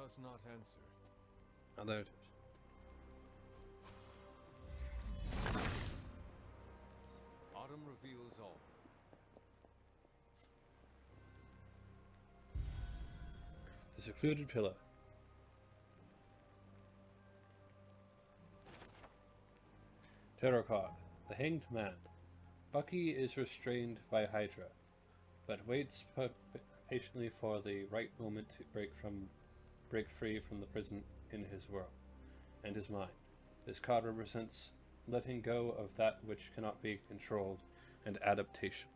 does not answer. Oh, there it is. Autumn reveals all. The secluded pillar. Tarot card. The Hanged Man. Bucky is restrained by Hydra, but waits patiently for the right moment to break free from the prison in his world and his mind. This card represents letting go of that which cannot be controlled and adaptation.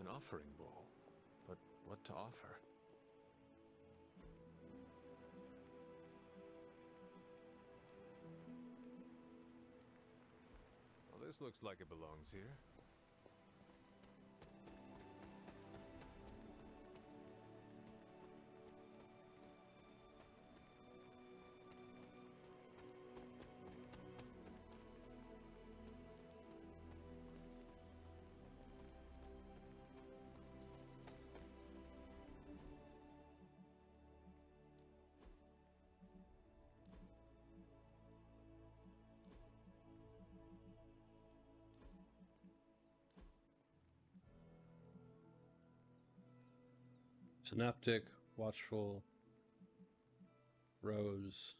An offering bowl. But what to offer? Well, this looks like it belongs here. Synaptic, watchful, rose.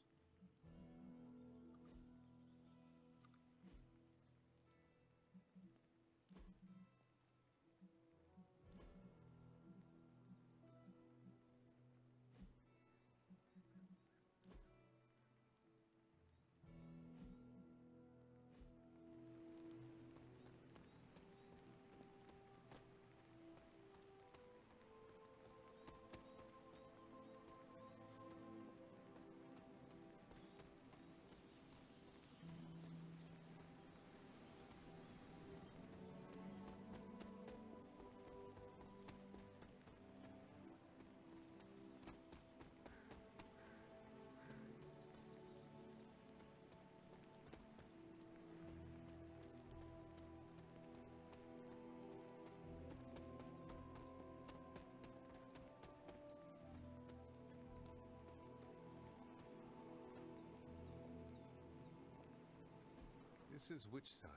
This is which sign?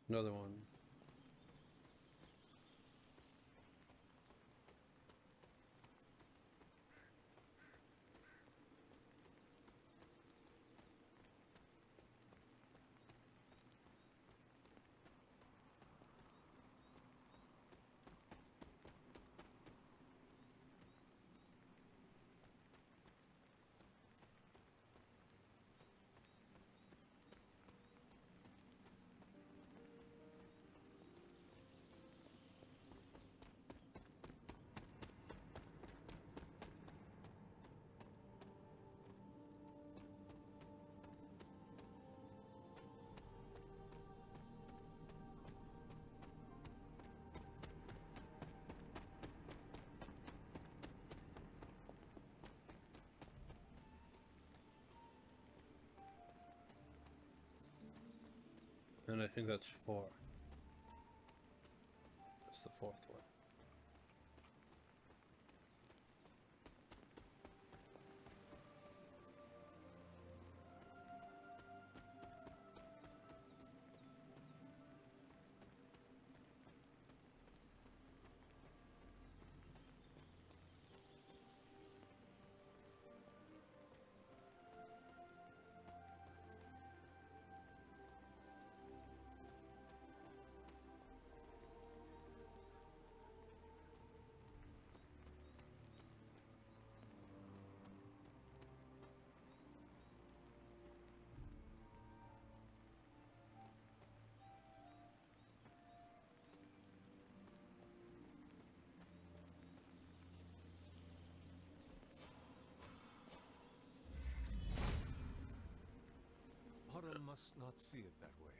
Another one. And I think that's 4. That's the 4th one. must not see it that way.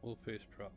Full face prop.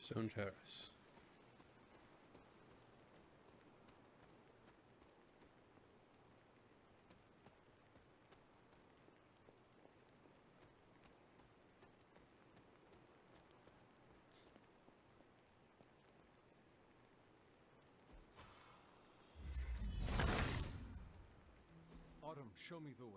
Stone Terrace. Autumn, show me the way.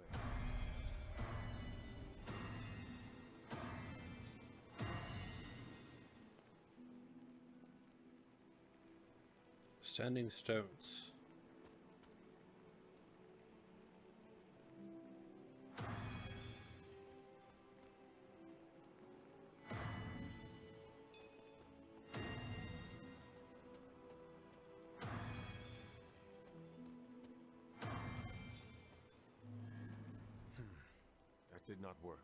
Standing stones. That did not work.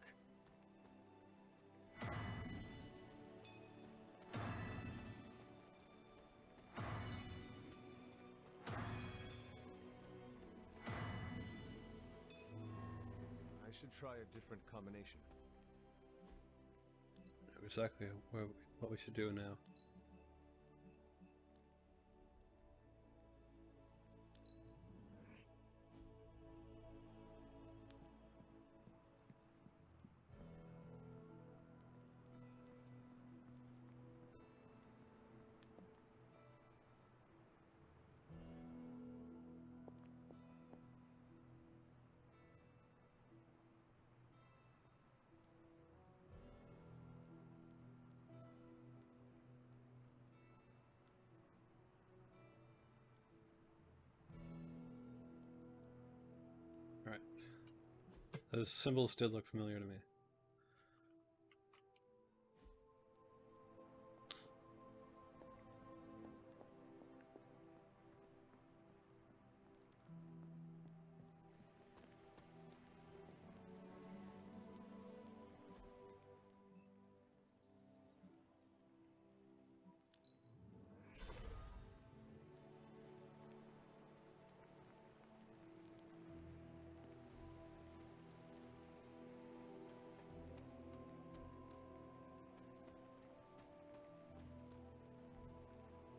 I should try a different combination. Exactly what we should do now. Those symbols still look familiar to me.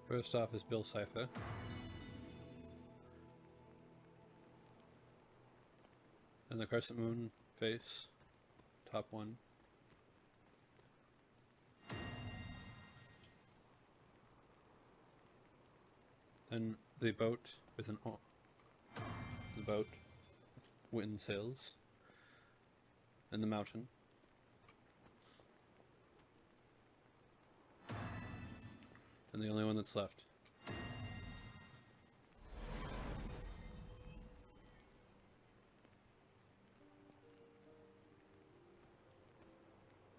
First off is Bill Cipher. And the crescent moon face, top one. Then the boat with an the boat, wind sails, and the mountain. And the only one that's left.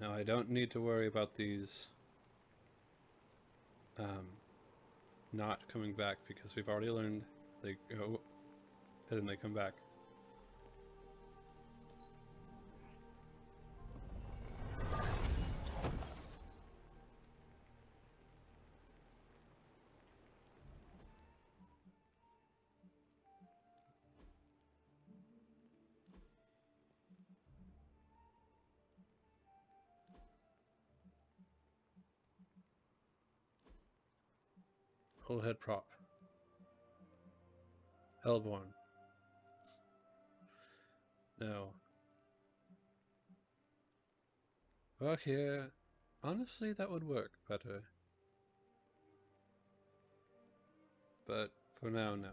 Now I don't need to worry about these not coming back because we've already learned they go and then they come back. Whole head prop. Hellborn. No. Well, here, honestly, that would work better. But for now, no.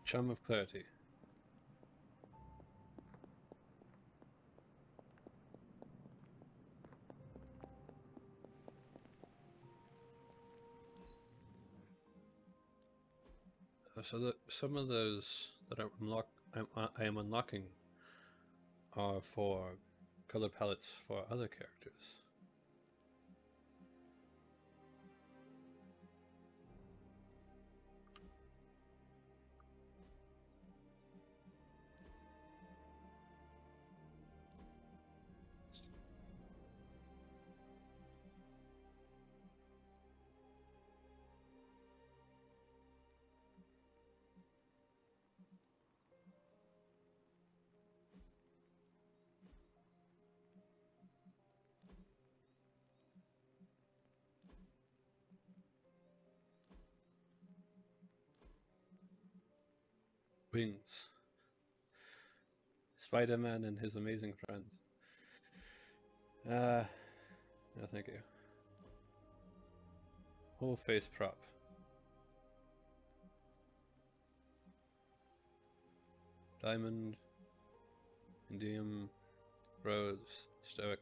Chum of Clarity. So some of those that I am unlocking are for color palettes for other characters. Wings. Spider-Man and his amazing friends. No thank you. Whole face prop. Diamond, Indium, Rose, Stoic,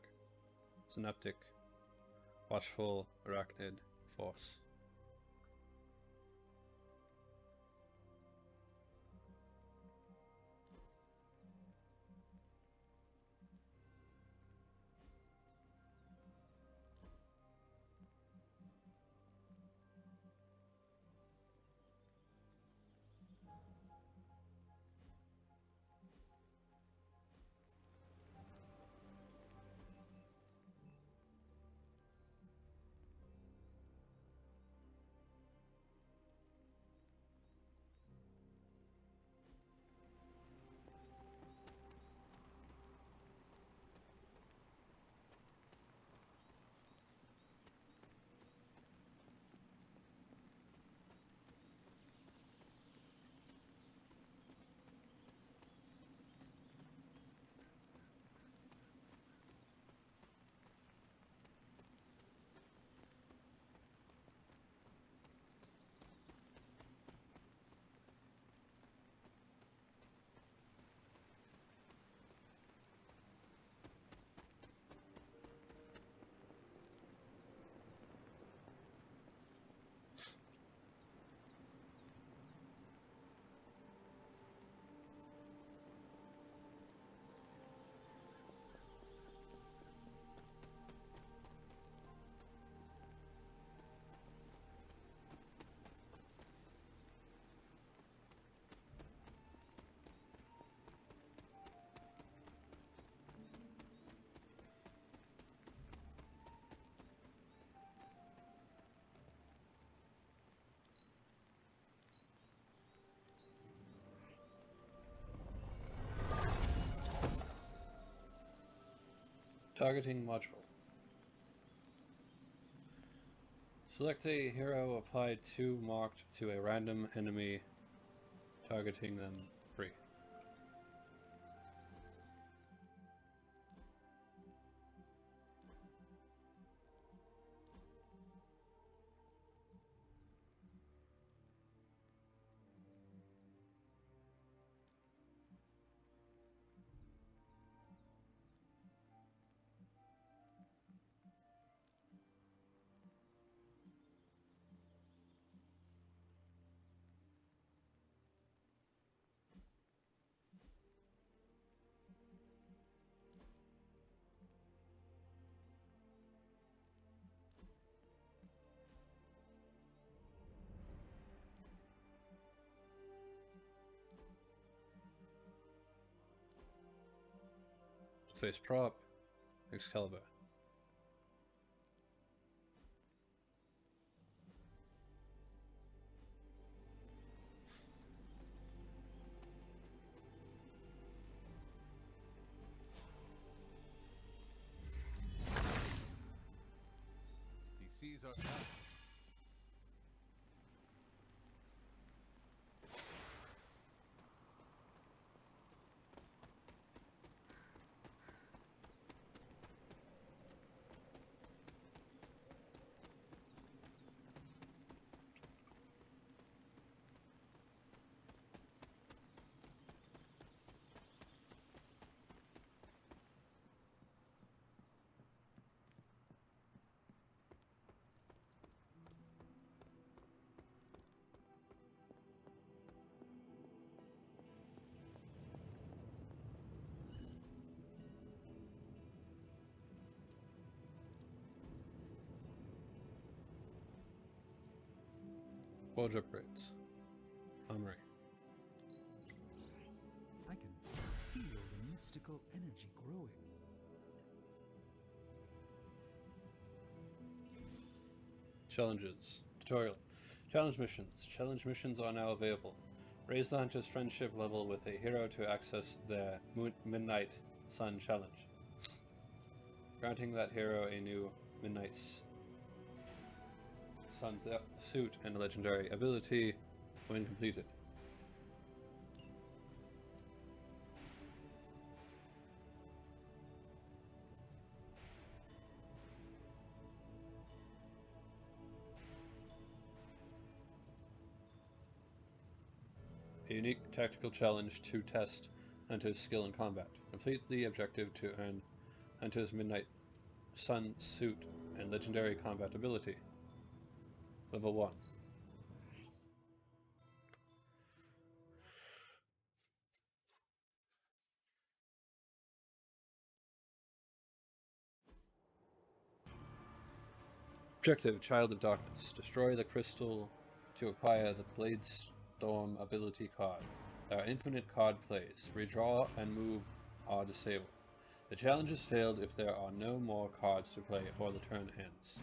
Synaptic, Watchful, Arachnid, Force. Targeting module. Select a hero, apply 2 marked to a random enemy, targeting them free. Face prop, Excalibur. DCs are out. Wardrobe rates. Armory. I can feel the mystical energy growing. Challenges. Tutorial. Challenge missions. Challenge missions are now available. Raise the hunter's friendship level with a hero to access their Midnight Sun challenge, granting that hero a new Midnight Sun's suit and legendary ability when completed. a unique tactical challenge to test Hunter's skill in combat. Complete the objective to earn Hunter's Midnight Sun suit and legendary combat ability. Level 1. Objective, Child of Darkness. Destroy the crystal to acquire the Blade Storm ability card. There are infinite card plays. Redraw and move are disabled. The challenge is failed if there are no more cards to play or the turn ends.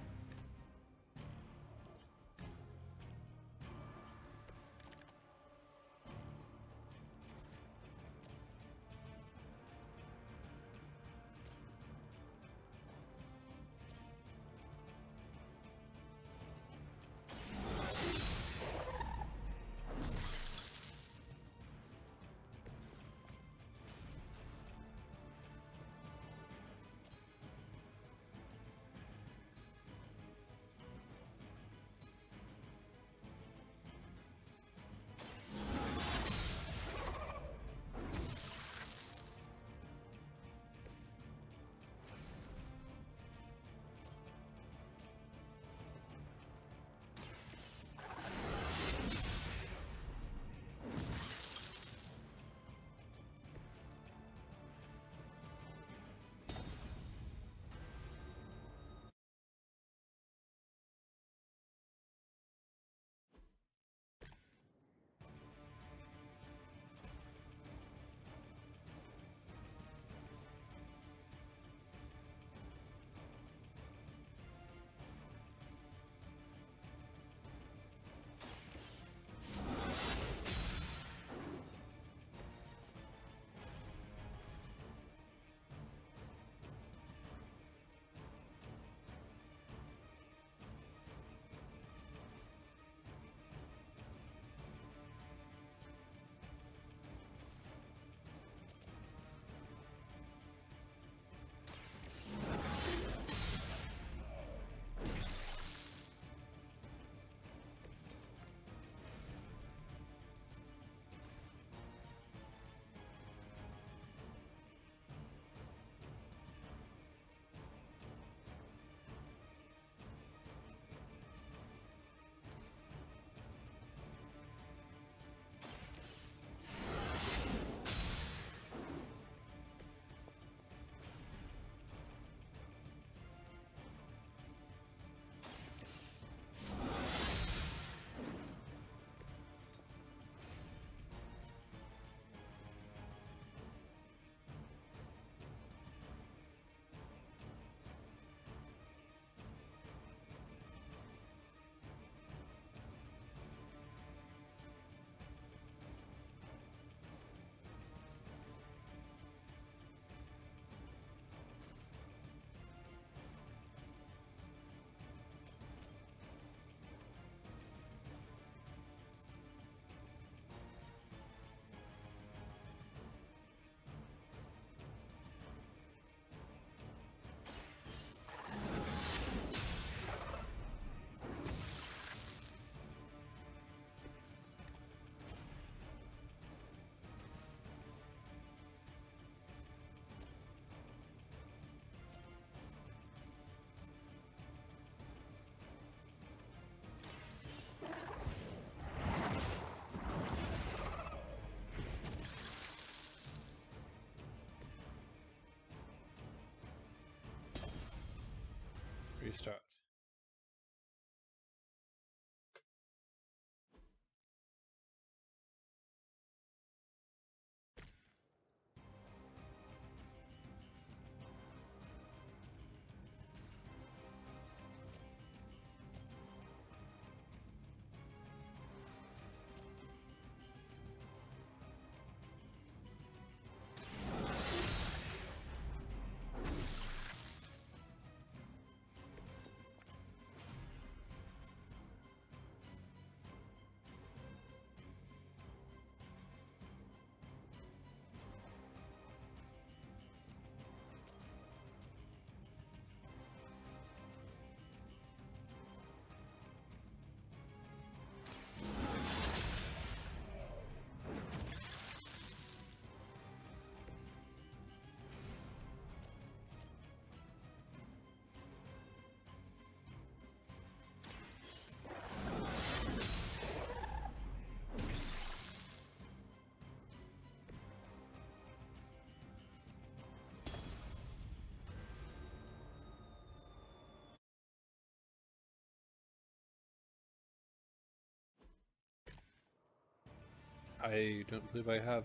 I don't believe I have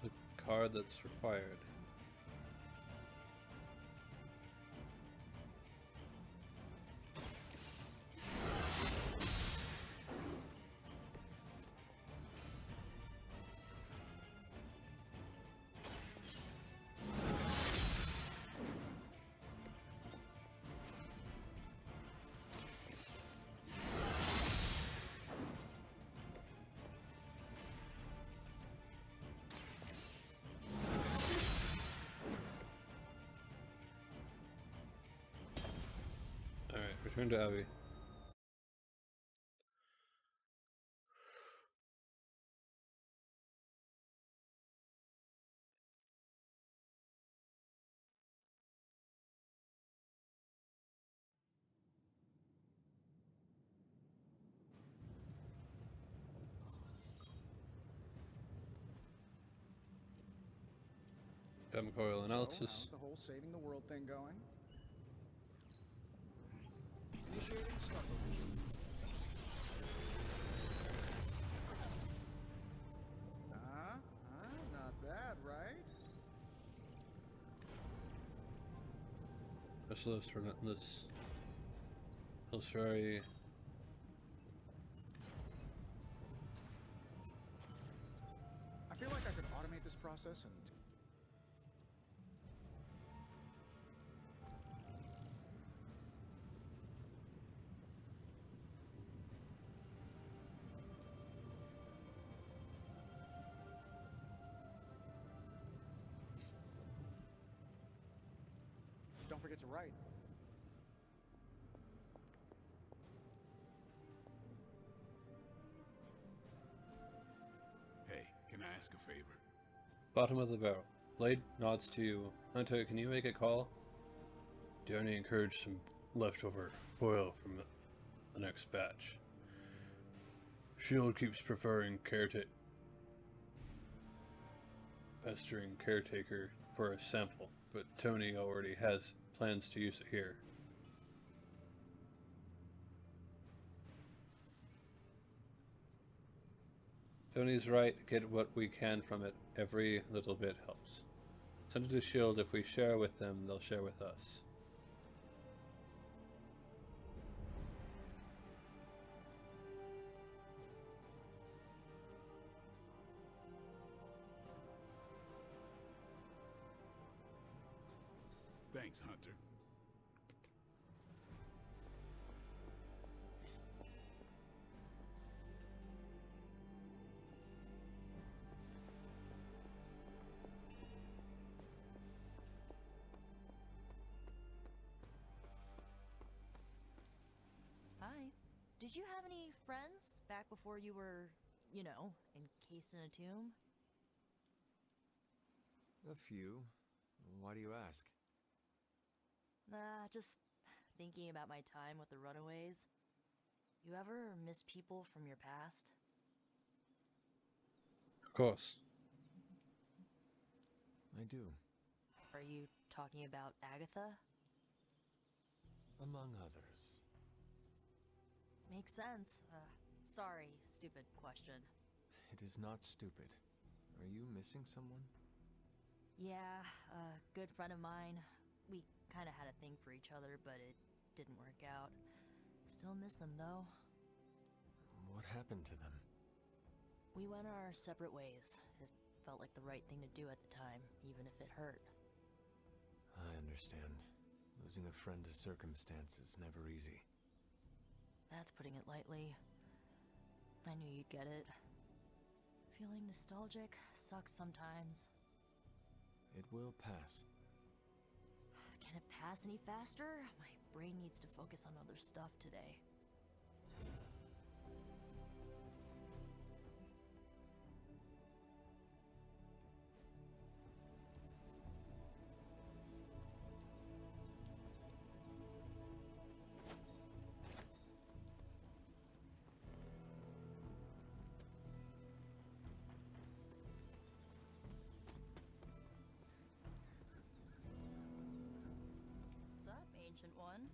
the card that's required. Alright, return to Abby. Chemical analysis. So, how's the whole saving the world thing going? Initiating slot rotation. Not bad, right? Merciless, relentless. Feels very. I feel like I could automate this process and... Don't forget to write. Hey, can I ask a favor? Bottom of the barrel. Blade nods to you. Hunter, can you make a call? Danny encouraged some leftover oil from the next batch. Shield keeps preferring pestering caretaker for a sample, but Tony already has plans to use it here. Tony's right, get what we can from it. Every little bit helps. Send it to Shield. If we share with them, they'll share with us. Thanks, Hunter. Hi. Did you have any friends back before you were, encased in a tomb? A few. Why do you ask? Nah, just thinking about my time with the Runaways. You ever miss people from your past? Of course. I do. Are you talking about Agatha? Among others. Makes sense. Sorry, stupid question. It is not stupid. Are you missing someone? Yeah, a good friend of mine. We kind of had a thing for each other, but it didn't work out. Still miss them, though. What happened to them? We went our separate ways. It felt like the right thing to do at the time, even if it hurt. I understand. Losing a friend to circumstance is never easy. That's putting it lightly. I knew you'd get it. Feeling nostalgic sucks sometimes. It will pass. Can it pass any faster? My brain needs to focus on other stuff today. Sup, Ancient One?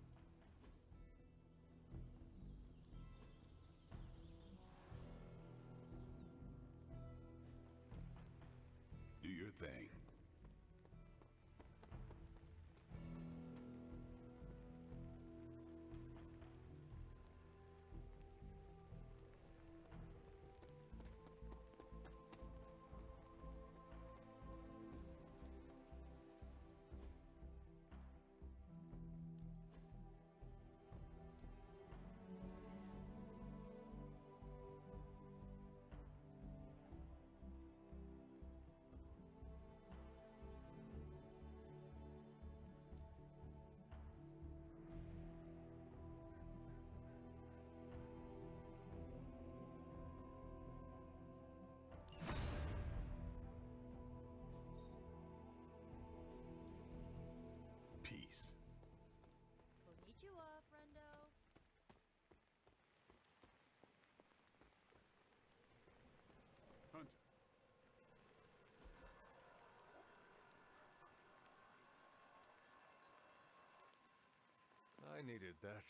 needed that.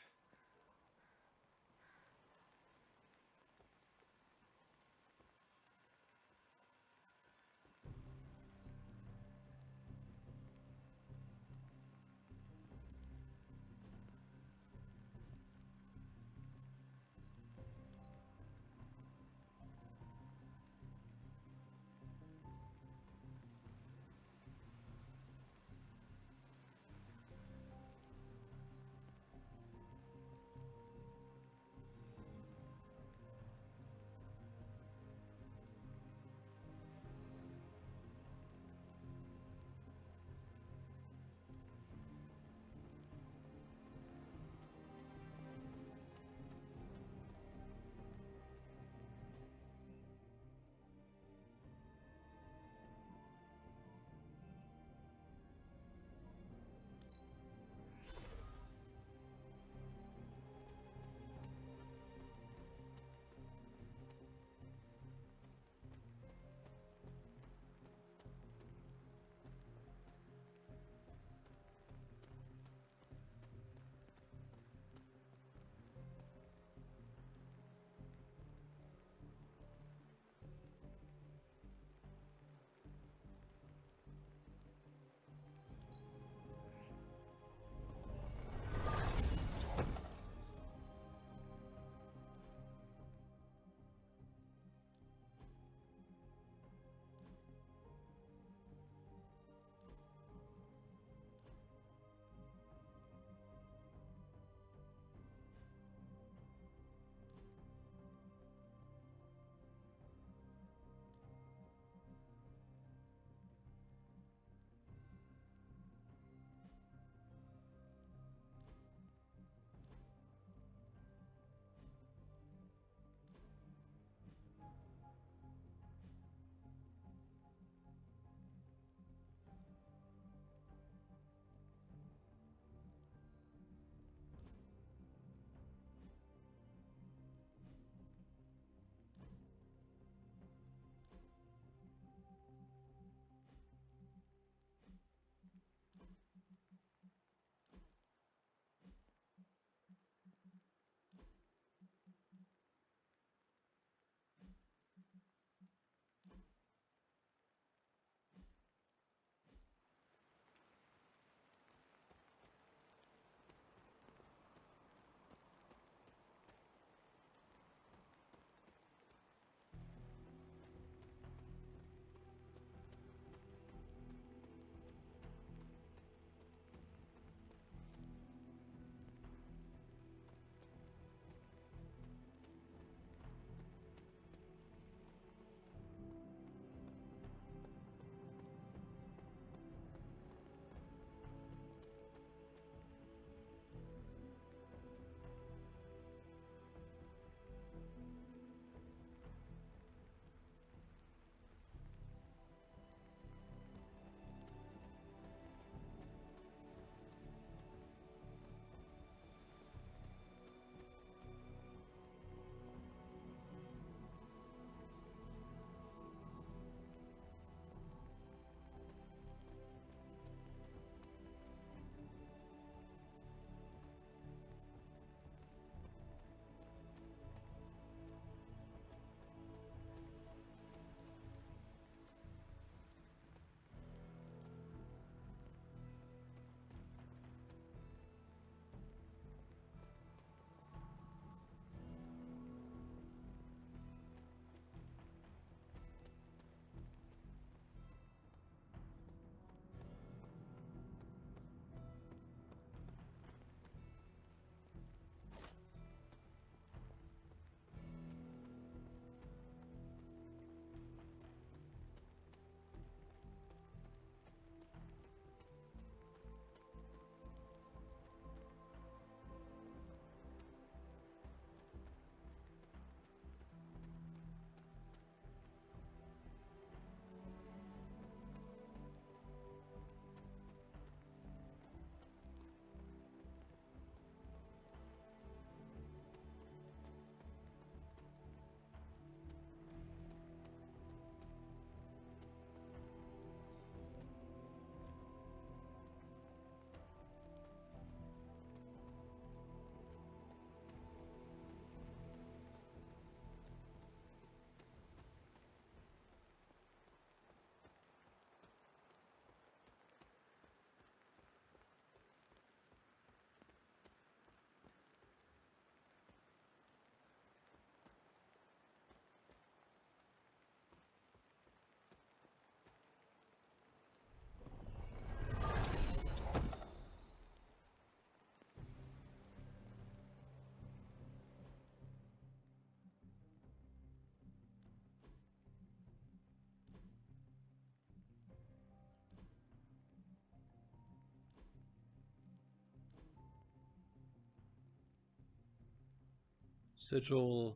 Sigil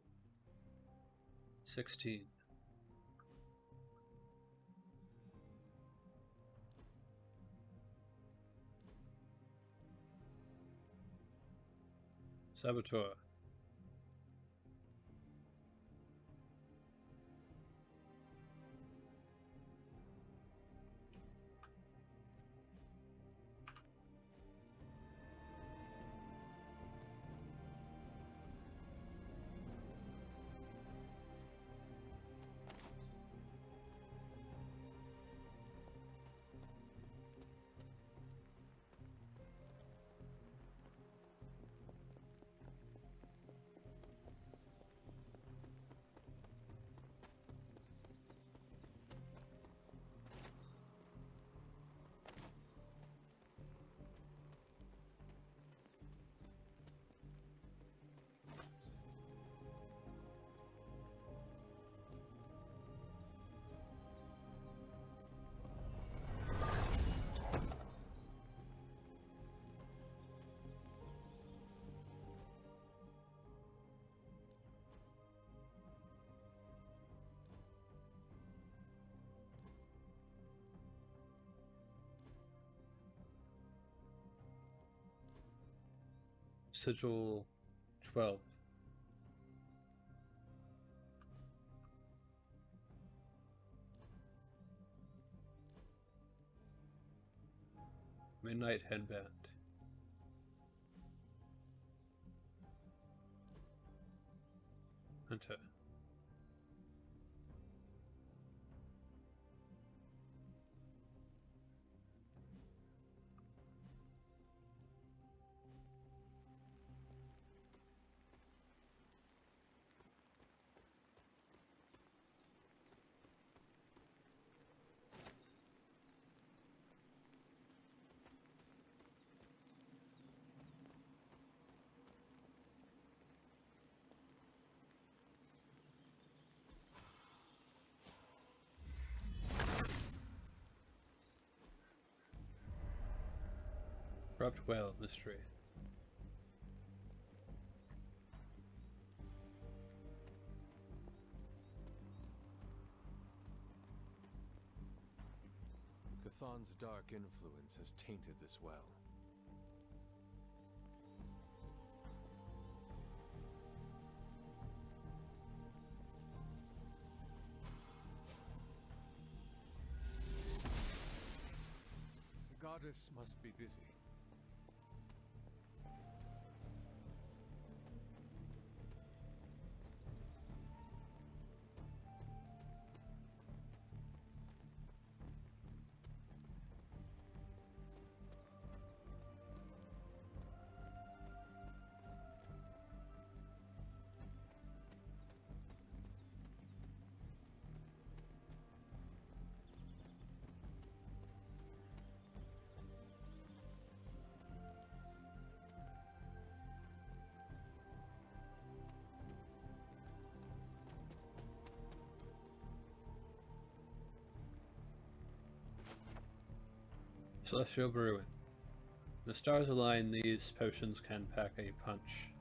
16. Saboteur. Sigil 12. Midnight Headband. Hunter. Corrupt Whale Mystery. Cthulhu's dark influence has tainted this well. The goddess must be busy. Celestial Brewing. The stars align, these potions can pack a punch.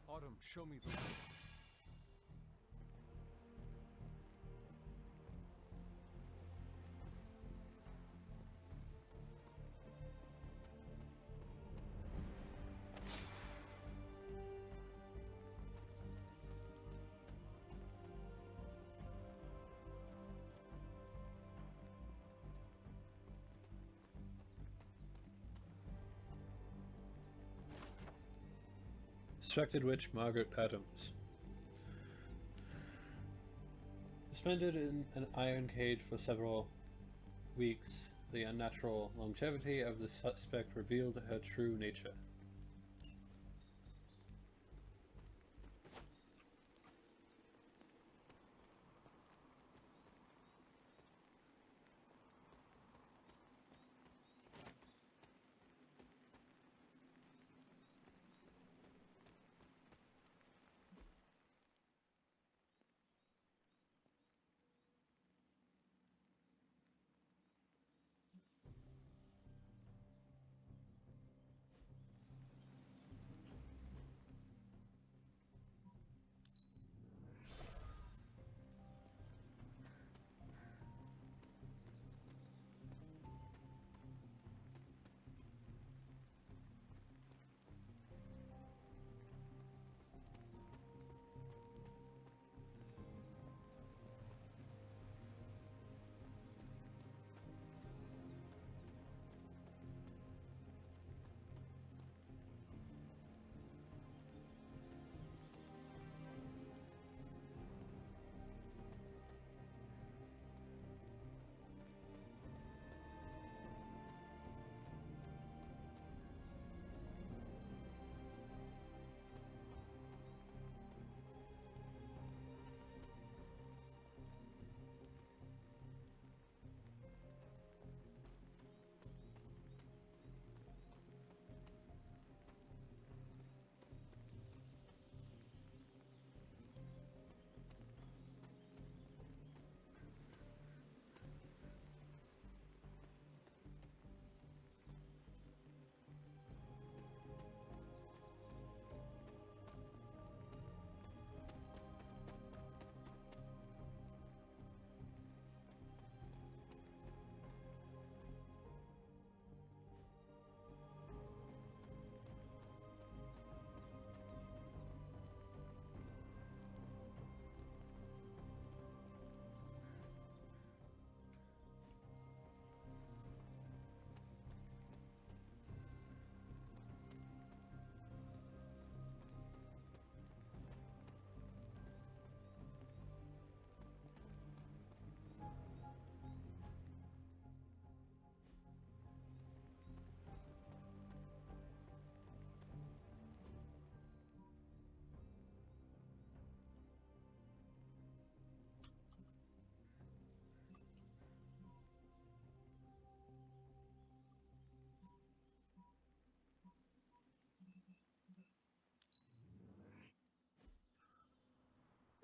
Autumn, show me the way. Suspected Witch Margaret Adams. Suspended in an iron cage for several weeks, the unnatural longevity of the suspect revealed her true nature.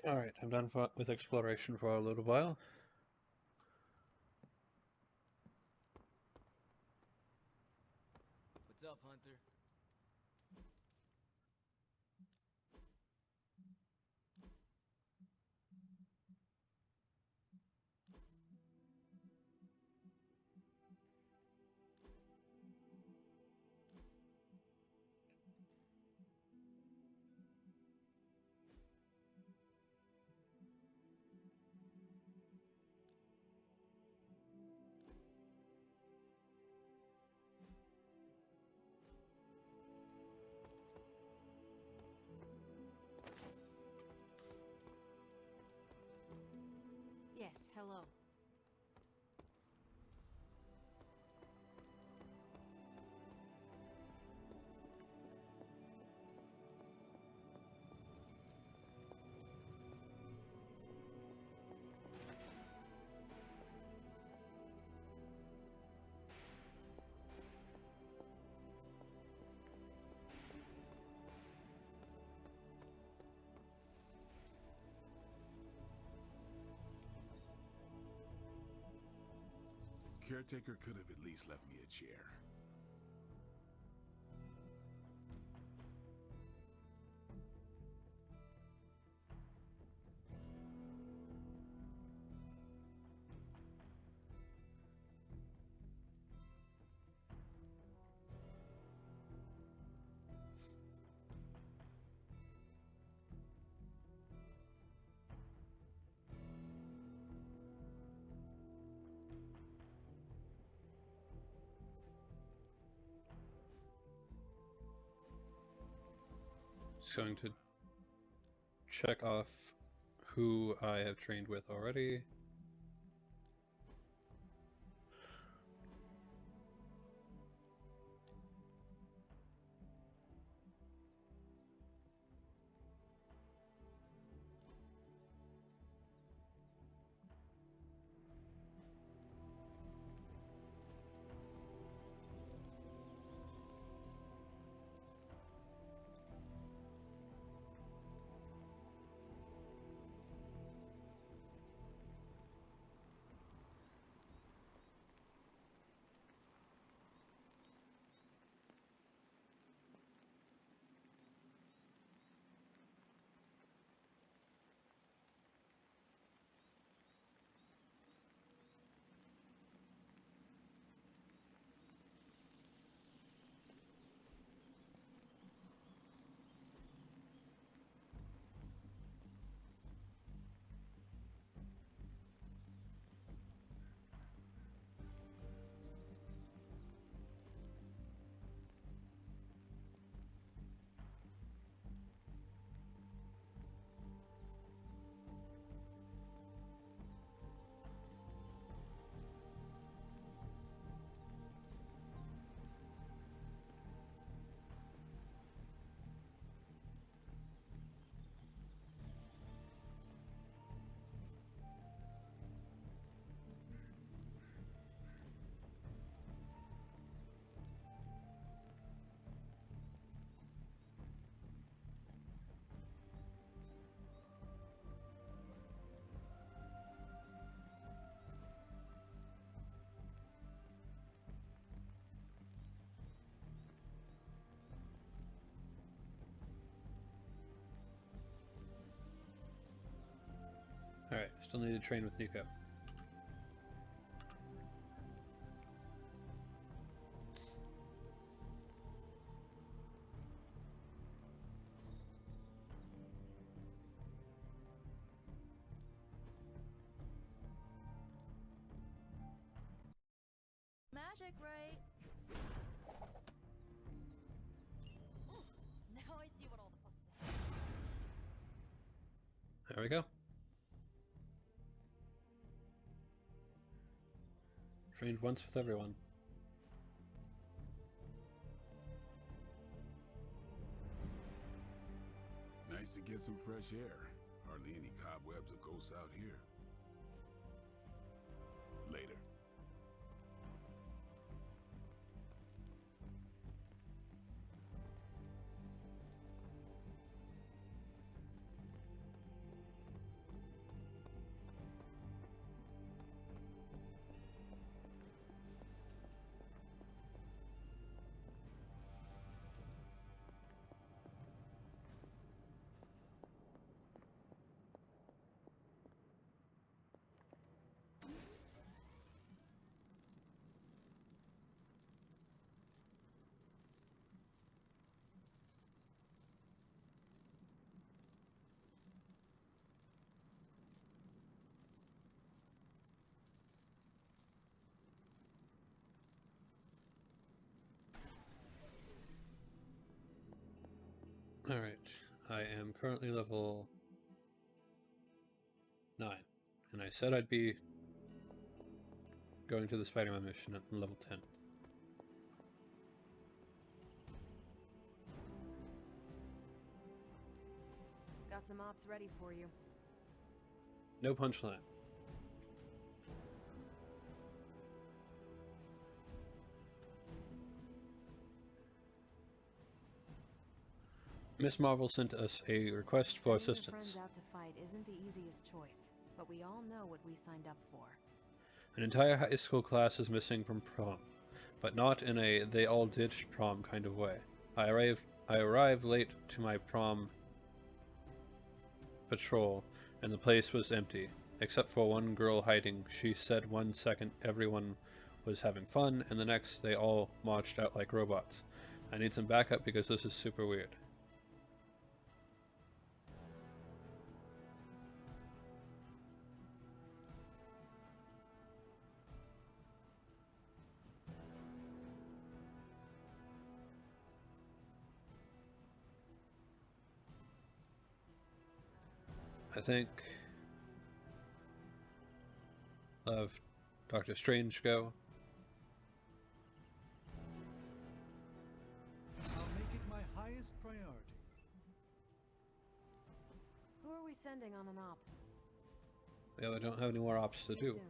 Alright, I'm done with exploration for a little while. What's up, Hunter? Yes, hello. Caretaker could have at least left me a chair. Just going to check off who I have trained with already. Alright, still need to train with Nico. Magic, right? Now I see what all the fuss is about. There we go. Trained once with everyone. Nice to get some fresh air. Hardly any cobwebs or ghosts out here. Later. Alright, I am currently level 9, and I said I'd be going to the Spider-Man mission at level 10. Got some ops ready for you. No punchline. Miss Marvel sent us a request for Sending your assistance. friends out to fight isn't the easiest choice, but we all know what we signed up for. An entire high school class is missing from prom, but not in a they all ditched prom kind of way. I arrived late to my prom patrol, and the place was empty, except for one girl hiding. She said 1 second everyone was having fun, and the next they all marched out like robots. I need some backup because this is super weird. I think of Doctor Strange go. I'll make it my highest priority. Who are we sending on an op? Yeah, I don't have any more ops to See you do. soon.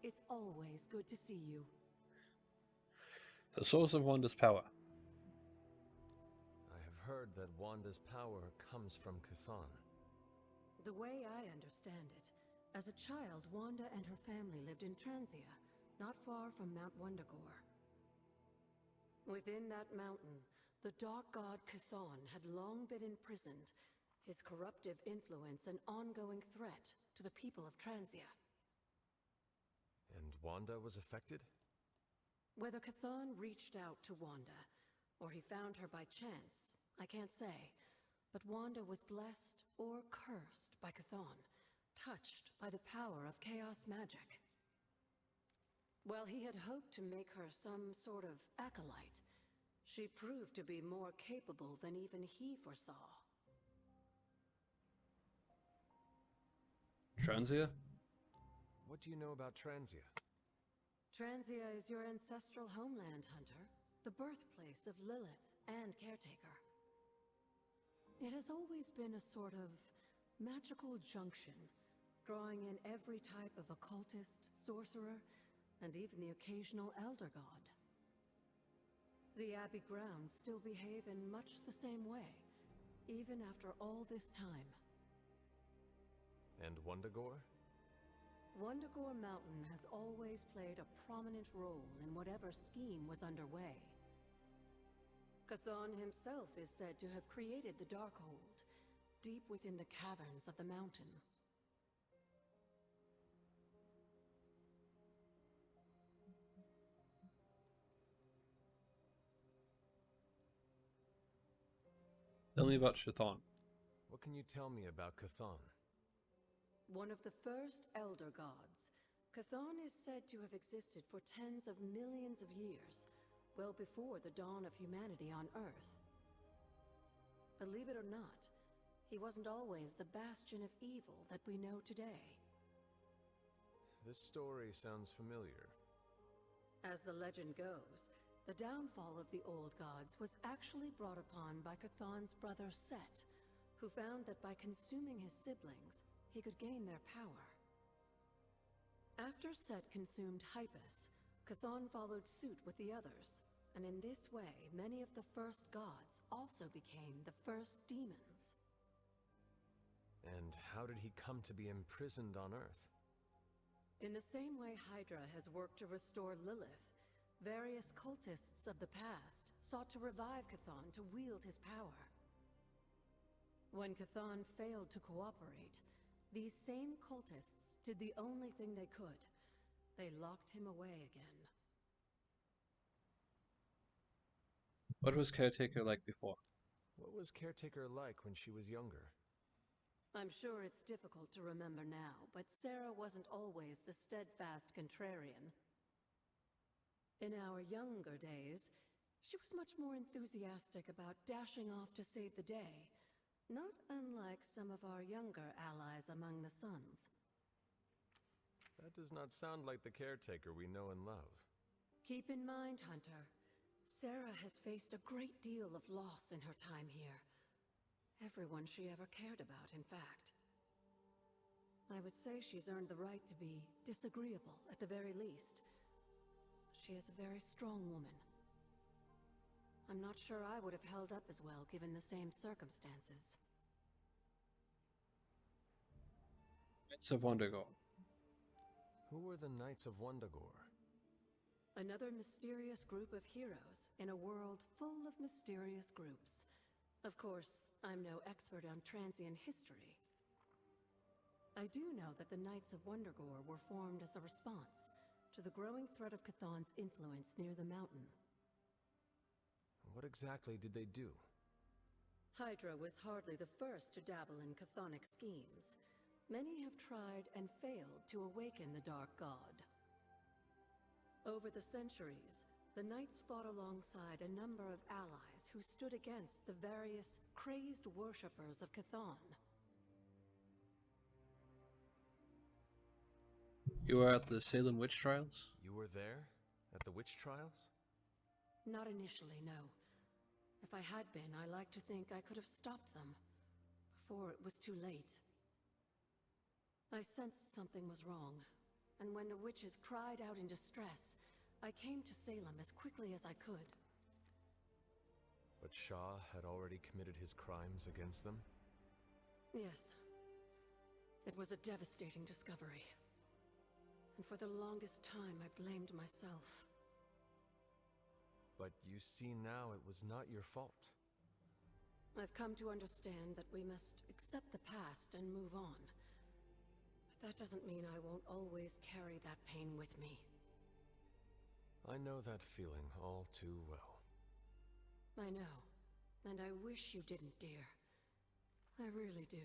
It's always good to see you. The source of Wanda's power. I have heard that Wanda's power comes from Chthon. The way I understand it, as a child, Wanda and her family lived in Transia, not far from Mount Wundagore. Within that mountain, the dark god Chthon had long been imprisoned, his corruptive influence an ongoing threat to the people of Transia. And Wanda was affected? Whether Chthon reached out to Wanda, or he found her by chance, I can't say. But Wanda was blessed or cursed by Chthon, touched by the power of chaos magic. While he had hoped to make her some sort of acolyte, she proved to be more capable than even he foresaw. Transia? What do you know about Transia? Transia is your ancestral homeland, Hunter, the birthplace of Lilith and Caretaker. It has always been a sort of magical junction, drawing in every type of occultist, sorcerer, and even the occasional elder god. The Abbey grounds still behave in much the same way, even after all this time. And Wundagore? Wundagore Mountain has always played a prominent role in whatever scheme was underway. Chthon himself is said to have created the Darkhold, deep within the caverns of the mountain. Tell me about Chthon. What can you tell me about Chthon? One of the first Elder Gods, Chthon is said to have existed for tens of millions of years, well before the dawn of humanity on Earth. Believe it or not, he wasn't always the bastion of evil that we know today. This story sounds familiar. As the legend goes, the downfall of the old gods was actually brought upon by Chthon's brother Set, who found that by consuming his siblings, he could gain their power. After Set consumed Hypus, Chthon followed suit with the others, and in this way, many of the first gods also became the first demons. And how did he come to be imprisoned on Earth? In the same way Hydra has worked to restore Lilith, various cultists of the past sought to revive Chthon to wield his power. When Chthon failed to cooperate, these same cultists did the only thing they could. They locked him away again. What was Caretaker like before? What was Caretaker like when she was younger? I'm sure it's difficult to remember now, but Sarah wasn't always the steadfast contrarian. In our younger days, she was much more enthusiastic about dashing off to save the day, not unlike some of our younger allies among the Suns. That does not sound like the Caretaker we know and love. Keep in mind, Hunter, Sarah has faced a great deal of loss in her time here. Everyone she ever cared about, in fact. I would say she's earned the right to be disagreeable, at the very least. She is a very strong woman. I'm not sure I would have held up as well given the same circumstances. Knights of Wondergore. Who were the Knights of Wondagore? Another mysterious group of heroes in a world full of mysterious groups. Of course, I'm no expert on transient history. I do know that the Knights of Wondergore were formed as a response to the growing threat of Chthon's influence near the mountain. What exactly did they do? Hydra was hardly the first to dabble in chthonic schemes. Many have tried and failed to awaken the Dark God. Over the centuries, the Knights fought alongside a number of allies who stood against the various crazed worshippers of Chthon. You were at the Salem witch trials? You were there? At the witch trials? Not initially, no. If I had been, I like to think I could have stopped them before it was too late. I sensed something was wrong, and when the witches cried out in distress, I came to Salem as quickly as I could. But Shah had already committed his crimes against them? Yes. It was a devastating discovery. And for the longest time, I blamed myself. But you see now it was not your fault. I've come to understand that we must accept the past and move on. But that doesn't mean I won't always carry that pain with me. I know that feeling all too well. I know. And I wish you didn't, dear. I really do.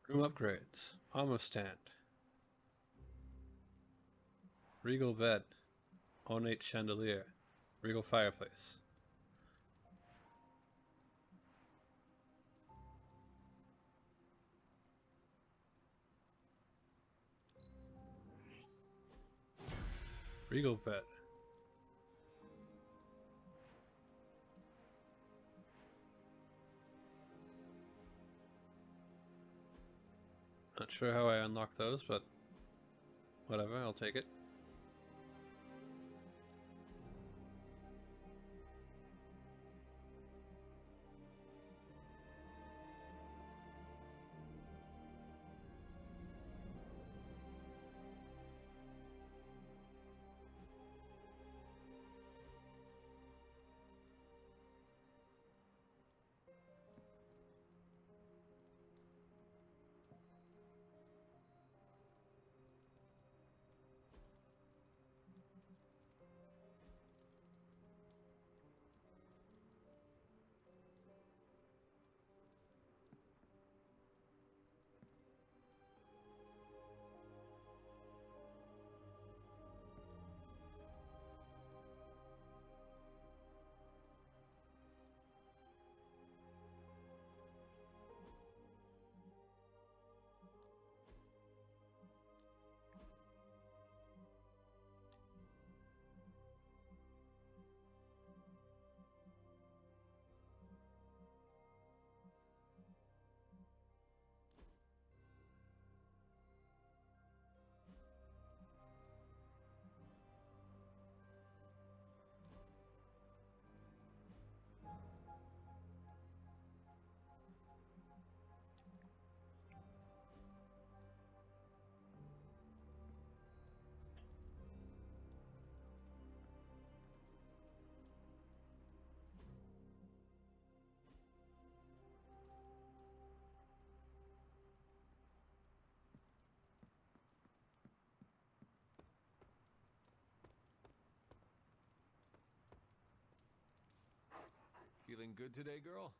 Room upgrades. Armor stand. Regal bed. Ornate chandelier. Regal fireplace. Regal bed. Not sure how I unlock those, but whatever, I'll take it. Feeling good today, girl?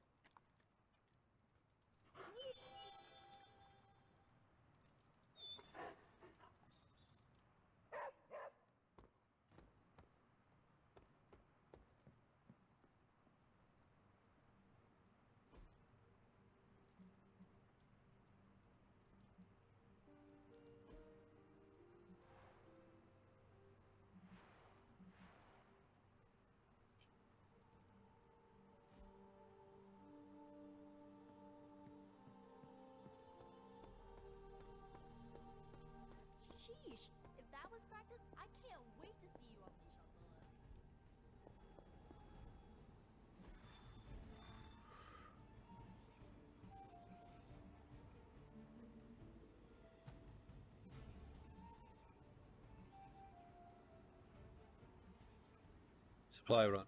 Sheesh, if that was practice, I can't wait to see you on Nishan Lilith. Supply run.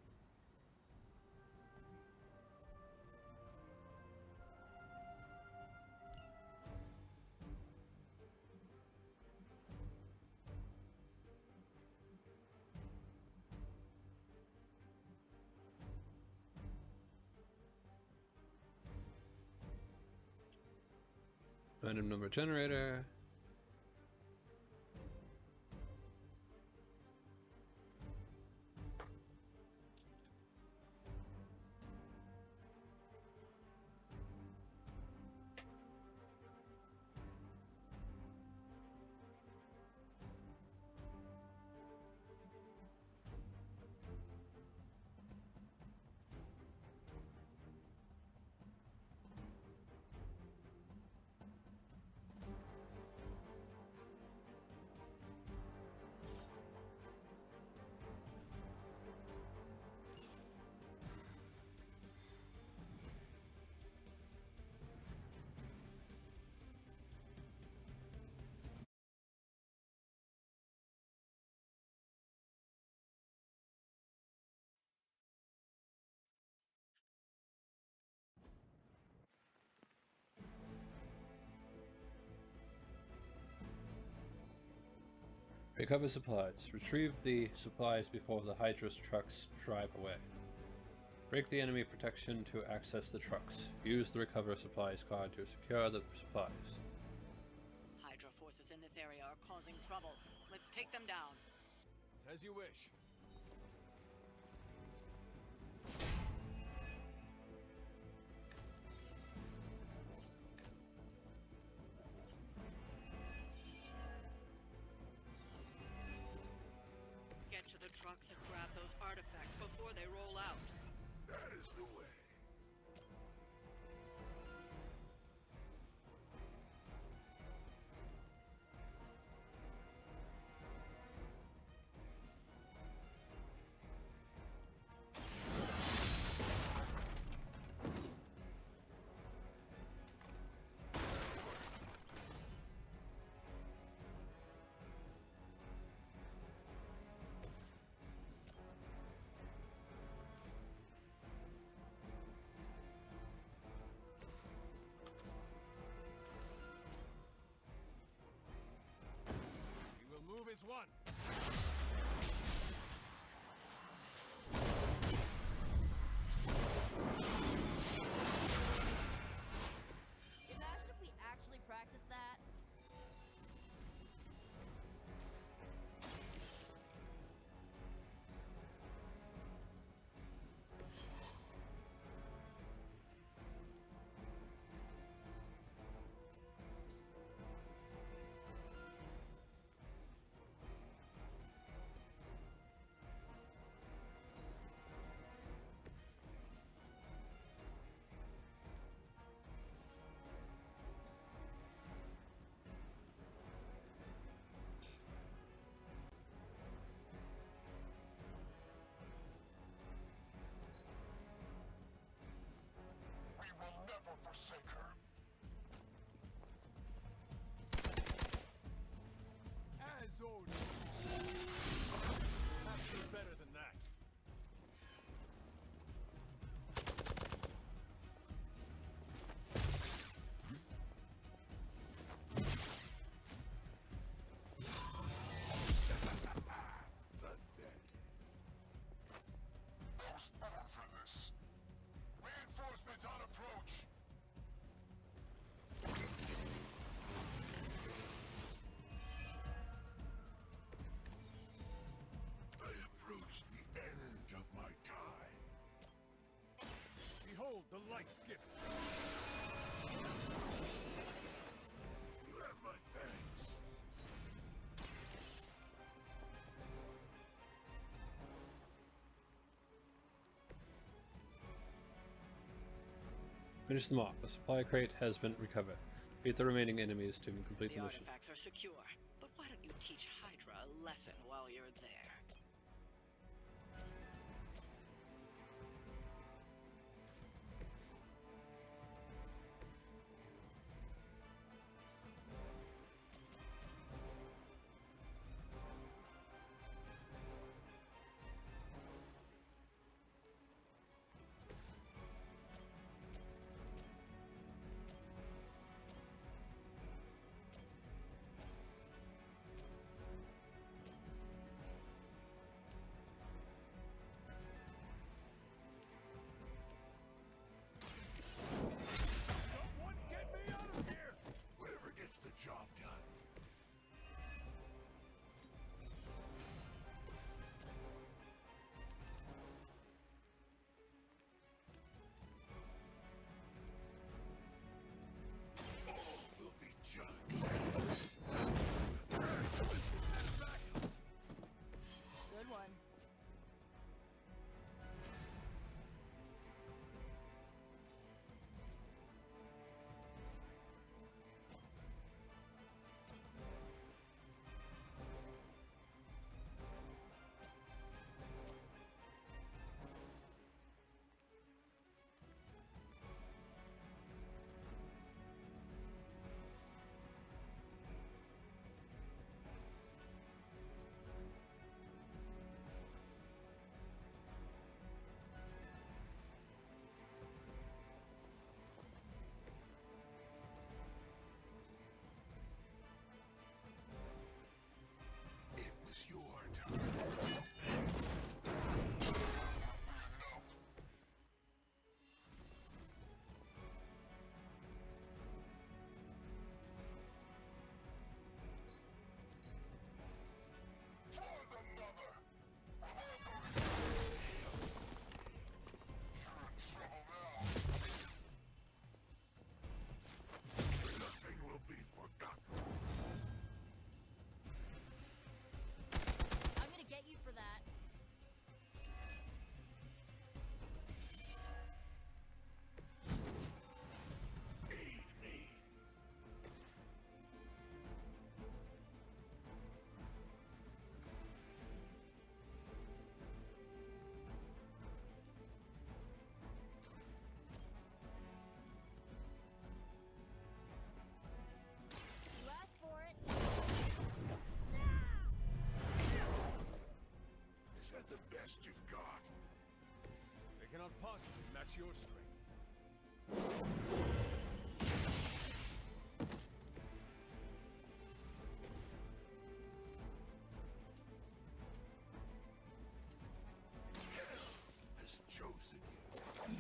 Random number generator. Recover supplies. Retrieve the supplies before the Hydra's trucks drive away. Break the enemy protection to access the trucks. Use the recover supplies card to secure the supplies. Hydra forces in this area are causing trouble. Let's take them down. As you wish. Get to the trucks and grab those artifacts before they roll out. That is the way. We will move as one. Imagine if we actually practiced that. It's on approach. I approach the end of my time. Behold the light's gift. You have my thanks. Finish them off. A supply crate has been recovered. Beat the remaining enemies to complete The the mission. artifacts are secure, but why don't you teach Hydra a lesson while you're there? Someone get me out of here! Whatever gets the job done. All will be judged. Good one. It was your time. For the mother! Nothing will be forgotten. I'm gonna get you for that. Aid me. You asked for it. Is that the best you've got? They cannot possibly match your strength. Hell has chosen you.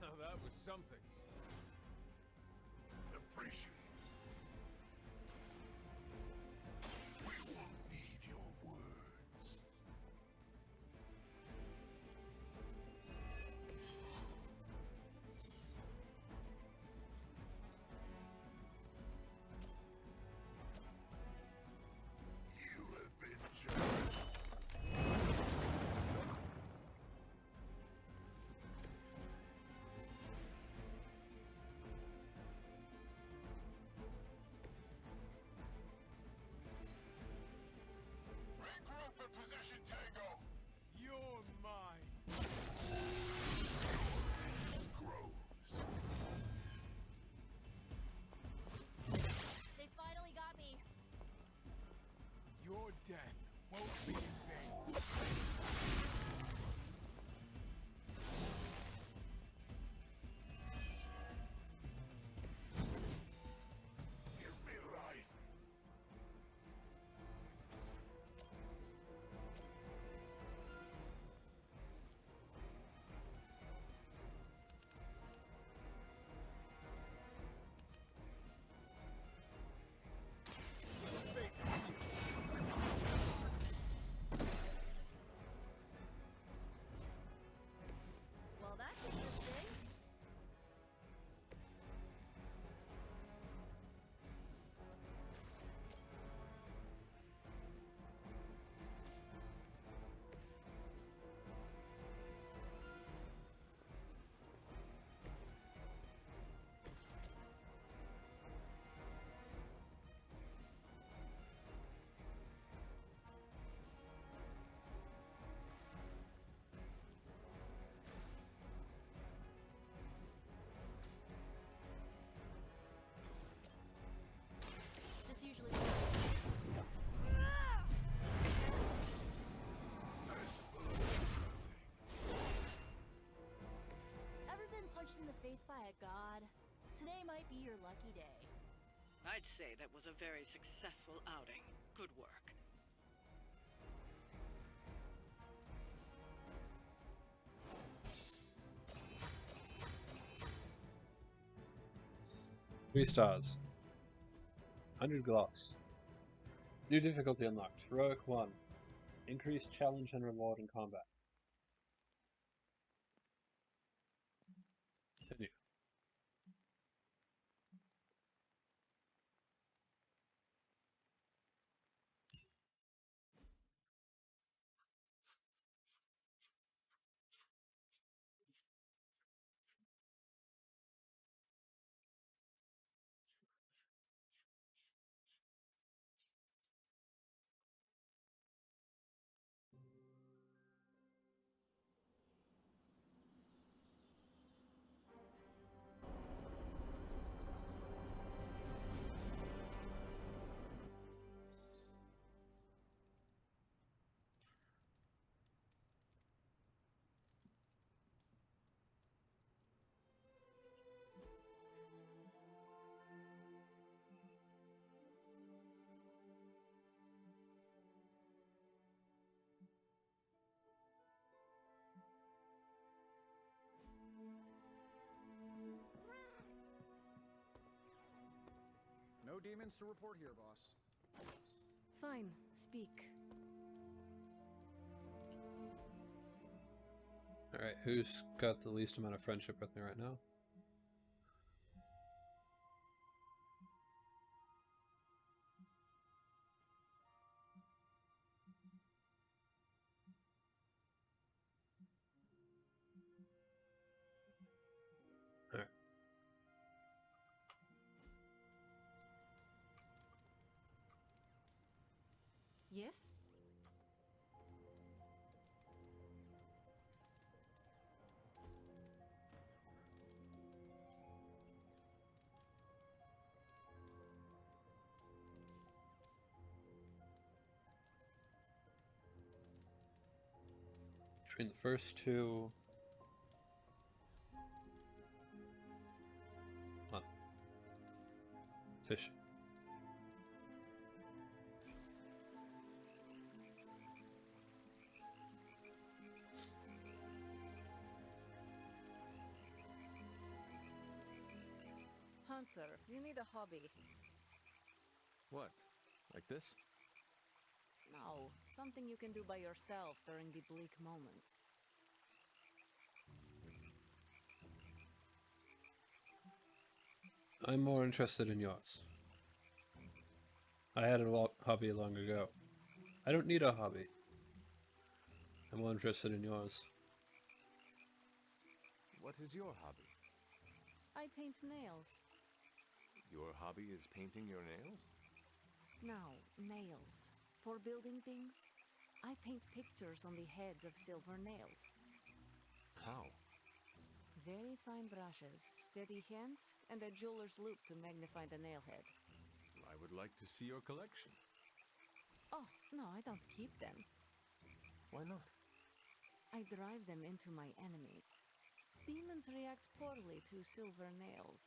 Now that was something. Appreciate it. We won't need your words. You have been judged. Regroup and position Tango. You're mine. Grows. They finally got me. Your death won't be in vain. Give me life. faced by a god, today might be your lucky day. I'd say that was a very successful outing. Good work. Three stars. 100 gloss. New difficulty unlocked. Heroic 1. Increased challenge and reward in combat. Continue. No demons to report here, boss. Fine, speak. Alright, who's got the least amount of friendship with me right now? Alright. Yes? Between the first two... One. Fishing. Hunter, you need a hobby. What? Like this? No, something you can do by yourself during the bleak moments. I'm more interested in yours. I had a hobby long ago. I don't need a hobby. I'm more interested in yours. What is your hobby? I paint nails. Your hobby is painting your nails? No, nails. For building things, I paint pictures on the heads of silver nails. How? Very fine brushes, steady hands, and a jeweler's loupe to magnify the nail head. I would like to see your collection. Oh, no, I don't keep them. Why not? I drive them into my enemies. Demons react poorly to silver nails.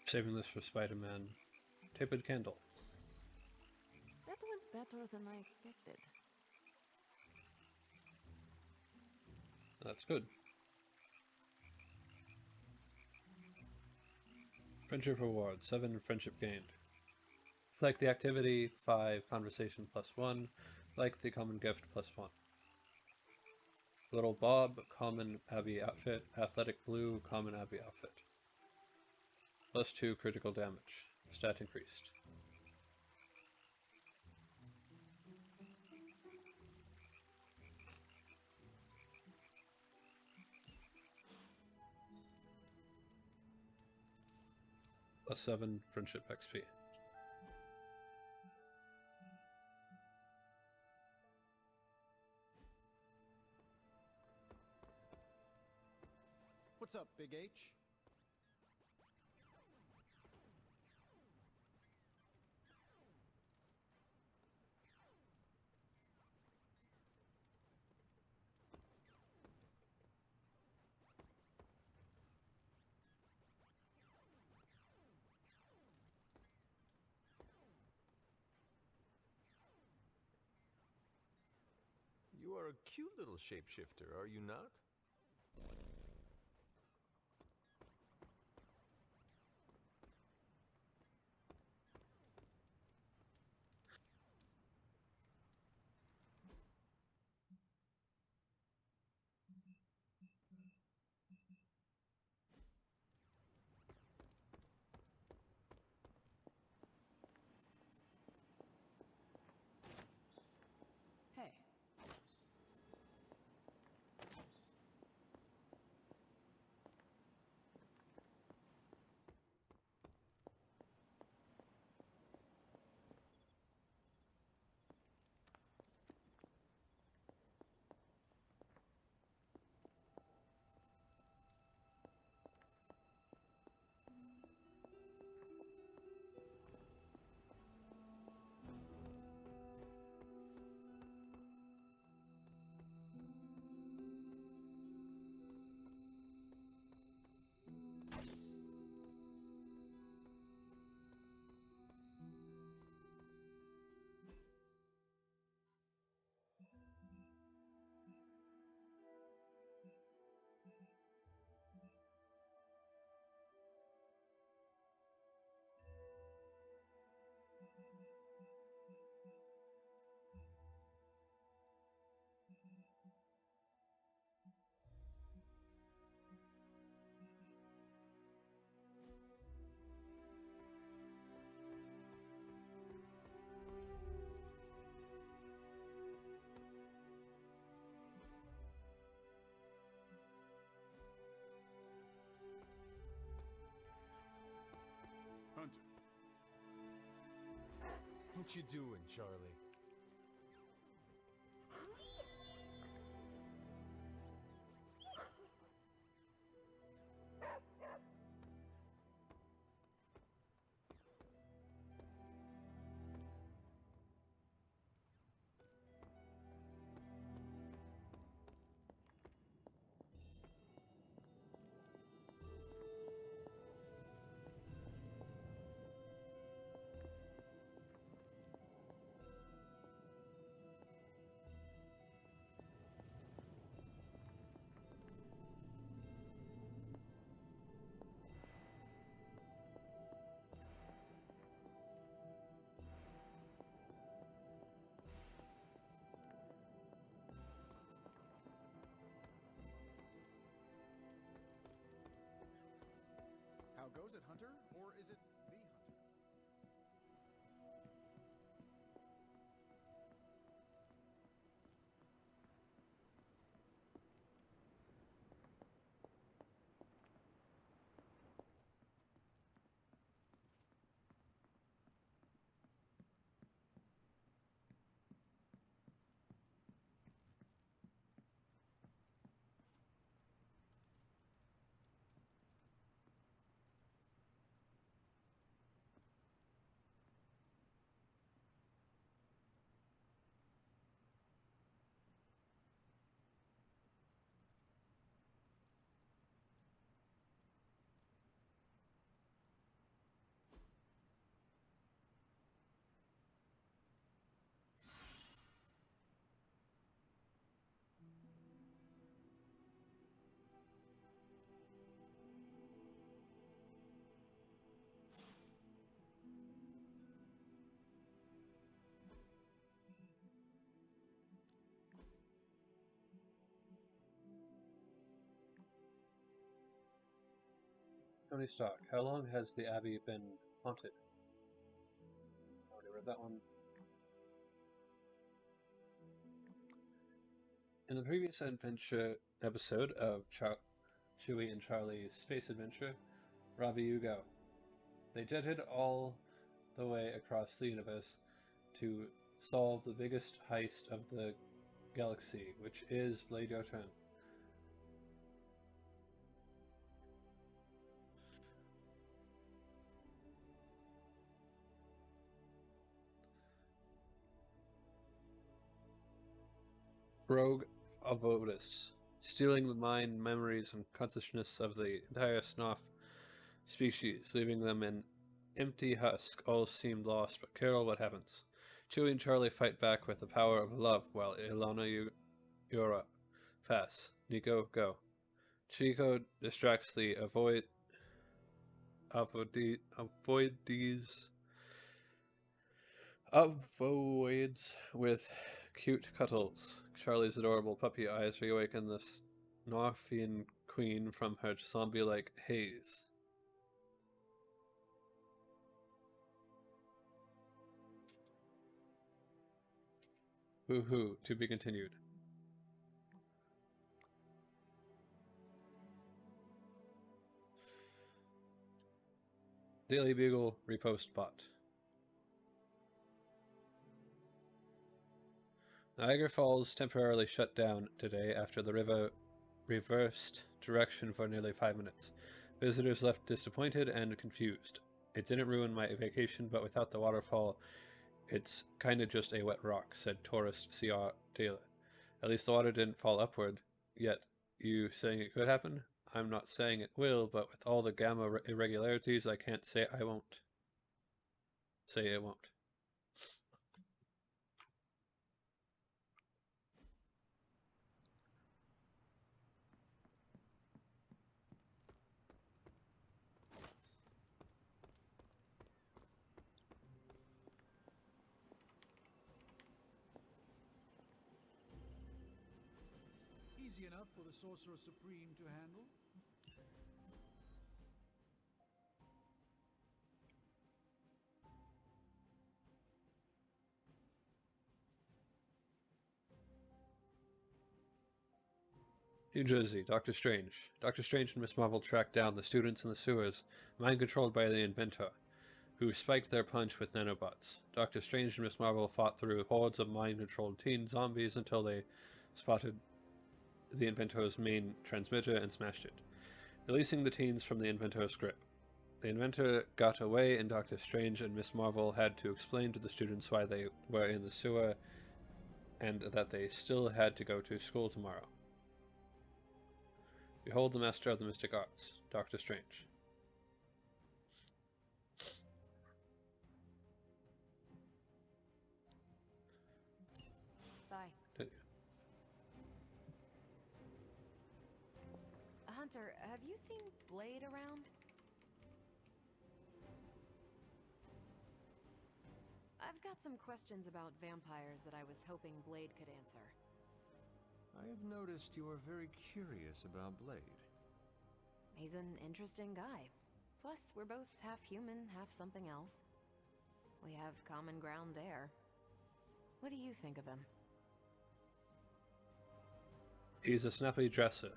Saving this for Spider-Man. Tapered candle. That went better than I expected. That's good. Friendship reward. 7 friendship gained. Like the activity, 5 conversation +1. Like the common gift +1. Little Bob, common Abby outfit. Athletic blue, common Abby outfit. +2 critical damage. Stat increased. +7 friendship XP. What's up, Big H? a cute little shapeshifter, are you not? Hey. Hunter, What you doing, Charlie? How goes it, Hunter? Or is it the Hunter? Tony Stark, how long has the Abbey been haunted? Already read that one. In the previous adventure episode of Chewie and Charlie's Space Adventure, Robbie, you go. They jetted all the way across the universe to solve the biggest heist of the galaxy, which is Blade Your Turn. Rogue of Otis, stealing the mind, memories, and consciousness of the entire Snoff species, leaving them an empty husk. All seemed lost, but Carol, what happens? Chewie and Charlie fight back with the power of love, while Ilana You're up. Pass. Nico, go. Chico distracts the avoids with cute cuddles. Charlie's adorable puppy eyes reawaken the Snarfian queen from her zombie-like haze. Woohoo, to be continued. Daily Bugle repost bot. Niagara Falls temporarily shut down today after the river reversed direction for nearly 5 minutes. Visitors left disappointed and confused. It didn't ruin my vacation, but without the waterfall, it's kinda just a wet rock, said tourist C.R. Taylor. At least the water didn't fall upward. Yet, you saying it could happen? I'm not saying it will, but with all the gamma irregularities, I can't say I won't. Say it won't. Easy enough for the Sorcerer Supreme to handle. New Jersey, Doctor Strange. Doctor Strange and Miss Marvel track down the students in the sewers, mind-controlled by the inventor, who spiked their punch with nanobots. Doctor Strange and Miss Marvel fought through hordes of mind-controlled teen zombies until they spotted the inventor's main transmitter and smashed it, releasing the teens from the inventor's grip. The inventor got away, and Doctor Strange and Miss Marvel had to explain to the students why they were in the sewer and that they still had to go to school tomorrow. Behold the master of the mystic arts, Doctor Strange. Bye. Hunter, have you seen Blade around? I've got some questions about vampires that I was hoping Blade could answer. I have noticed you are very curious about Blade. He's an interesting guy. Plus, we're both half human, half something else. We have common ground there. What do you think of him? He's a snappy dresser.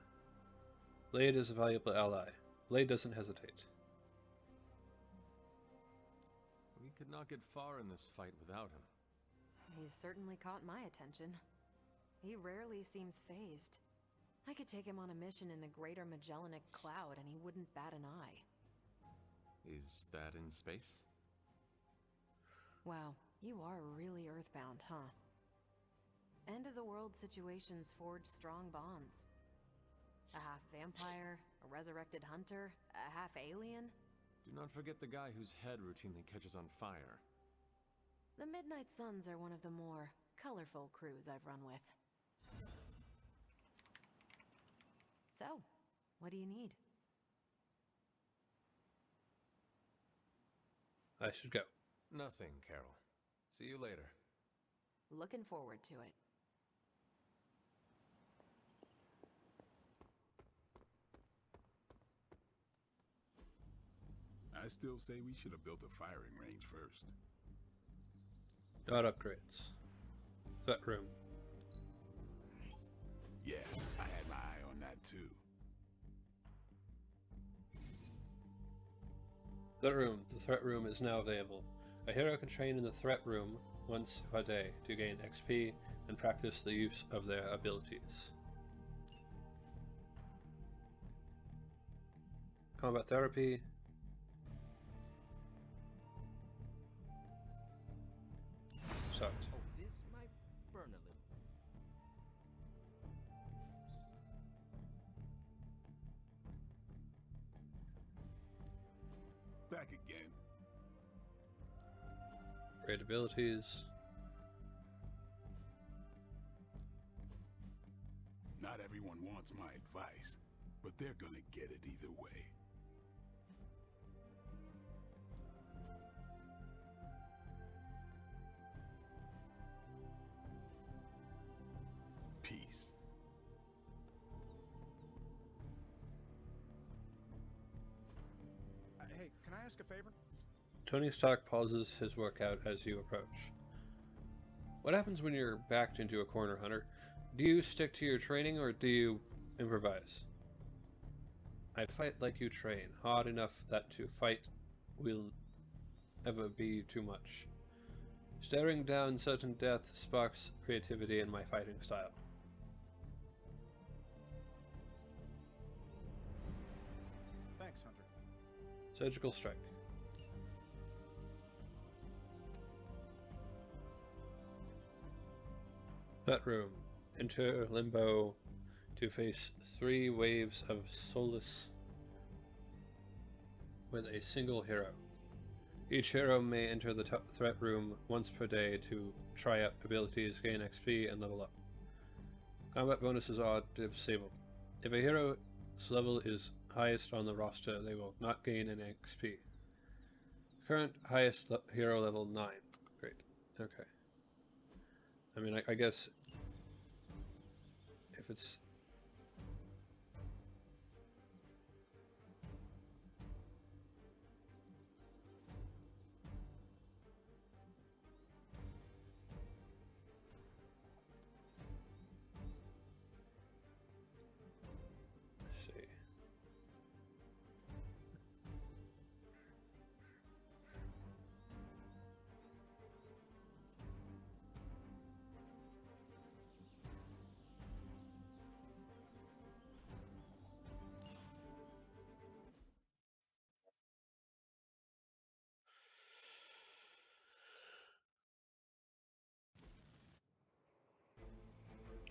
Blade is a valuable ally. Blade doesn't hesitate. We could not get far in this fight without him. He's certainly caught my attention. He rarely seems fazed. I could take him on a mission in the Greater Magellanic Cloud and he wouldn't bat an eye. Is that in space? Wow, you are really earthbound, huh? End-of-the-world situations forge strong bonds. A half-vampire, a resurrected hunter, a half-alien. Do not forget the guy whose head routinely catches on fire. The Midnight Suns are one of the more colorful crews I've run with. So, what do you need? I should go. Nothing, Carol. See you later. Looking forward to it. I still say we should have built a firing range first. Dot upgrades. That room. Yeah, I had my eye on that too. That room. The threat room is now available. A hero can train in the threat room once a day to gain XP and practice the use of their abilities. Combat therapy. Start. Oh, this might burn a little. Back again. Great abilities. wants my advice, but they're gonna get it either way. Peace. Hey, can I ask a favor? Tony Stark pauses his workout as you approach. What happens when you're backed into a corner, Hunter? Do you stick to your training or do you improvise? I fight like you train, hard enough that to fight will ever be too much. Staring down certain death sparks creativity in my fighting style. Thanks, Hunter. Surgical strike. That room. Enter Limbo to face 3 waves of soulless with a single hero. Each hero may enter the threat room once per day to try out abilities, gain XP, and level up. Combat bonuses are disabled. If a hero's level is highest on the roster, they will not gain any XP. Current highest hero level 9. Great. Okay. I mean, I guess if it's... Let's see.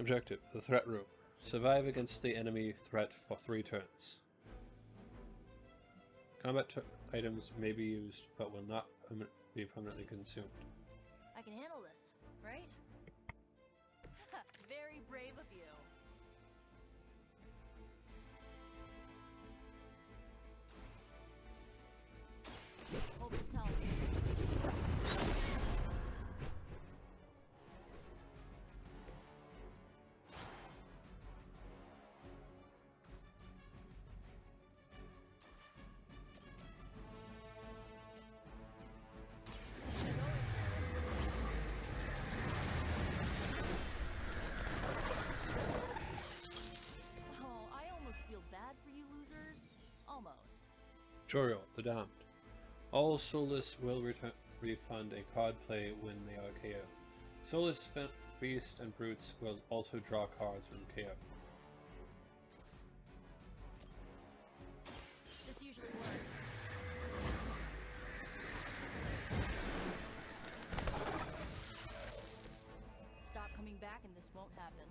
Objective, the threat room. Survive against the enemy threat for 3 turns. Combat items may be used, but will not be permanently consumed. I can handle this, right? Very brave of you. Hold this help. Almost. Joriel, the Damned. All Soulless will refund a card play when they are KO. Soulless spent Beast and Brutes will also draw cards when KO. This usually works. Stop coming back and this won't happen.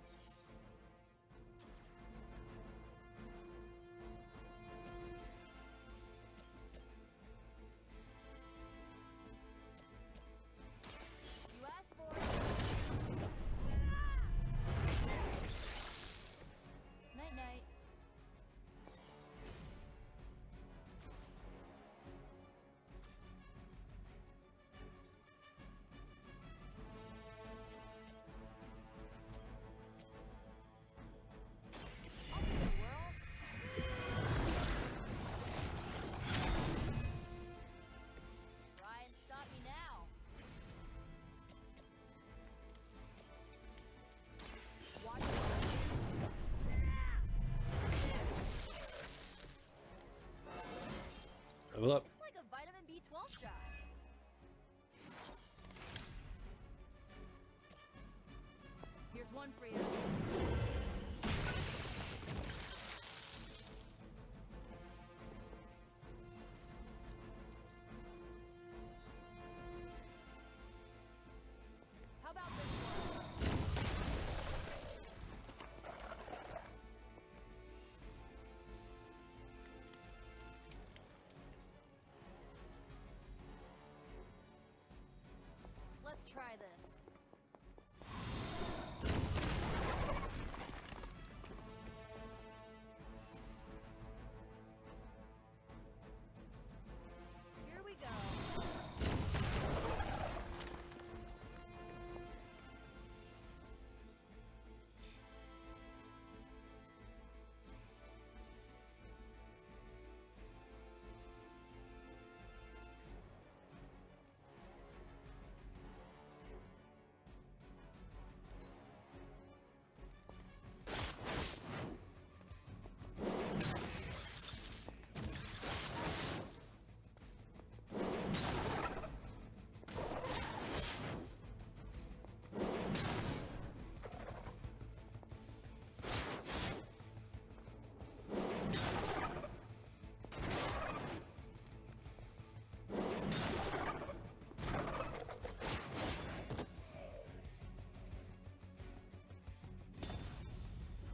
Level up. It's like a vitamin B12 shot. Here's one for you. How about this one? Let's try this.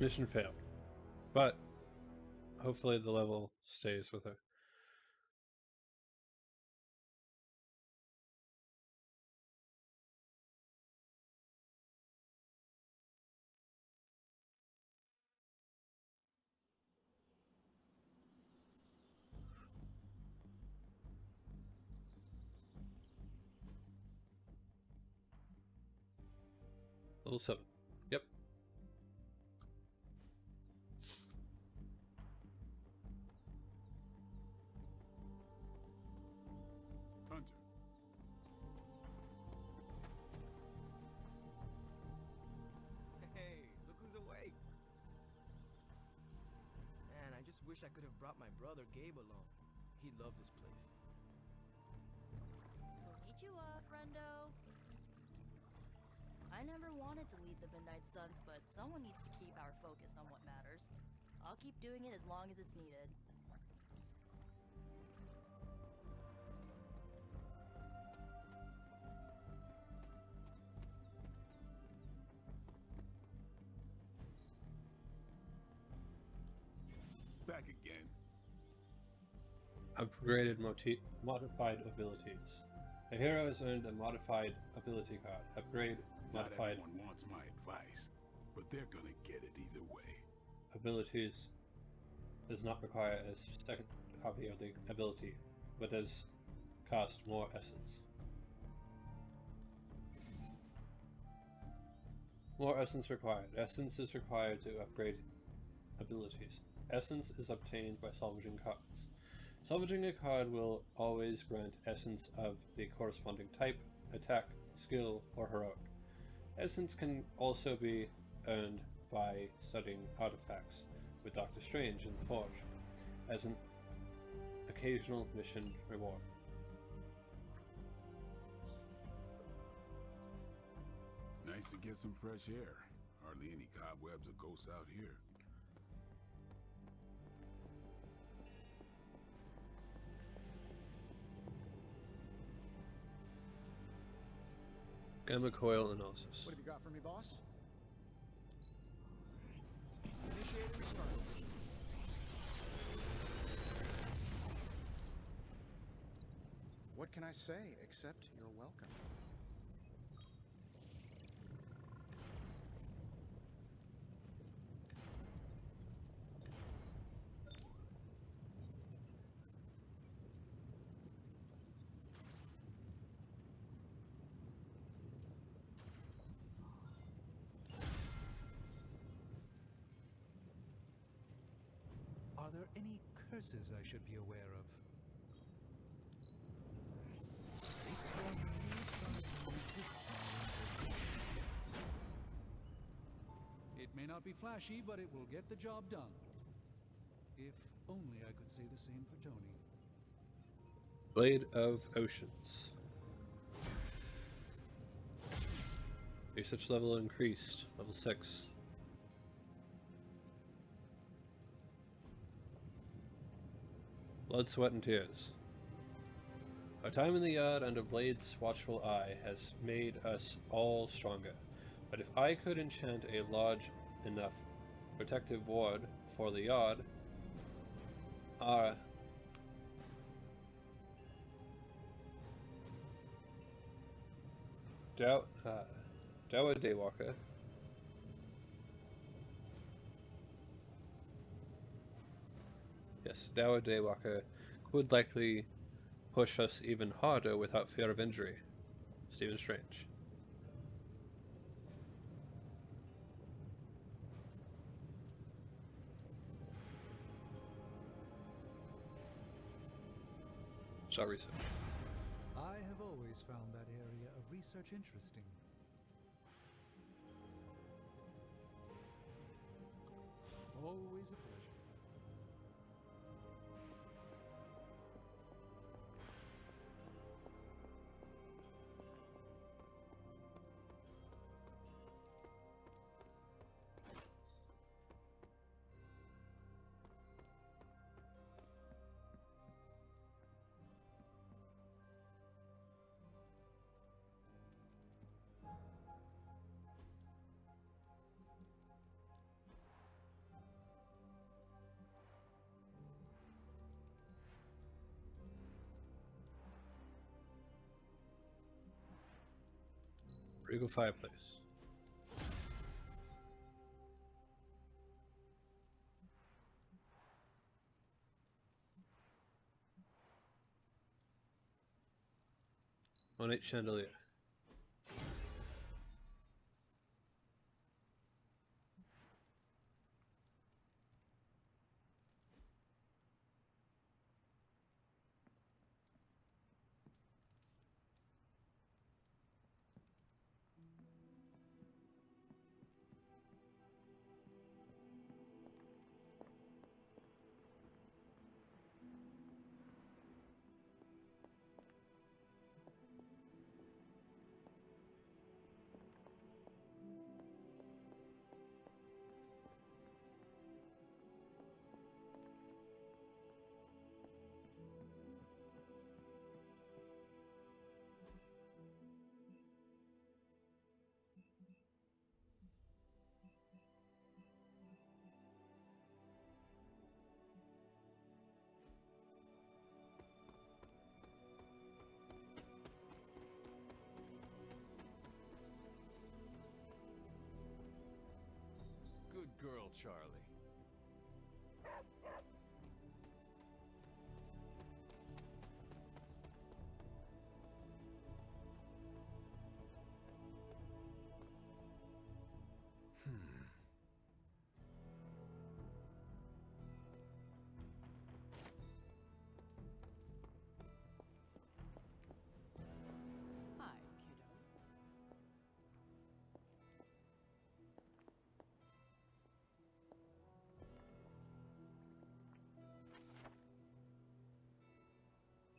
Mission failed. But hopefully the level stays with her. Level 7. Yep. Hunter. Hey, look who's awake. Man, I just wish I could have brought my brother Gabe along. He'd love this place. Konnichiwa, friendo. I never wanted to lead the Midnight Suns, but someone needs to keep our focus on what matters. I'll keep doing it as long as it's needed. Back again. Upgraded modified abilities. A hero has earned a modified ability card. Upgrade Not modified everyone wants my advice, but they're gonna get it either way. abilities. Does not require a second copy of the ability, but does cost more essence. More essence required. Essence is required to upgrade abilities. Essence is obtained by salvaging cards. Salvaging a card will always grant essence of the corresponding type, attack, skill, or heroic. Essence can also be earned by studying artifacts with Doctor Strange in the Forge as an occasional mission reward. Nice to get some fresh air. Hardly any cobwebs or ghosts out here. Gamma coil analysis. What have you got for me, boss? Initiating restart. What can I say except you're welcome? Are there any curses I should be aware of? This one may try to resist my invocation. It may not be flashy, but it will get the job done. If only I could say the same for Tony. Blade of Oceans. Research level increased. Level 6. Blood, sweat, and tears. Our time in the yard under Blade's watchful eye has made us all stronger. But if I could enchant a large enough protective ward for the yard, our Dawa Daywalker Dawa Daywalker would likely push us even harder without fear of injury. Stephen Strange. Shall research. I have always found that area of research interesting. Always a pleasure. Regal fireplace. Ornate chandelier. Good girl, Charlie. Hi, kiddo.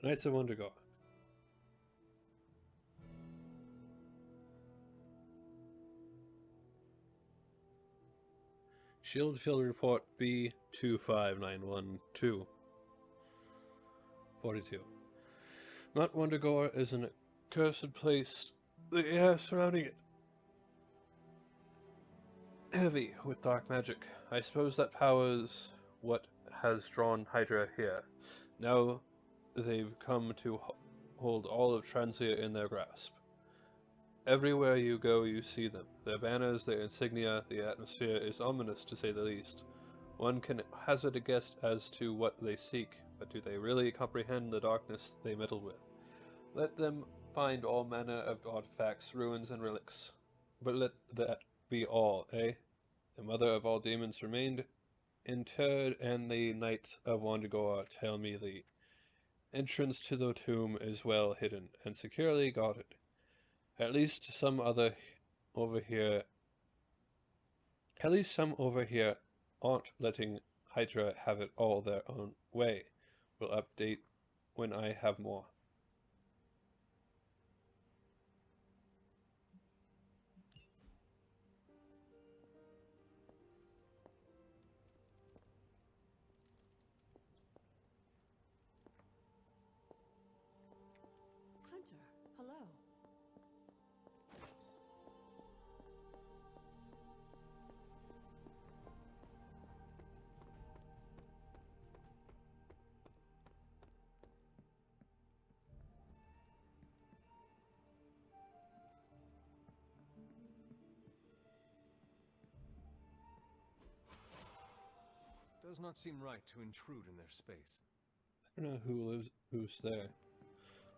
Knights of Wondergore. Shield Field Report B25912. 42. Mount Wondergore is an accursed place. The air surrounding it heavy with dark magic. I suppose that powers what has drawn Hydra here. Now they've come to hold all of Transia in their grasp. Everywhere you go, you see them. Their banners, their insignia, the atmosphere is ominous to say the least. One can hazard a guess as to what they seek, but do they really comprehend the darkness they meddle with? Let them find all manner of artifacts, ruins, and relics. But let that be all, eh? The mother of all demons remained interred, and the Knight of Wondergore tell me the entrance to the tomb is well hidden and securely guarded. At least some over here aren't letting Hydra have it all their own way. We'll update when I have more. Hunter, hello. Does not seem right to intrude in their space. I don't know who's there.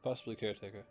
Possibly Caretaker.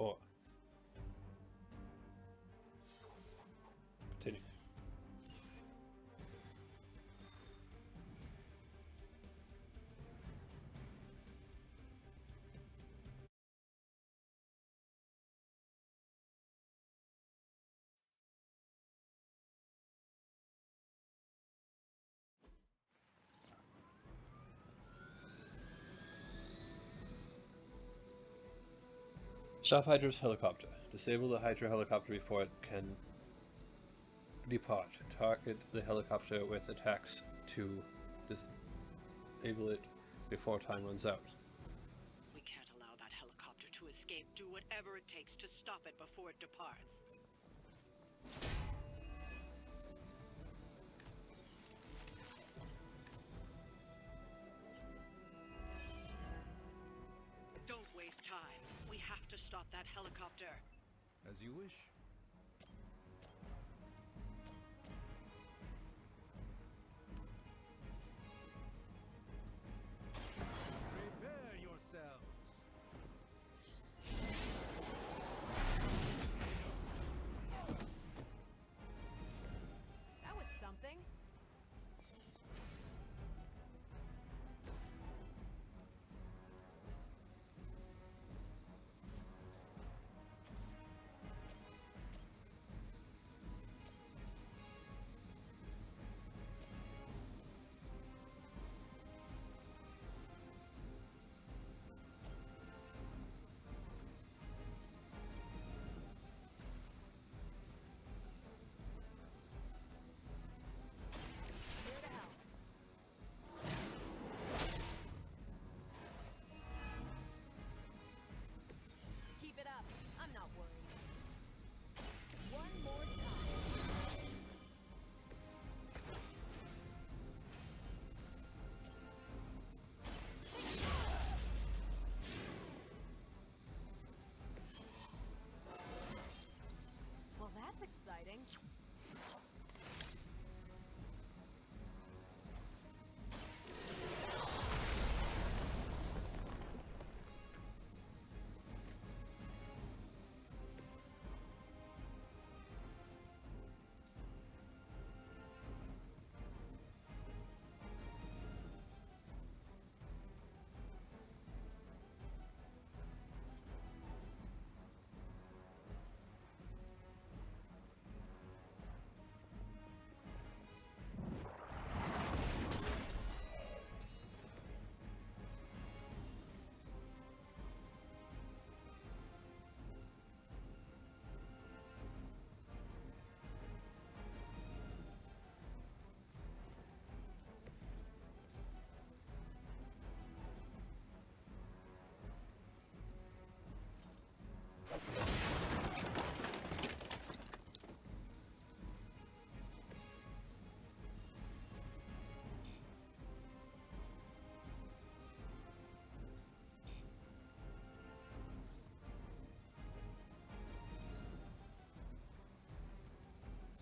4. Continue. Stop Hydra's helicopter. Disable the Hydra helicopter before it can depart. Target the helicopter with attacks to disable it before time runs out. We can't allow that helicopter to escape. Do whatever it takes to stop it before it departs. Don't waste time. We have to stop that helicopter. As you wish. Prepare yourselves. That was something. Here to help. Keep it up. I'm not worried. One more time. Well, that's exciting.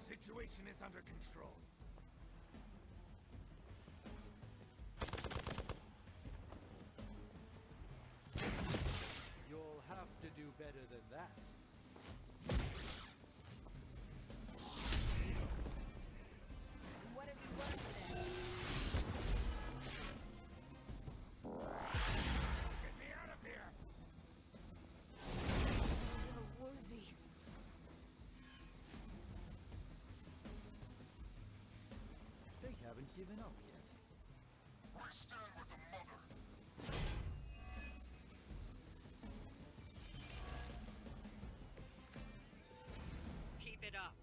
Situation is under control. You'll have to do better than that. What have you learned then? Get me out of here! A little woozy. They haven't given up yet. I stand with the mother. Keep it up.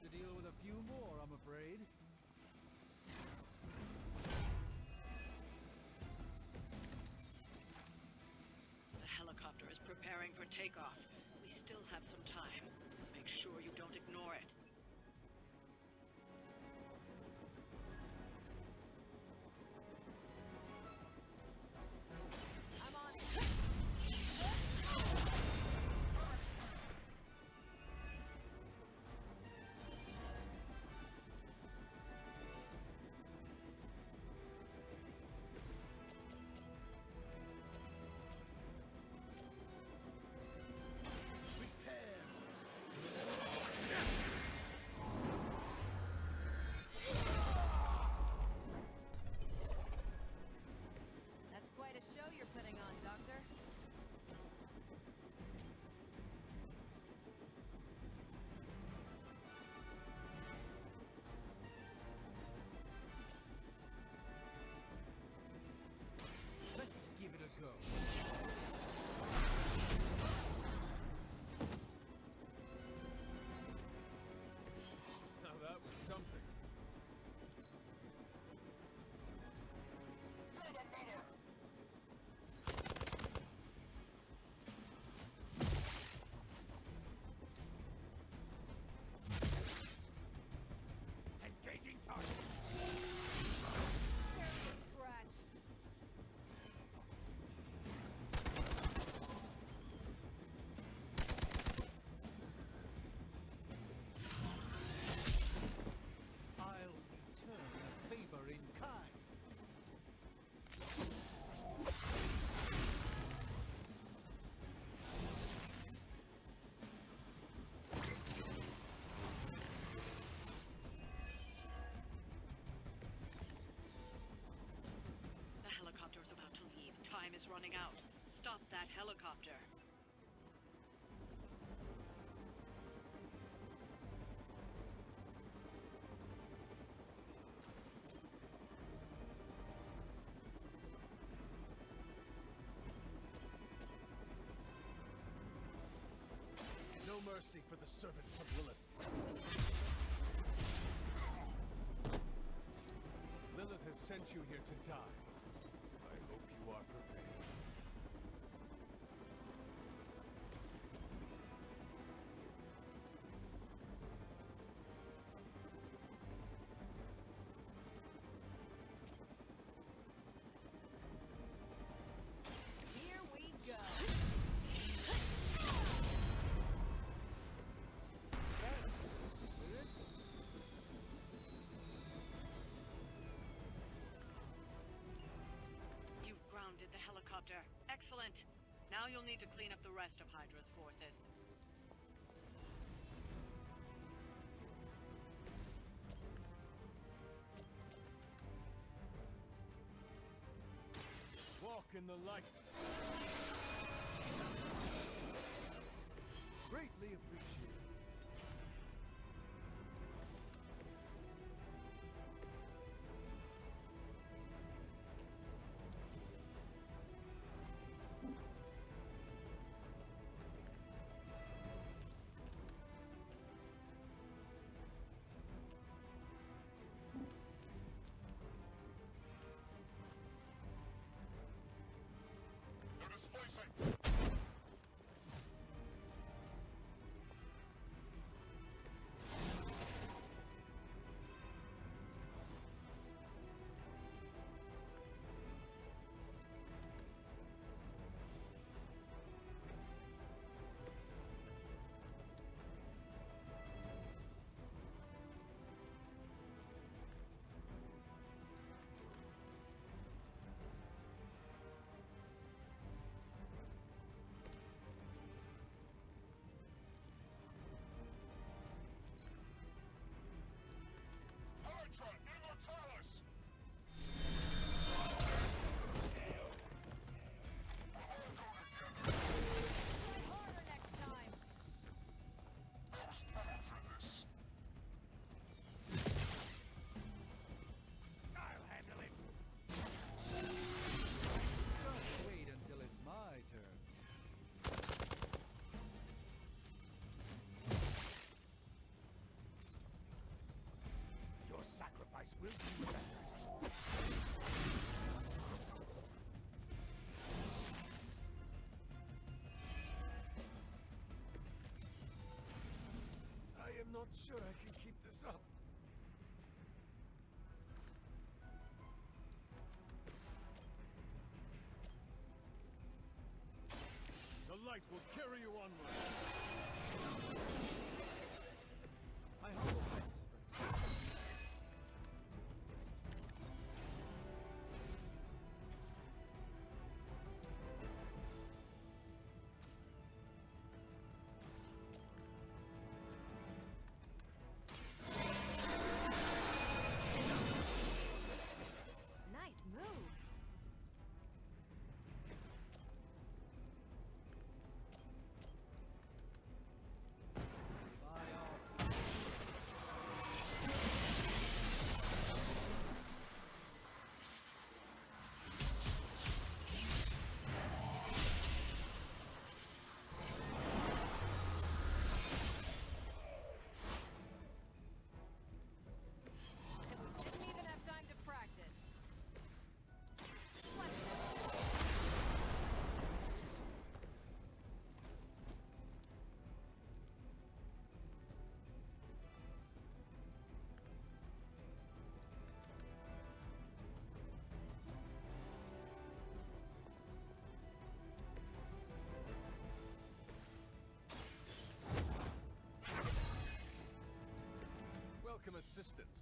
to deal with a few more, I'm afraid. The helicopter is preparing for takeoff. We still have some time. Make sure you don't ignore it. I'm on it. That's quite a show you're putting on, Doctor. Let's give it a go. Now that was something. Engaging target. There's a scratch. I'll return a favor in kind. The helicopter is about to leave. Time is running out. Stop that helicopter. No mercy for the servants of Lilith. Lilith has sent you here to die. I hope you are prepared. Here we go. You've grounded the helicopter. Excellent. Now you'll need to clean up the rest of Hydra's forces. Walk in the light. Greatly appreciated. not sure I can keep this up. The light will carry you onward. My humble thanks. Nice move. And we didn't even have time to practice. Welcome assistance.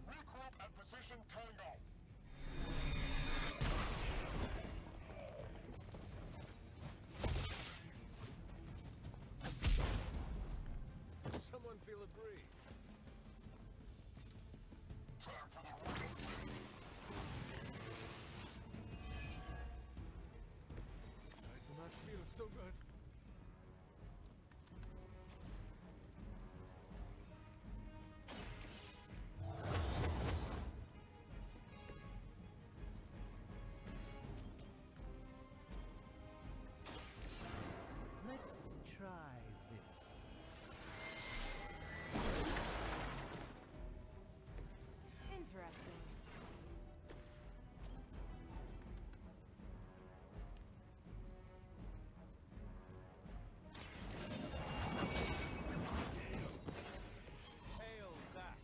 Regroup at position Tango. Someone feel a breeze. Time for the round. I do not feel so good. Let's try this. Interesting. Hail that.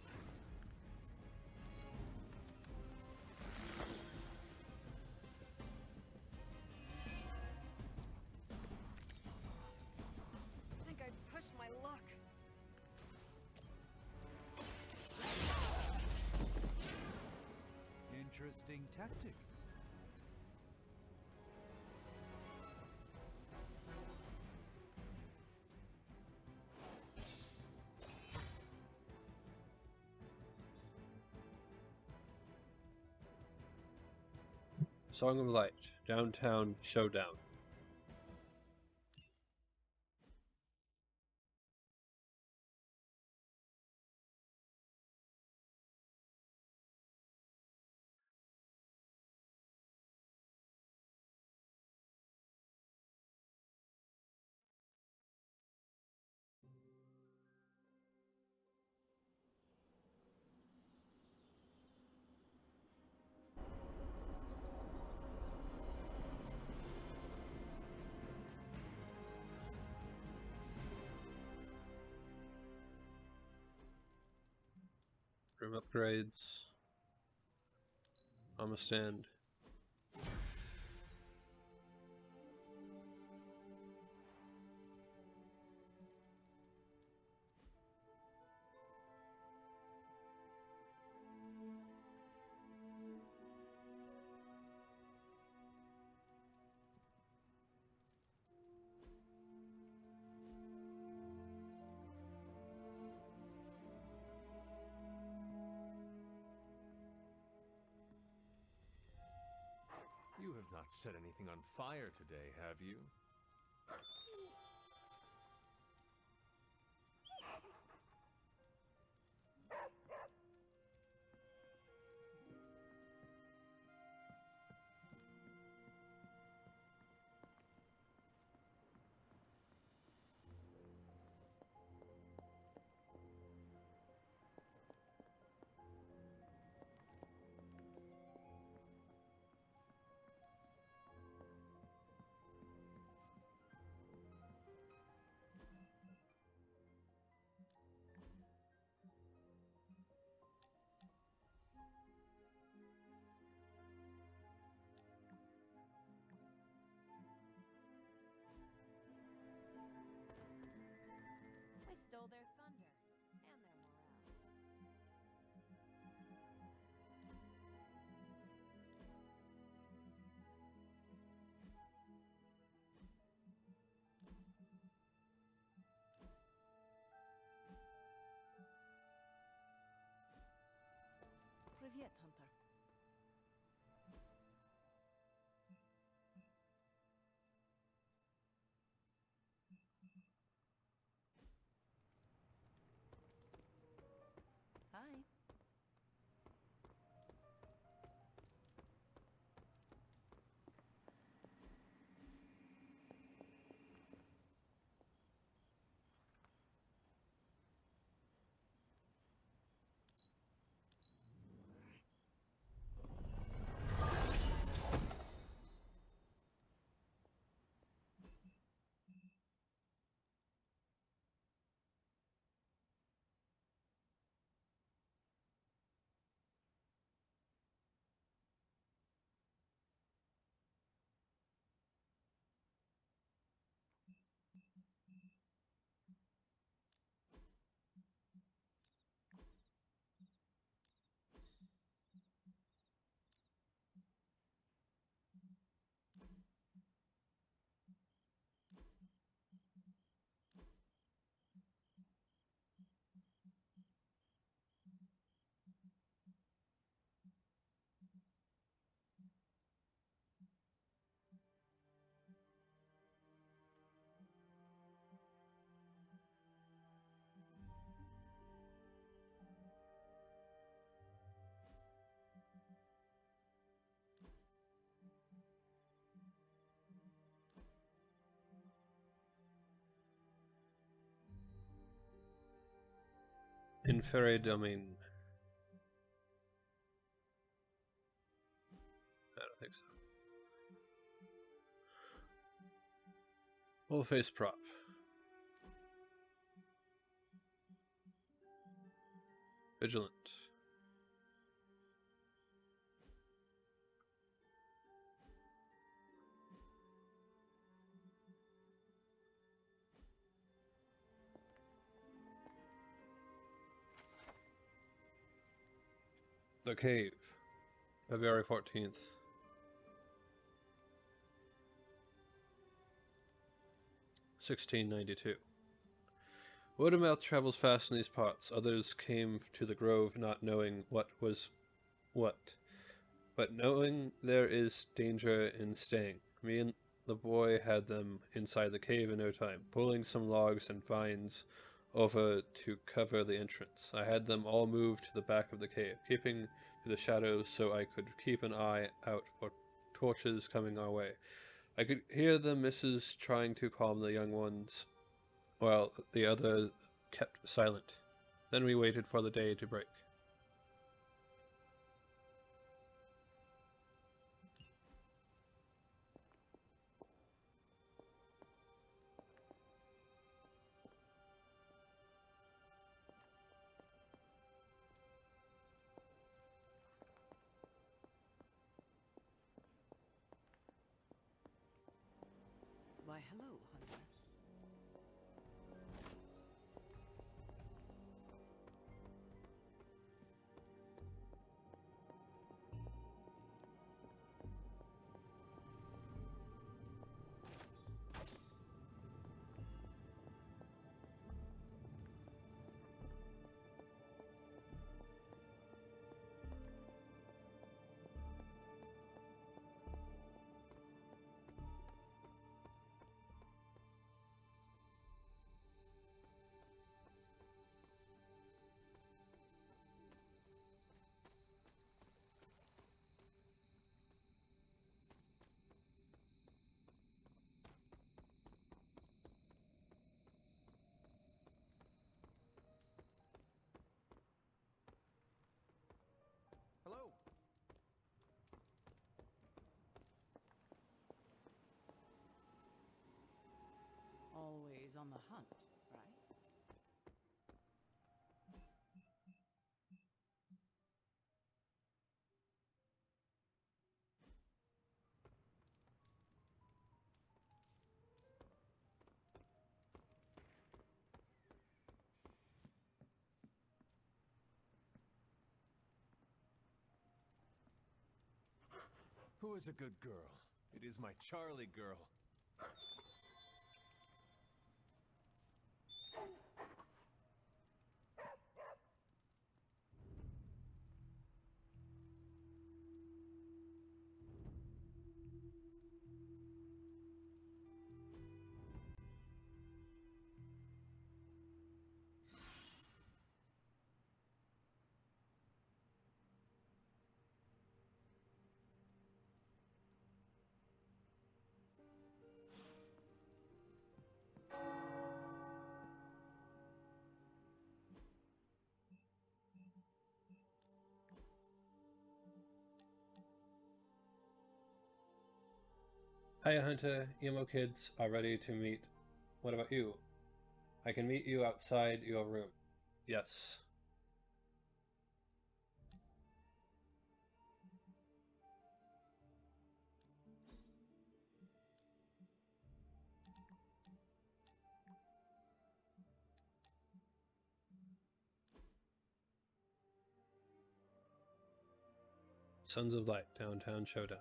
I think I pushed my luck. Interesting tactic. Song of Light, Downtown Showdown. Room upgrades. I'm a stand. You have not set anything on fire today, have you? yet, Hunter. Hi. Inferi domain. I don't think so. Full face prop. Vigilant. The Cave, February 14th. (1692). Word of mouth travels fast in these parts. Others came to the grove not knowing what was what, but knowing there is danger in staying. Me and the boy had them inside the cave in no time, pulling some logs and vines over to cover the entrance. I had them all moved to the back of the cave, keeping to the shadows so I could keep an eye out for torches coming our way. I could hear the missus trying to calm the young ones, while the other kept silent. Then we waited for the day to break. Why, hello, Hunter. Hello. Always on the hunt, right? Who is a good girl? It is my Charlie girl. Hiya Hunter, emo kids are ready to meet. What about you? I can meet you outside your room. Yes. Sons of Light, Downtown Showdown.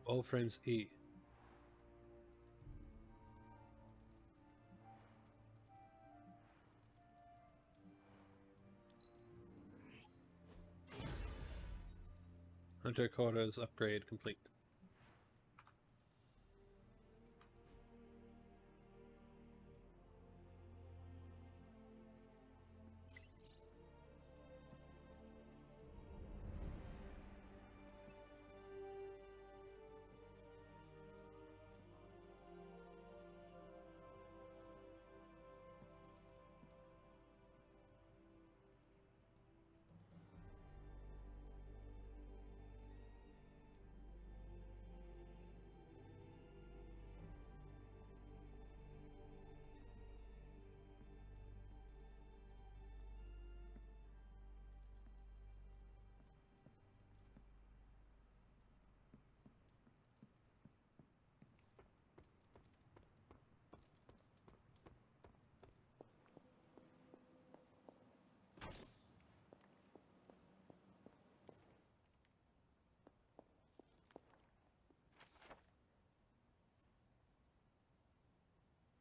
All frames E. Hunter quarters upgrade complete.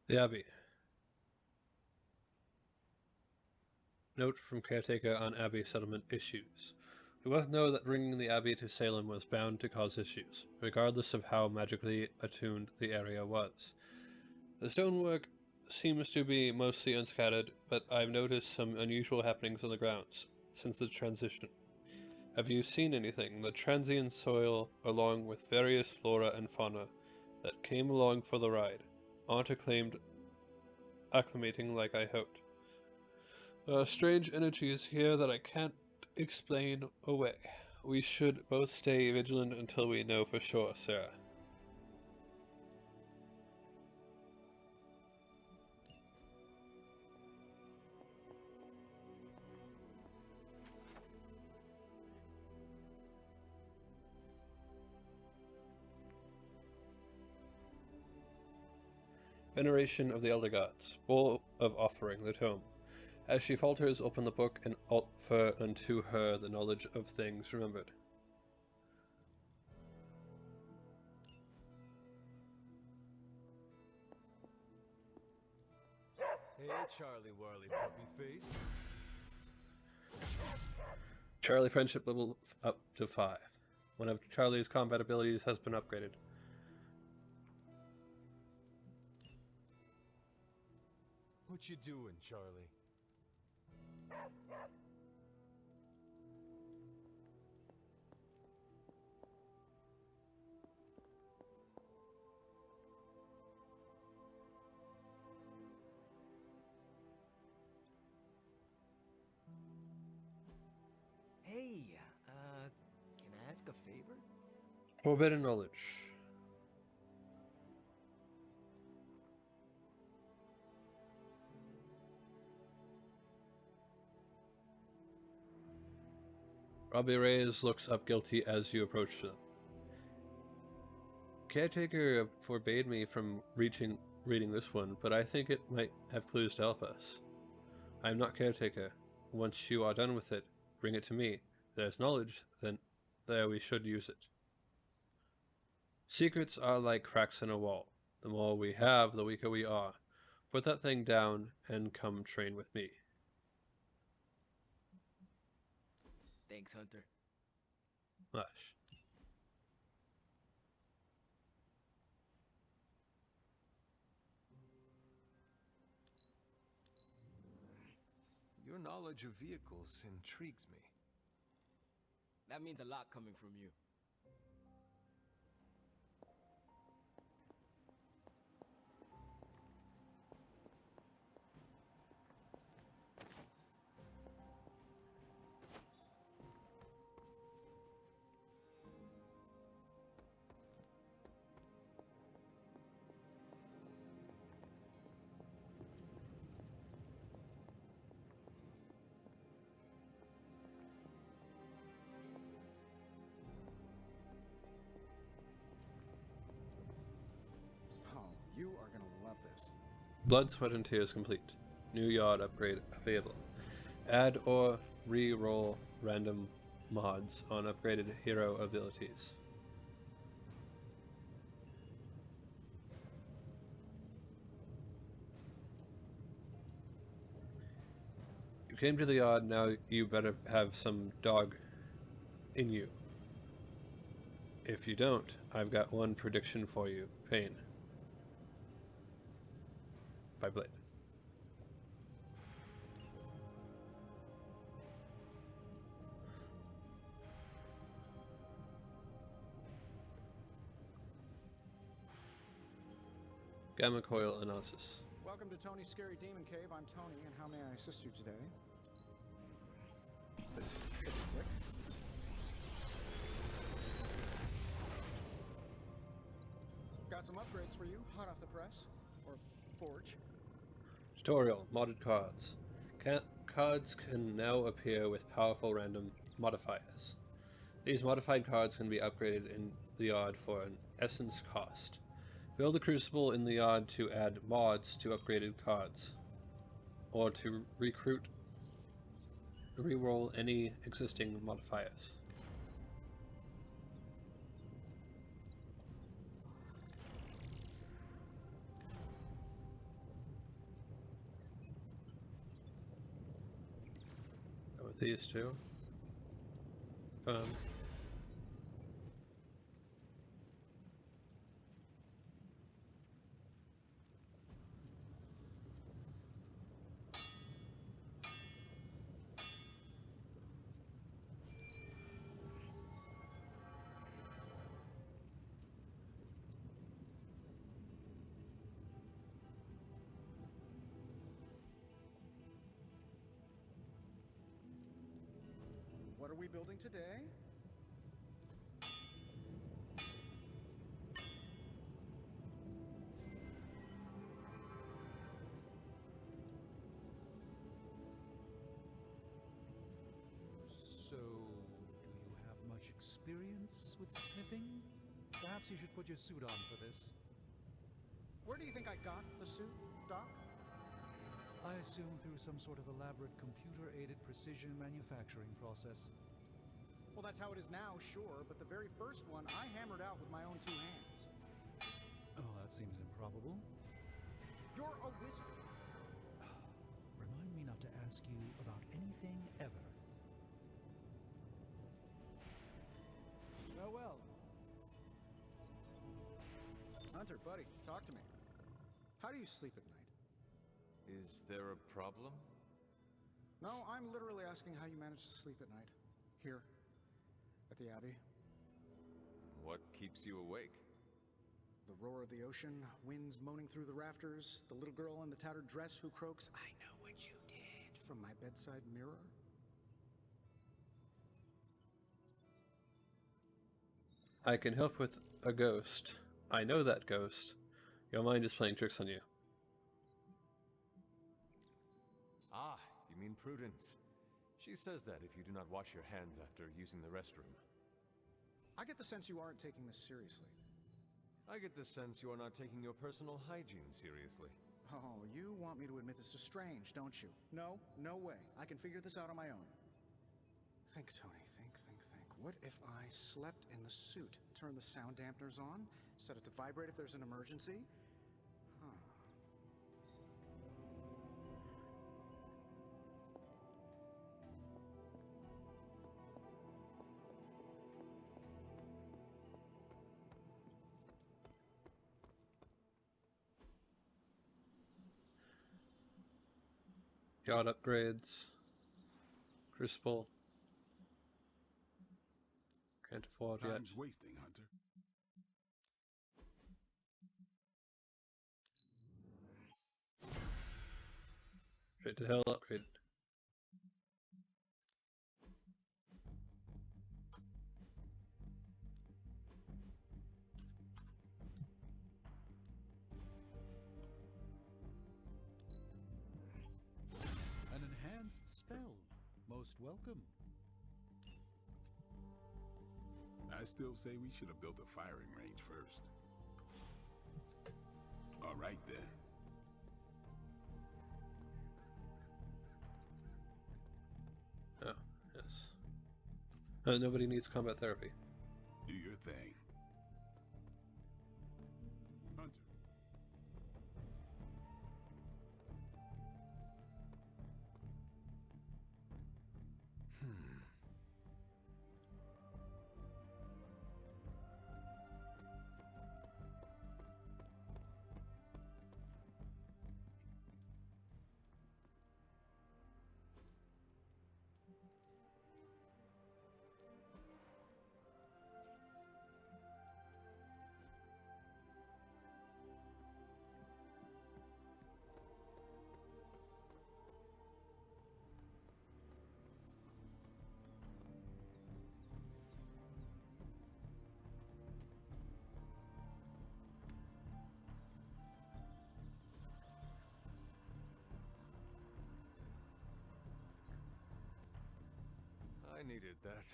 The Abbey. Note from caretaker on Abbey settlement issues. We both know that bringing the Abbey to Salem was bound to cause issues, regardless of how magically attuned the area was. The stonework seems to be mostly unscattered, but I've noticed some unusual happenings on the grounds since the transition. Have you seen anything? The transient soil, along with various flora and fauna that came along for the ride, aren't acclimating like I hoped. Strange energies here that I can't explain away. We should both stay vigilant until we know for sure, Sarah. Veneration of the Elder Gods. Bowl of Offering, the tome. As she falters, open the book and offer unto her the knowledge of things remembered. Hey, Charlie Warley, puppy face. Charlie friendship level up to 5. One of Charlie's combat abilities has been upgraded. What you doing, Charlie? Hey, can I ask a favor? Forbidden knowledge. Robbie Reyes looks up guilty as you approach them. Caretaker forbade me from reading this one, but I think it might have clues to help us. I am not caretaker. Once you are done with it, bring it to me. If there's knowledge, then there we should use it. Secrets are like cracks in a wall. The more we have, the weaker we are. Put that thing down and come train with me. Thanks, Hunter. Mush. Your knowledge of vehicles intrigues me. That means a lot coming from you. Oh, you are gonna love this. Blood, Sweat, and Tears complete. New yard upgrade available. Add or re-roll random mods on upgraded hero abilities. You came to the yard, now you better have some dog in you. If you don't, I've got one prediction for you. Pain. By Blade. Gamma coil analysis. Welcome to Tony's Scary Demon Cave. I'm Tony, and how may I assist you today? This should be quick. Got some upgrades for you, hot off the press. Or forge. Tutorial. Modded cards. Cards can now appear with powerful random modifiers. These modified cards can be upgraded in the yard for an essence cost. Build a crucible in the yard to add mods to upgraded cards, or to reroll any existing modifiers. Go with these two. What are we building today? So, do you have much experience with sniffing? Perhaps you should put your suit on for this. Where do you think I got the suit, Doc? I assume through some sort of elaborate computer-aided precision manufacturing process. Well, that's how it is now, sure, but the very first one I hammered out with my own two hands. Oh, that seems improbable. You're a wizard. Remind me not to ask you about anything ever. Oh well. Hunter, buddy, talk to me. How do you sleep at night? Is there a problem? No, I'm literally asking how you manage to sleep at night. Here, at the Abbey. What keeps you awake? The roar of the ocean, winds moaning through the rafters, the little girl in the tattered dress who croaks, "I know what you did," from my bedside mirror. I can help with a ghost. I know that ghost. Your mind is playing tricks on you. Ah, you mean Prudence. She says that if you do not wash your hands after using the restroom. I get the sense you aren't taking this seriously. I get the sense you are not taking your personal hygiene seriously. Oh, you want me to admit this is strange, don't you? No, no way. I can figure this out on my own. Think, Tony, think. What if I slept in the suit? Turn the sound dampeners on? Set it to vibrate if there's an emergency? Huh. Yard upgrades. Crucible. Can't afford yet. Time's wasting, Hunter. Straight to hell upgrade. An enhanced spell. Most welcome. I still say we should have built a firing range first. All right, then. Oh, yes. Nobody needs combat therapy. Do your thing. Hunter. I needed that.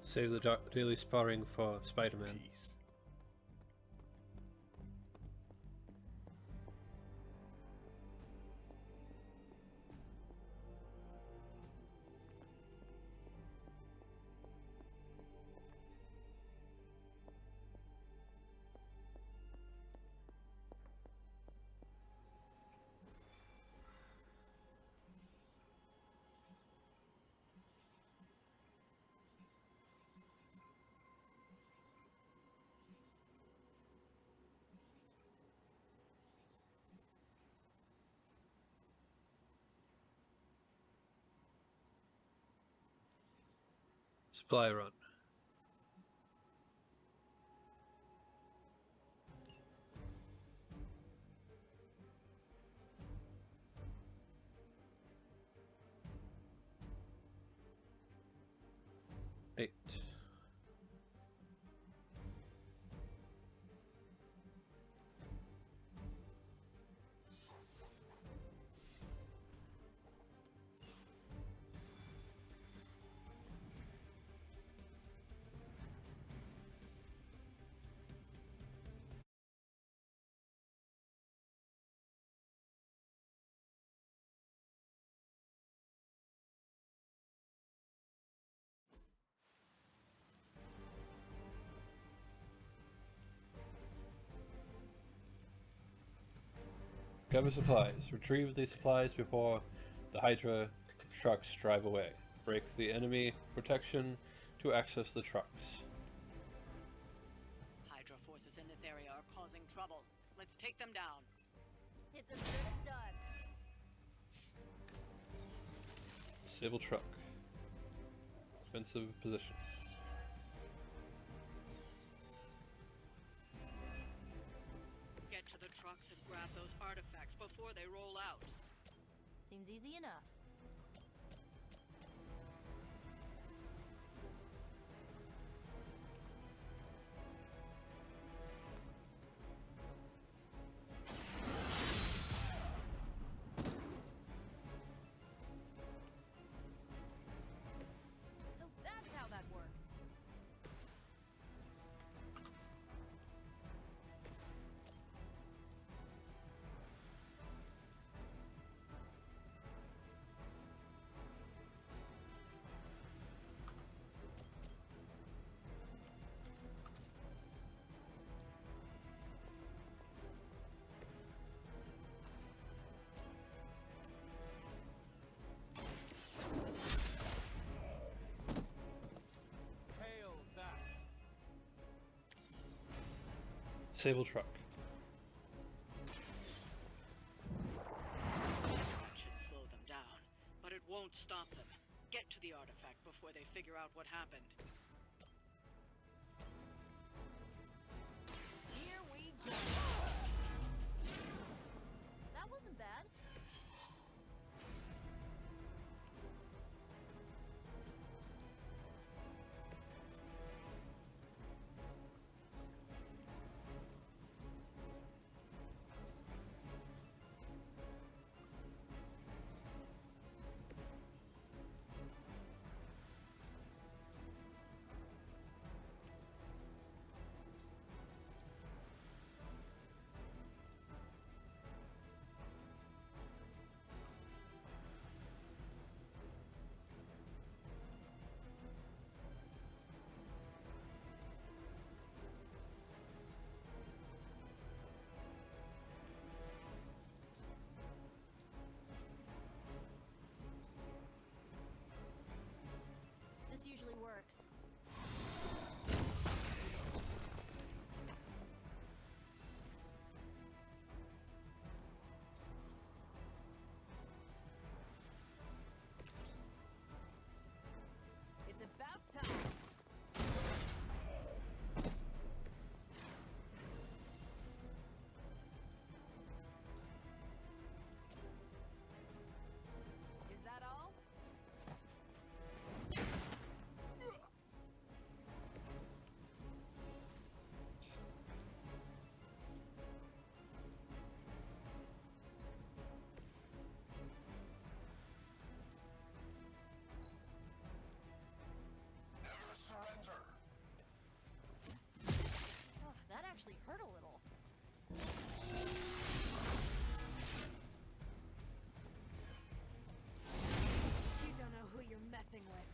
Save the daily sparring for Spider-Man. Peace. Supply run. Eight. Gather supplies. Retrieve the supplies before the Hydra trucks drive away. Break the enemy protection to access the trucks. Hydra forces in this area are causing trouble. Let's take them down. It's as good as done. Disable truck. Expensive position. Get to the trucks and grab those artifacts before they roll out. Seems easy enough. So that's how that works. Sable truck. That should slow them down, but it won't stop them. Get to the artifact before they figure out what happened. Here we go. That wasn't bad. This usually works. It's about time. Is that all? Never surrender. Oh, that actually hurt a little. You don't know who you're messing with.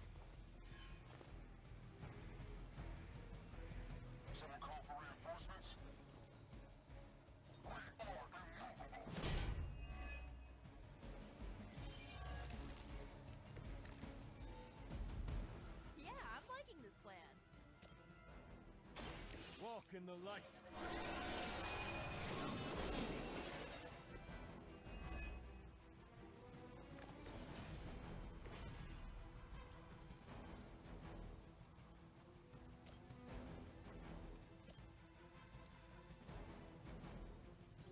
Someone call for reinforcements? We are immovable. Yeah, I'm liking this plan. Walk in the light.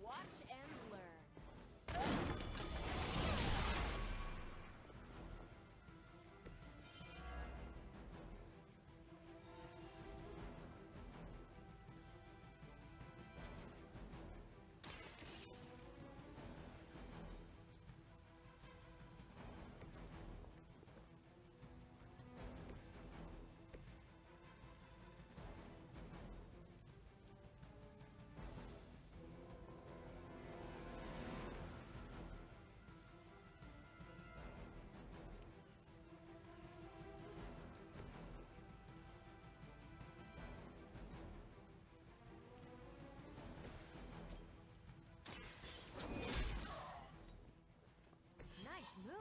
Watch and learn. Nice move.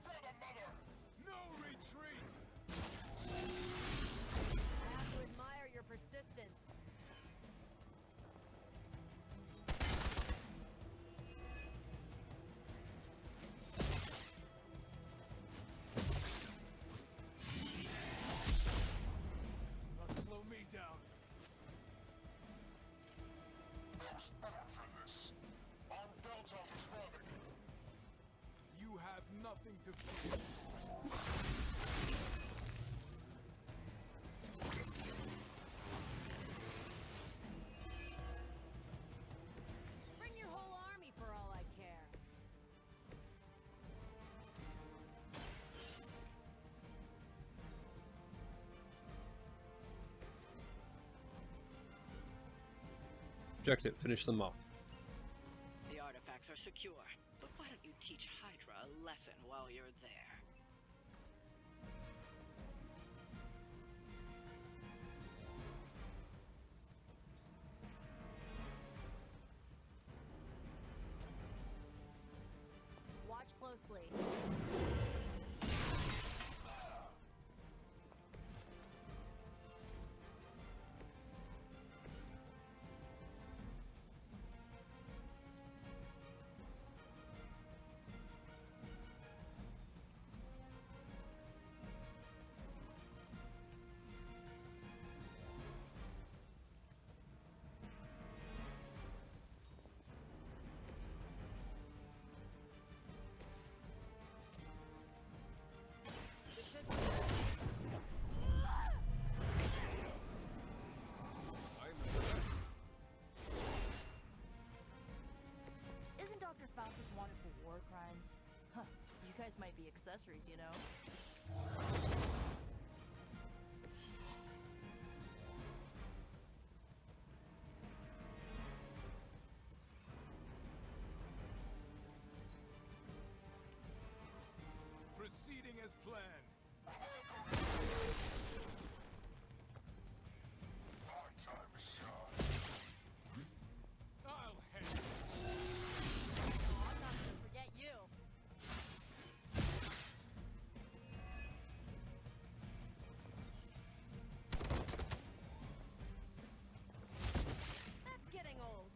For the mother! No retreat! I have to admire your persistence. Not slow me down. Coast born for this. On Delta responding. You have nothing to fear. Bring your whole army for all I care. Objective, finish them off. The artifacts are secure, but why don't you teach Hydra a lesson while you're there? Watch closely. Isn't Dr. Faustus wanted for war crimes? Huh, you guys might be accessories, you know? Proceeding as planned. My time is short. I'll handle it. Oh, I'm not gonna forget you. That's getting old.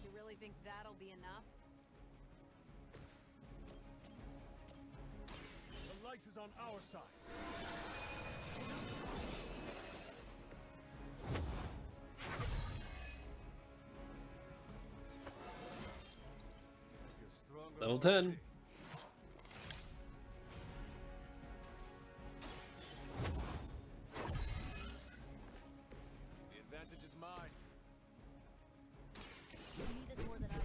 You really think that'll be enough? The light is on our side. You're stronger Level already. 10. The advantage is mine. You need this more than I do.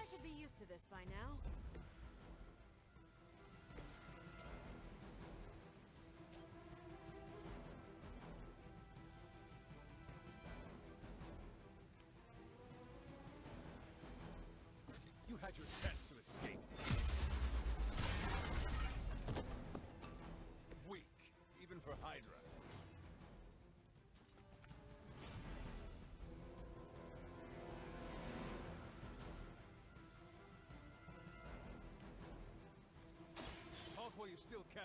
should be used to this by now. You had your chance to escape. Weak, even for Hydra. Talk while you still can.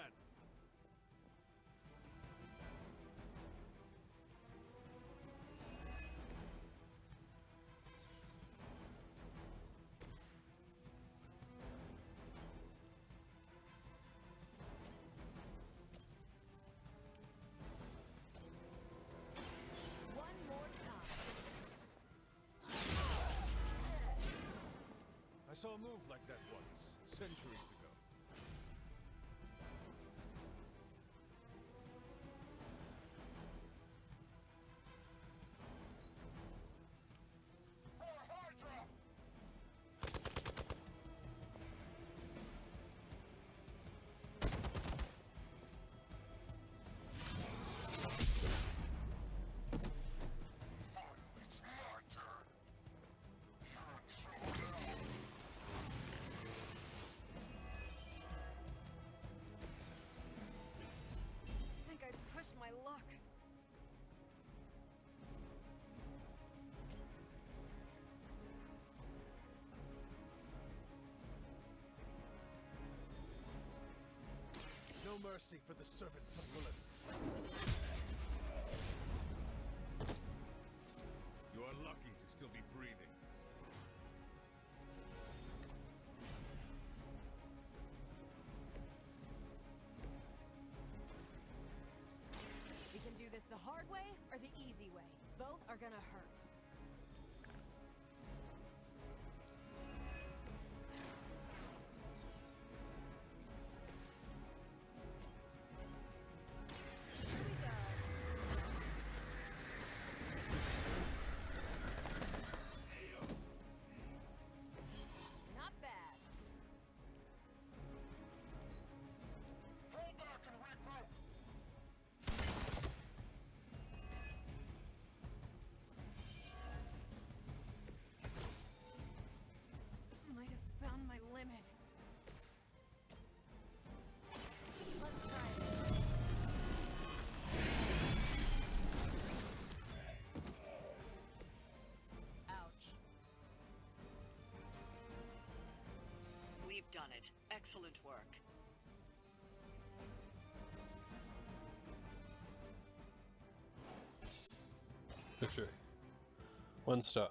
One more time. I saw a move like that once, centuries ago. It's my turn. You're in trouble. I think I pushed my luck. No mercy for the servants of Lilith. You are lucky to still be breathing. We can do this the hard way or the easy way. Both are gonna hurt. Here we go. Not bad. Hold back and regroup. Might have found my limit. Let's try it. Ouch. We've done it. Excellent work. Picture. 1 star.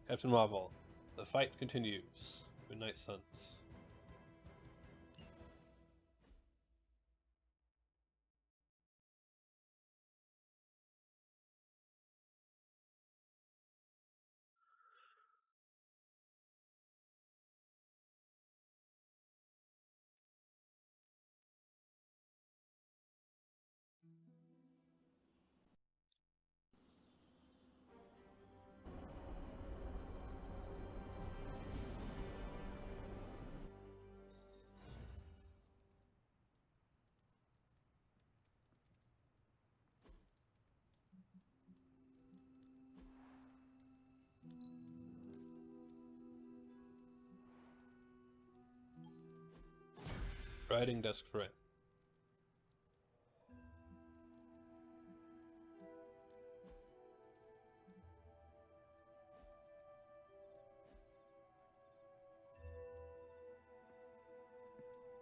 Captain Marvel. The fight continues. Midnight Suns. Writing desk frame.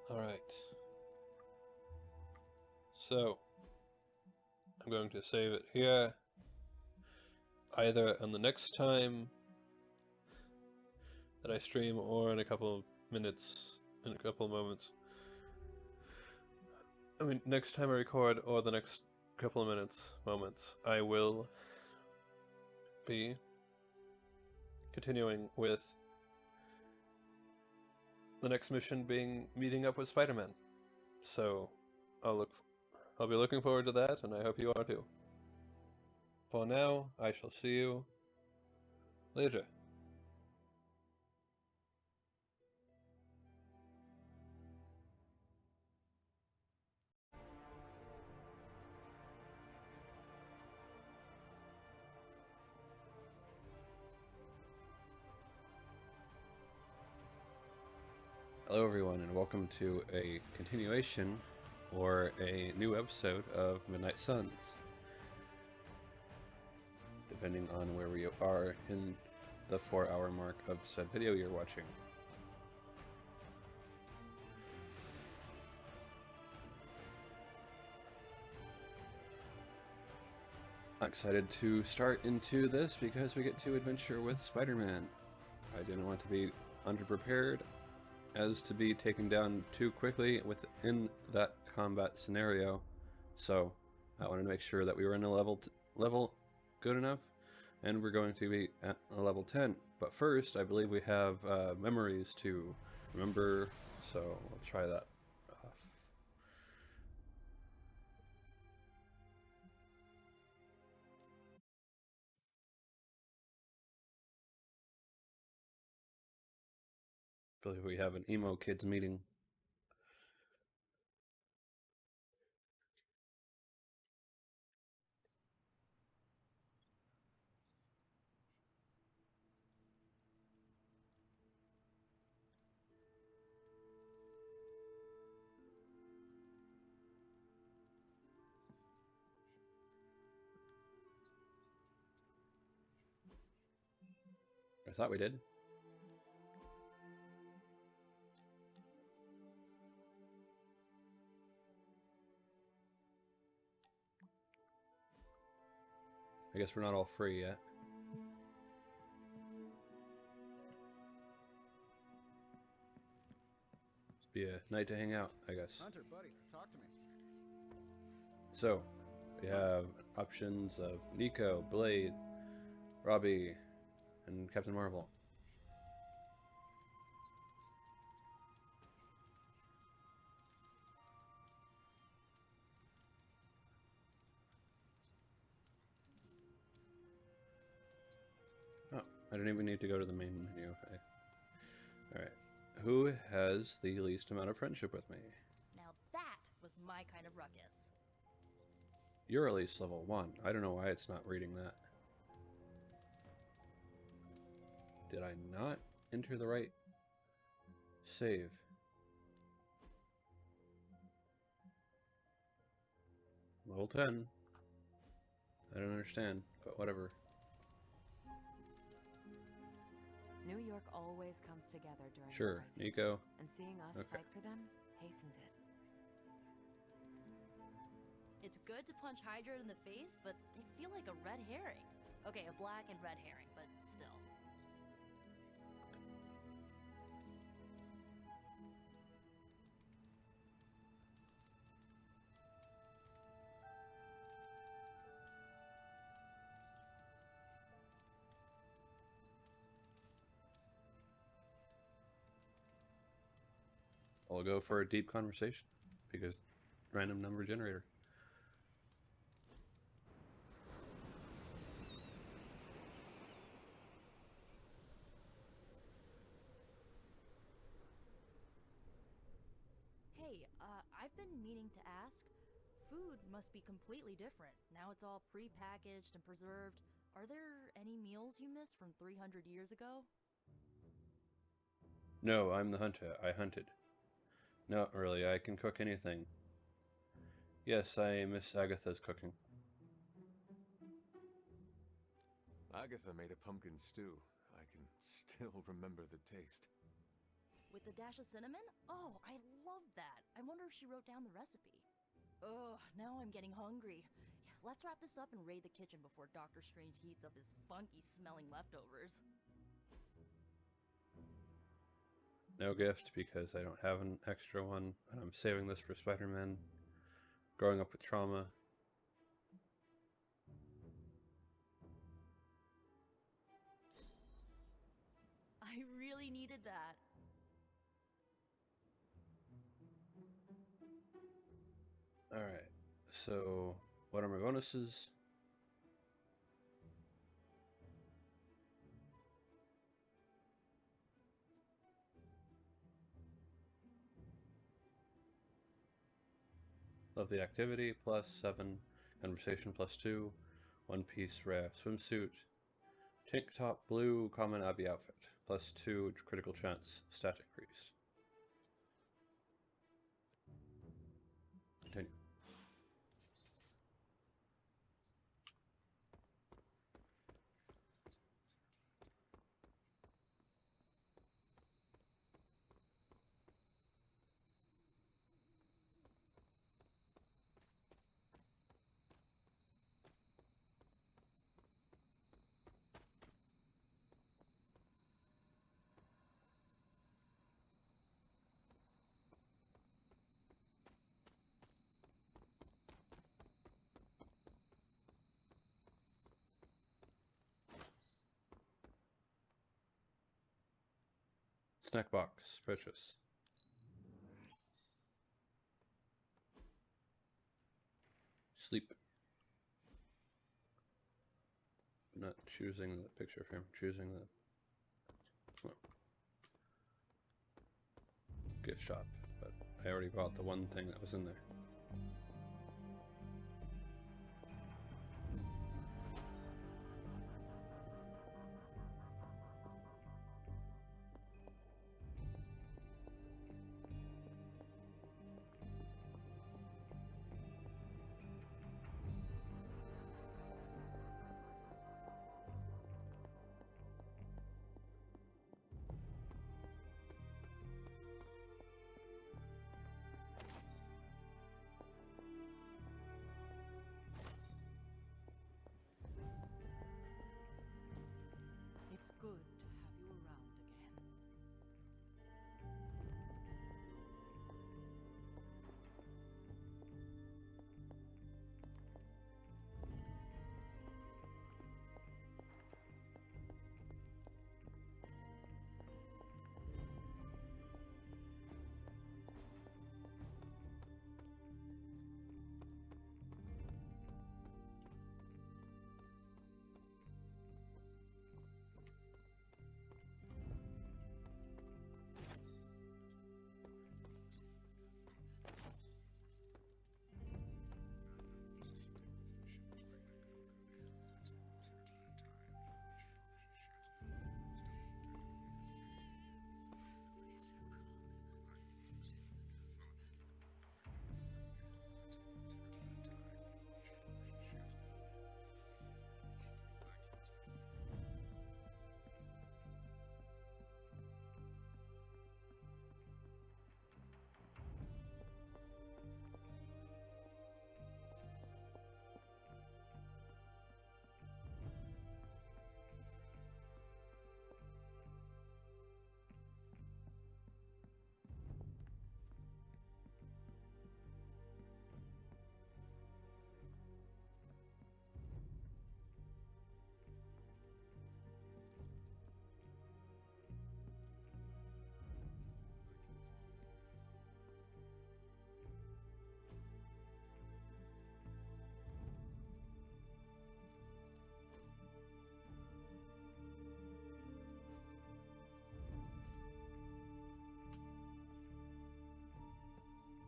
Alright. So, I'm going to save it here. Either on the next time that I stream or in a couple of minutes, in a couple of moments. I mean, next time I record or the next couple of moments, I will be continuing with the next mission being meeting up with Spider-Man. So I'll be looking forward to that, and I hope you are too. For now, I shall see you Later. Hello everyone and welcome to a continuation or a new episode of Midnight Suns. Depending on where we are in the 4-hour mark of said video you're watching. I'm excited to start into this because we get to adventure with Spider-Man. I didn't want to be underprepared as to be taken down too quickly within that combat scenario, so I wanted to make sure that we were in a level good enough, and we're going to be at a level 10. But first, I believe we have memories to remember, so we'll try that off. I believe we have an emo kids meeting. I thought we did. I guess we're not all free yet. It'd be a night to hang out, I guess. Hunter, buddy, talk to me. So, we have options of Nico, Blade, Robbie, and Captain Marvel. Oh, I don't even need to go to the main menu. Okay. Alright. Who has the least amount of friendship with me? Now that was my kind of ruckus. You're at least level 1. I don't know why it's not reading that. Did I not enter the right save? Level 10. I don't understand, but whatever. New York always comes together during Sure, a crisis, Nico. and seeing us fight for them hastens it. It's good to punch Hydra in the face, but they feel like a red herring. Okay, a black and red herring, but still. I'll go for a deep conversation because random number generator. Hey, I've been meaning to ask. Food must be completely different. Now it's all pre-packaged and preserved. Are there any meals you missed from 300 years ago? No, I'm the hunter. I hunted. Not really. I can cook anything. Yes, I miss Agatha's cooking. Agatha made a pumpkin stew. I can still remember the taste. With a dash of cinnamon? Oh, I love that. I wonder if she wrote down the recipe. Ugh, now I'm getting hungry. Let's wrap this up and raid the kitchen before Doctor Strange heats up his funky-smelling leftovers. No gift because I don't have an extra one, and I'm saving this for Spider-Man. Growing up with trauma. I really needed that. Alright, so what are my bonuses? of the activity, +7, conversation +2, one piece rare swimsuit, tank top blue common Abbey outfit, +2 critical chance stat increase. Continue. Snack box, purchase. Sleep. I'm not choosing the picture frame, choosing the gift shop, but I already bought the one thing that was in there. It's good to have you around again.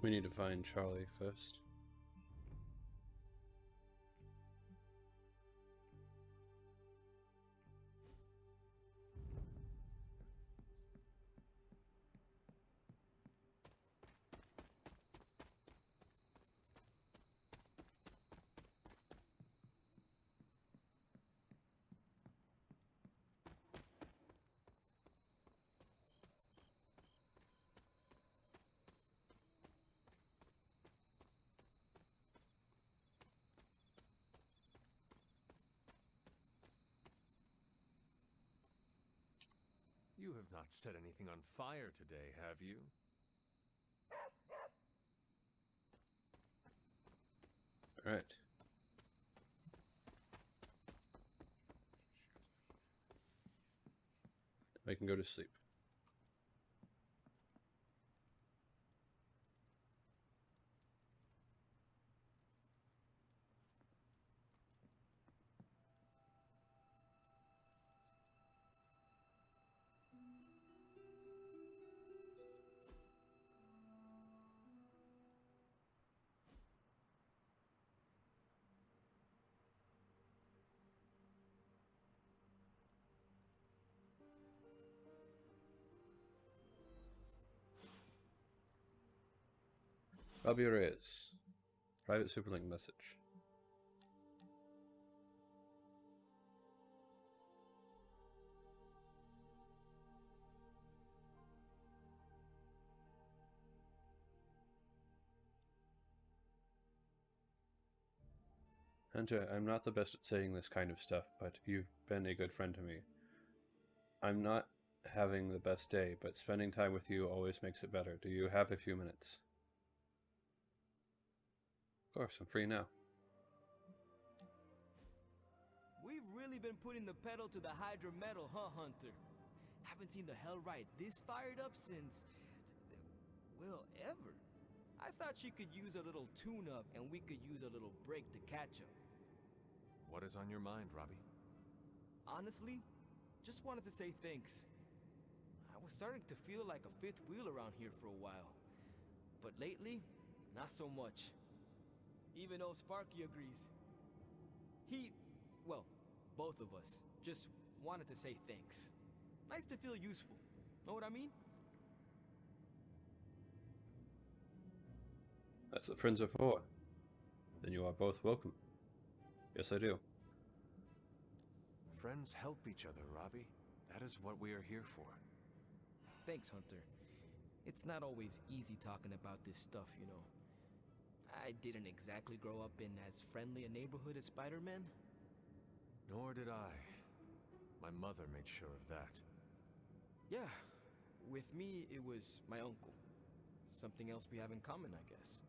We need to find Charlie first. You have not set anything on fire today, have you? All right. I can go to sleep. Robbie Reyes. Private Superlink message. Hunter, I'm not the best at saying this kind of stuff, but you've been a good friend to me. I'm not having the best day, but spending time with you always makes it better. Do you have a few minutes? Of course, I'm free now. We've really been putting the pedal to the Hydra metal, huh, Hunter? Haven't seen the Hellride this fired up since... well, ever. I thought she could use a little tune-up, and we could use a little break to catch up. What is on your mind, Robbie? Honestly, just wanted to say thanks. I was starting to feel like a fifth wheel around here for a while. But lately, not so much. Even old Sparky agrees. Well, both of us, just wanted to say thanks. Nice to feel useful. Know what I mean? That's what friends are for. Then you are both welcome. Yes, I do. Friends help each other, Robbie. That is what we are here for. Thanks, Hunter. It's not always easy talking about this stuff, you know. I didn't exactly grow up in as friendly a neighborhood as Spider-Man. Nor did I. My mother made sure of that. Yeah, with me, it was my uncle. Something else we have in common, I guess.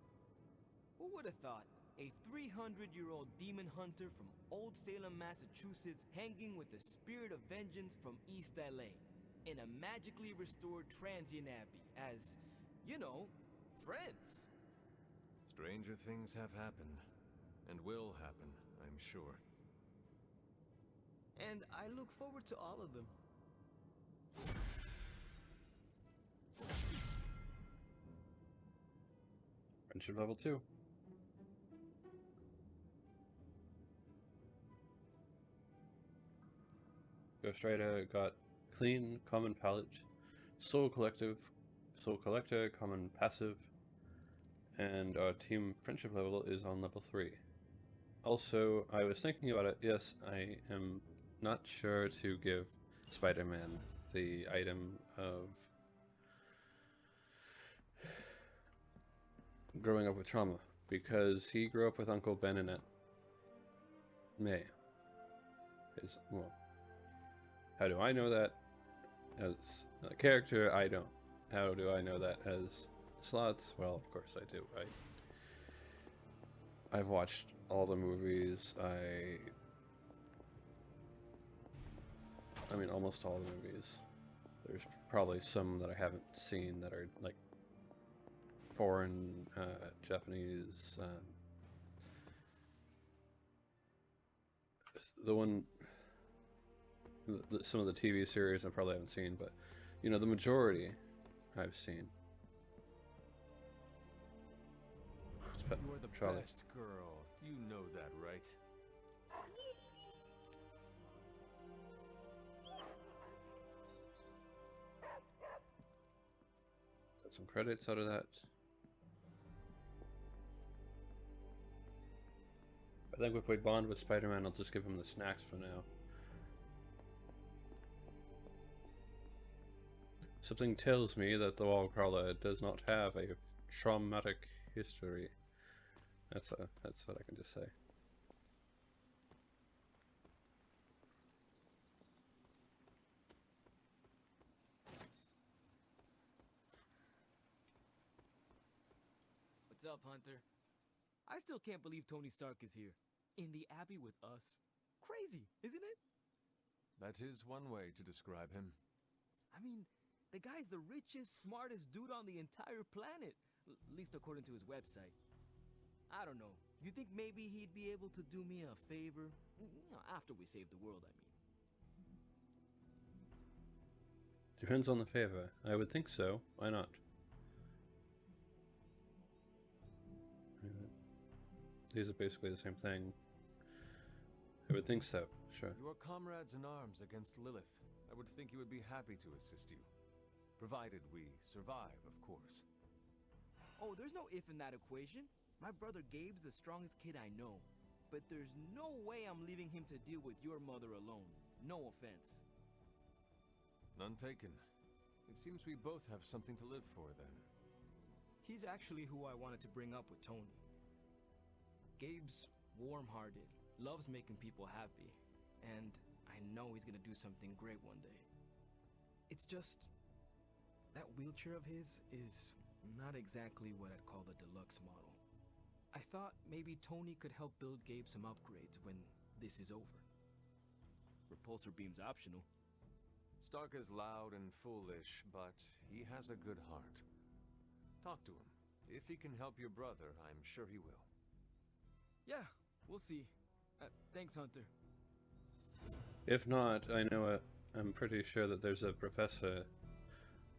Who would have thought? A 300-year-old demon hunter from Old Salem, Massachusetts, hanging with the spirit of vengeance from East LA, in a magically restored transient abbey, as, you know, friends. Stranger things have happened, and will happen, I'm sure. And I look forward to all of them. Friendship level 2. Ghost Rider got clean, common palette, Soul Collector, common passive, and our team friendship level is on level 3. Also, I was thinking about it. Yes, I am not sure to give Spider-Man the item of growing up with trauma, because he grew up with Uncle Ben and Aunt May. Well, how do I know that as a character? I don't. How do I know that as Slots? Well, of course I do. I've watched all the movies. I mean, almost all the movies. There's probably some that I haven't seen that are like foreign, Japanese. The one. Some of the TV series I probably haven't seen, but you know, the majority I've seen. You're the best girl. You know that, right? Got some credits out of that. I think if we bond with Spider-Man, I'll just give him the snacks for now. Something tells me that the wall crawler does not have a traumatic history. That's what I can just say. What's up, Hunter? I still can't believe Tony Stark is here. In the Abbey with us. Crazy, isn't it? That is one way to describe him. I mean, the guy's the richest, smartest dude on the entire planet. At least according to his website. I don't know. You think maybe he'd be able to do me a favor? You know, after we save the world, I mean. Depends on the favor. I would think so. Why not? These are basically the same thing. I would think so, sure. You are comrades in arms against Lilith. I would think he would be happy to assist you. Provided we survive, of course. Oh, there's no if in that equation. My brother Gabe's the strongest kid I know. But there's no way I'm leaving him to deal with your mother alone. No offense. None taken. It seems we both have something to live for, then. He's actually who I wanted to bring up with Tony. Gabe's warm-hearted, loves making people happy, and I know he's gonna do something great one day. It's just... that wheelchair of his is not exactly what I'd call the deluxe model. I thought maybe Tony could help build Gabe some upgrades when this is over. Repulsor beam's optional. Stark is loud and foolish, but he has a good heart. Talk to him. If he can help your brother, I'm sure he will. Yeah, we'll see. Thanks, Hunter. If not, I'm pretty sure that there's a professor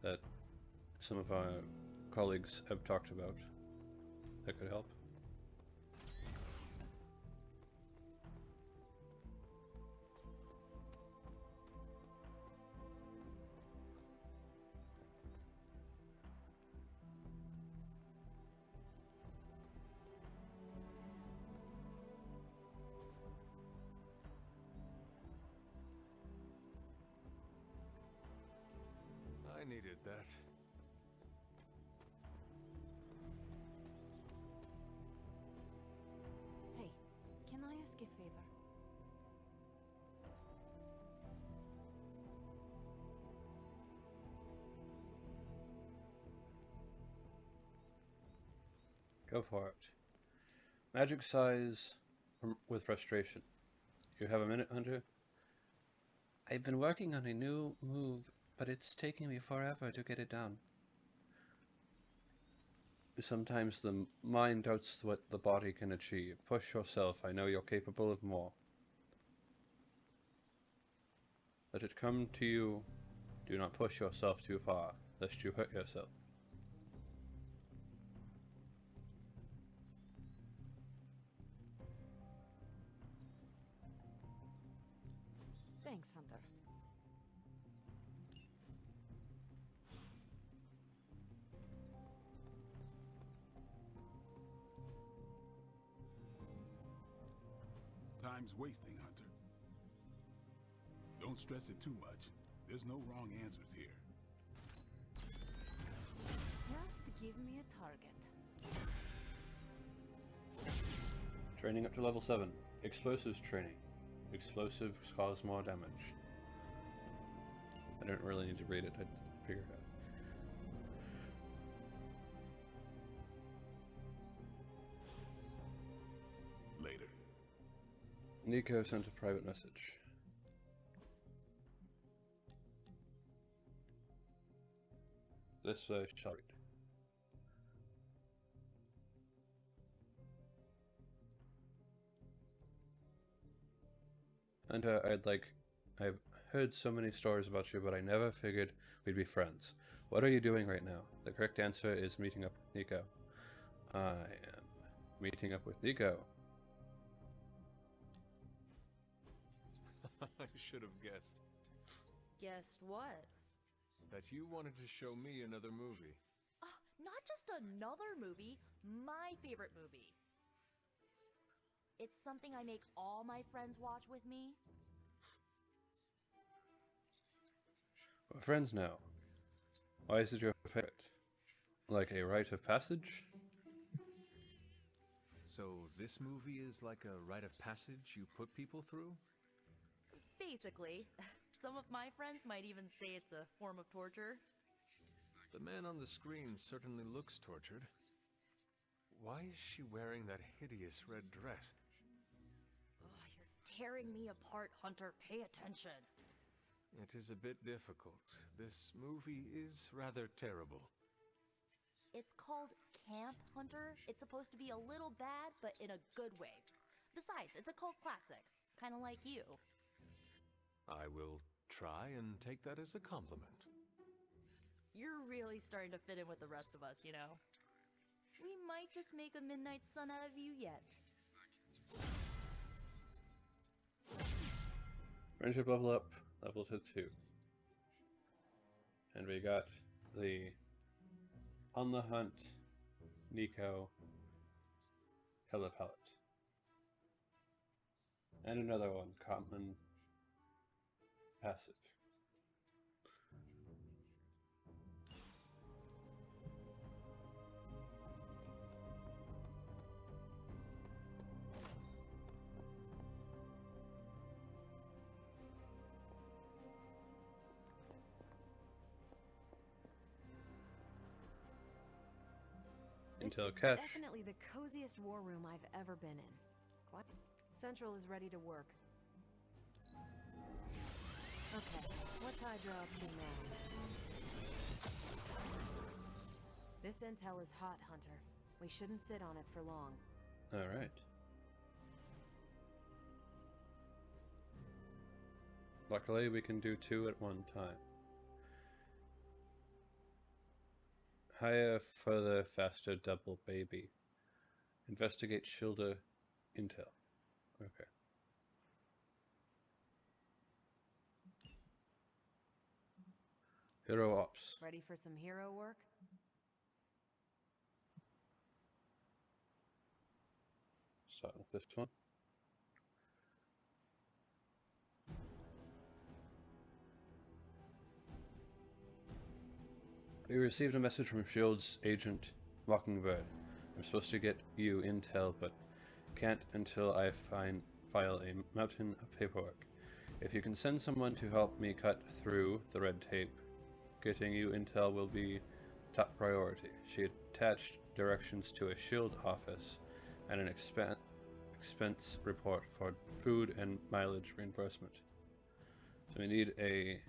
that some of our colleagues have talked about that could help. I needed that. Hey, can I ask a favor? Go for it. Magic size with frustration. You have a minute, Hunter? I've been working on a new move, but it's taking me forever to get it done. Sometimes the mind doubts what the body can achieve. Push yourself. I know you're capable of more. Let it come to you. Do not push yourself too far, lest you hurt yourself. Thanks, Hunter. Time's wasting, Hunter. Don't stress it too much. There's no wrong answers here. Just give me a target. Training up to level 7. Explosives training. Explosives cause more damage. I don't really need to read it, I figured it out. Later. Nico sent a private message. This shall read. And I've heard so many stories about you, but I never figured we'd be friends. What are you doing right now? The correct answer is meeting up with Nico. I am meeting up with Nico. I should have guessed. Guessed what? That you wanted to show me another movie. Not just another movie, my favorite movie. It's something I make all my friends watch with me. We're friends now. Why is it your favorite? Like a rite of passage? So this movie is like a rite of passage you put people through? Basically. Some of my friends might even say it's a form of torture. The man on the screen certainly looks tortured. Why is she wearing that hideous red dress? You're tearing me apart, Hunter. Pay attention. It is a bit difficult. This movie is rather terrible. It's called Camp, Hunter. It's supposed to be a little bad, but in a good way. Besides, it's a cult classic. Kind of like you. I will try and take that as a compliment. You're really starting to fit in with the rest of us, you know. We might just make a Midnight Sun out of you yet. Friendship level up, level to 2. And we got the On the Hunt Nico, Helipellet. And another one, common passive. This Until is catch. definitely the coziest war room I've ever been in. What? Central is ready to work. Okay, what's Hydra up to now? This intel is hot, Hunter. We shouldn't sit on it for long. Alright. Luckily, we can do 2 at one time. Higher, further, faster, double, baby. Investigate Shilda intel. Okay. Hero Ops. Ready for some hero work? Start with this one. We received a message from S.H.I.E.L.D.'s agent, Mockingbird. I'm supposed to get you intel, but can't until I file a mountain of paperwork. If you can send someone to help me cut through the red tape, getting you intel will be top priority. She attached directions to a S.H.I.E.L.D. office and an expense report for food and mileage reimbursement. So we need a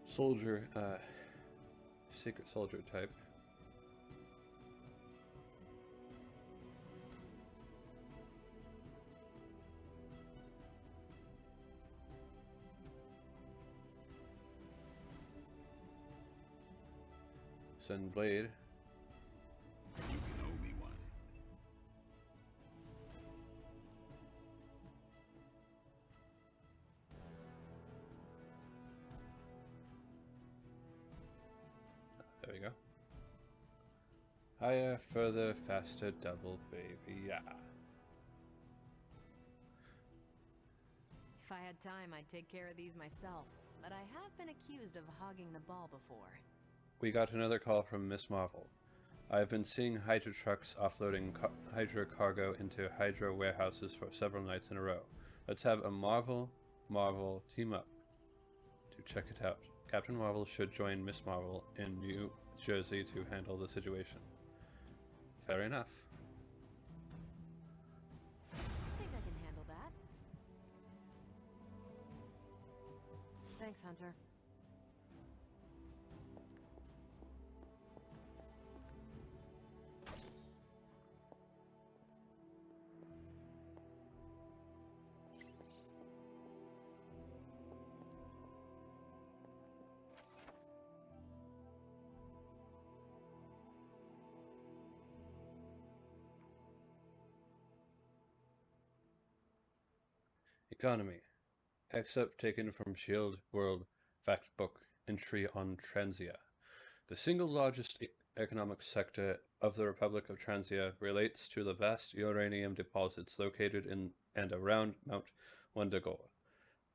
soldier, secret soldier type. Send Blade. You can owe me one. There we go. Higher, further, faster, double, baby, yeah. If I had time, I'd take care of these myself. But I have been accused of hogging the ball before. We got another call from Miss Marvel. I've been seeing Hydra trucks offloading Hydra cargo into Hydra warehouses for several nights in a row. Let's have a Marvel team up to check it out. Captain Marvel should join Miss Marvel in New Jersey to handle the situation. Fair enough. I think I can handle that. Thanks, Hunter. Economy. Excerpt taken from S.H.I.E.L.D. World Factbook entry on Transia. The single largest economic sector of the Republic of Transia relates to the vast uranium deposits located in and around Mount Wundagore.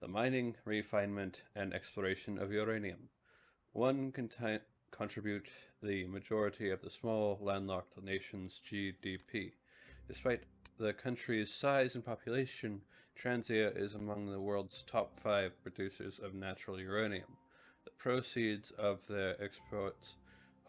The mining, refinement, and exploration of uranium. One can contribute the majority of the small landlocked nation's GDP. Despite the country's size and population, Transia is among the world's top 5 producers of natural uranium. The proceeds of their exports,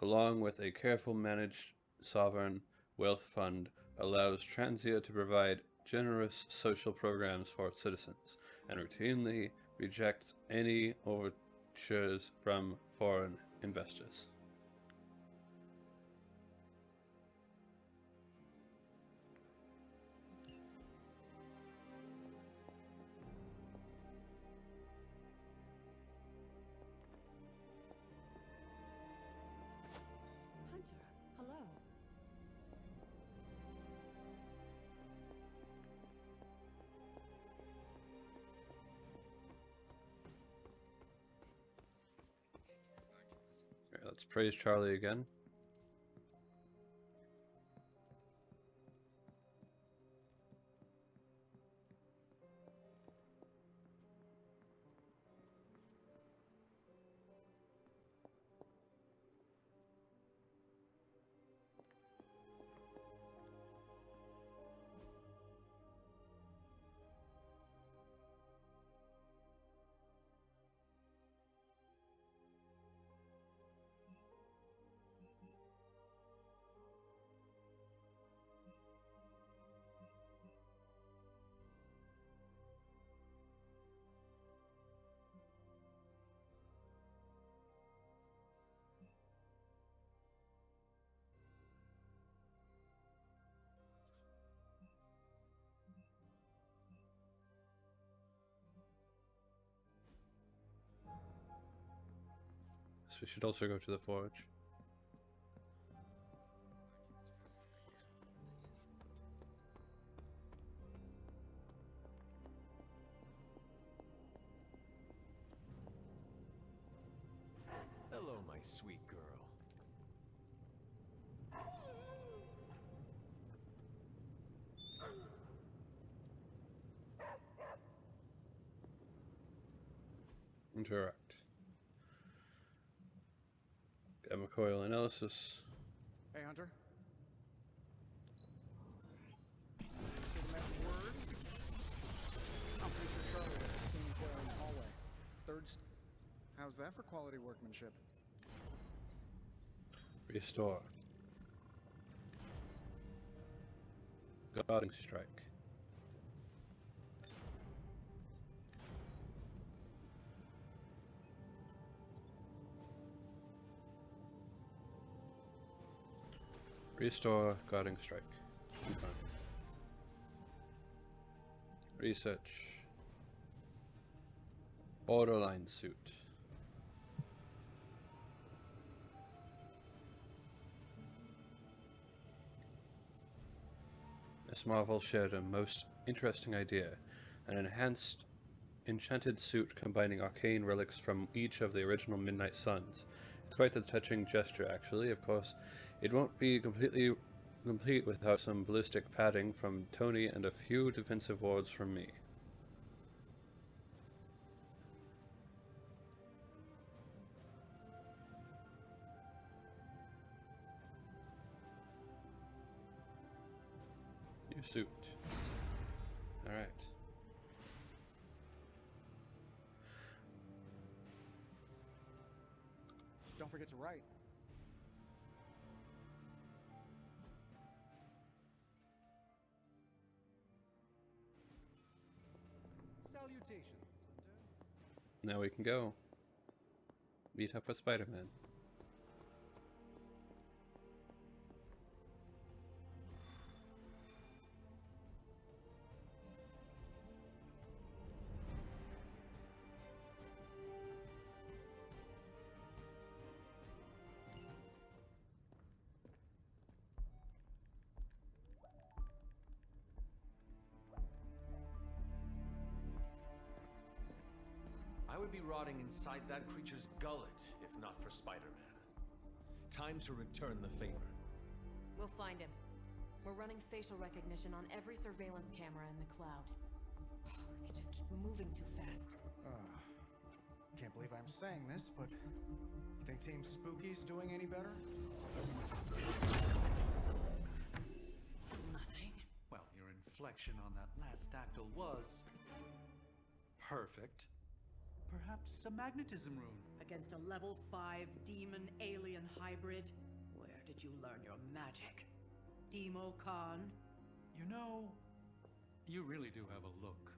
along with a carefully managed sovereign wealth fund, allows Transia to provide generous social programs for its citizens, and routinely reject any overtures from foreign investors. Hunter, hello. Let's praise Charlie again. So we should also go to the forge. Hello, my sweet girl. Interact. Gamma coil analysis. Hey, Hunter. See the magic word? I'm pretty sure Charlie left the steam coil in the hallway. How's that for quality workmanship? Restore. Guarding strike. Restore guarding strike. Confirm. Research. Borderline suit. Miss Marvel shared a most interesting idea, an enhanced enchanted suit combining arcane relics from each of the original Midnight Suns. It's quite a touching gesture, actually. Of course, it won't be completely complete without some ballistic padding from Tony and a few defensive wards from me. New suit. Alright. Don't forget to write. Salutations, Hunter. Now we can go. Meet up with Spider-Man. I would be rotting inside that creature's gullet if not for Spider-Man. Time to return the favor. We'll find him. We're running facial recognition on every surveillance camera in the cloud. They just keep moving too fast. Can't believe I'm saying this, but you think Team Spooky's doing any better? Nothing. Well, your inflection on that last dactyl was perfect. Perhaps a magnetism rune. Against a level 5 demon alien hybrid? Where did you learn your magic? Demo Khan? You know, you really do have a look.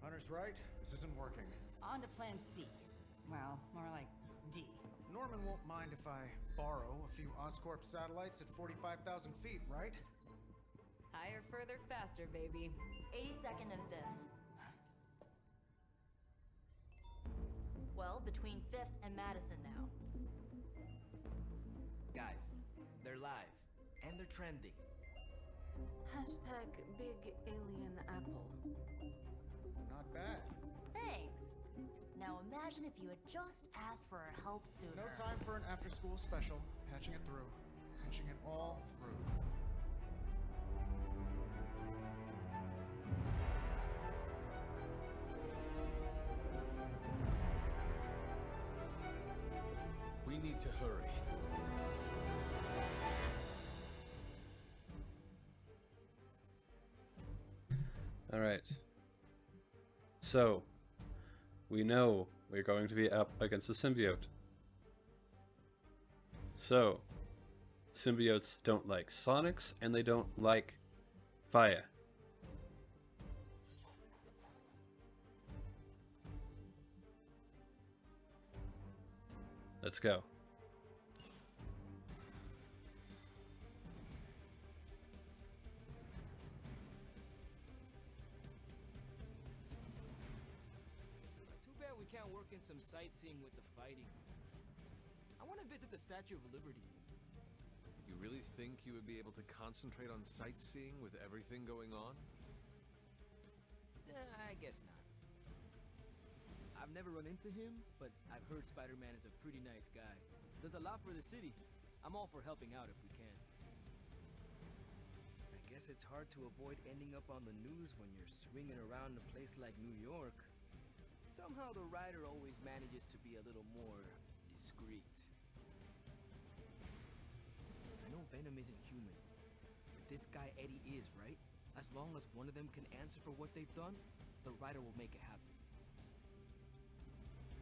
Hunter's right. This isn't working. On to plan C. Well, more like D. Norman won't mind if I borrow a few Oscorp satellites at 45,000 feet, right? Higher, further, faster, baby. 82nd and 5th. Well, between 5th and Madison now. Guys, they're live. And they're trending. Hashtag big alien apple. Not bad. Thanks. Now imagine if you had just asked for our help sooner. No time for an after-school special. Patching it through. Patching it all through. We need to hurry. All right. So, we know we're going to be up against the symbiote. So, symbiotes don't like sonics and they don't like fire. Let's go. Too bad we can't work in some sightseeing with the fighting. I want to visit the Statue of Liberty. You really think you would be able to concentrate on sightseeing with everything going on? I guess not. I've never run into him, but I've heard Spider-Man is a pretty nice guy. Does a lot for the city. I'm all for helping out if we can. I guess it's hard to avoid ending up on the news when you're swinging around a place like New York. Somehow the writer always manages to be a little more discreet. I know Venom isn't human, but this guy Eddie is, right? As long as one of them can answer for what they've done, the writer will make it happen.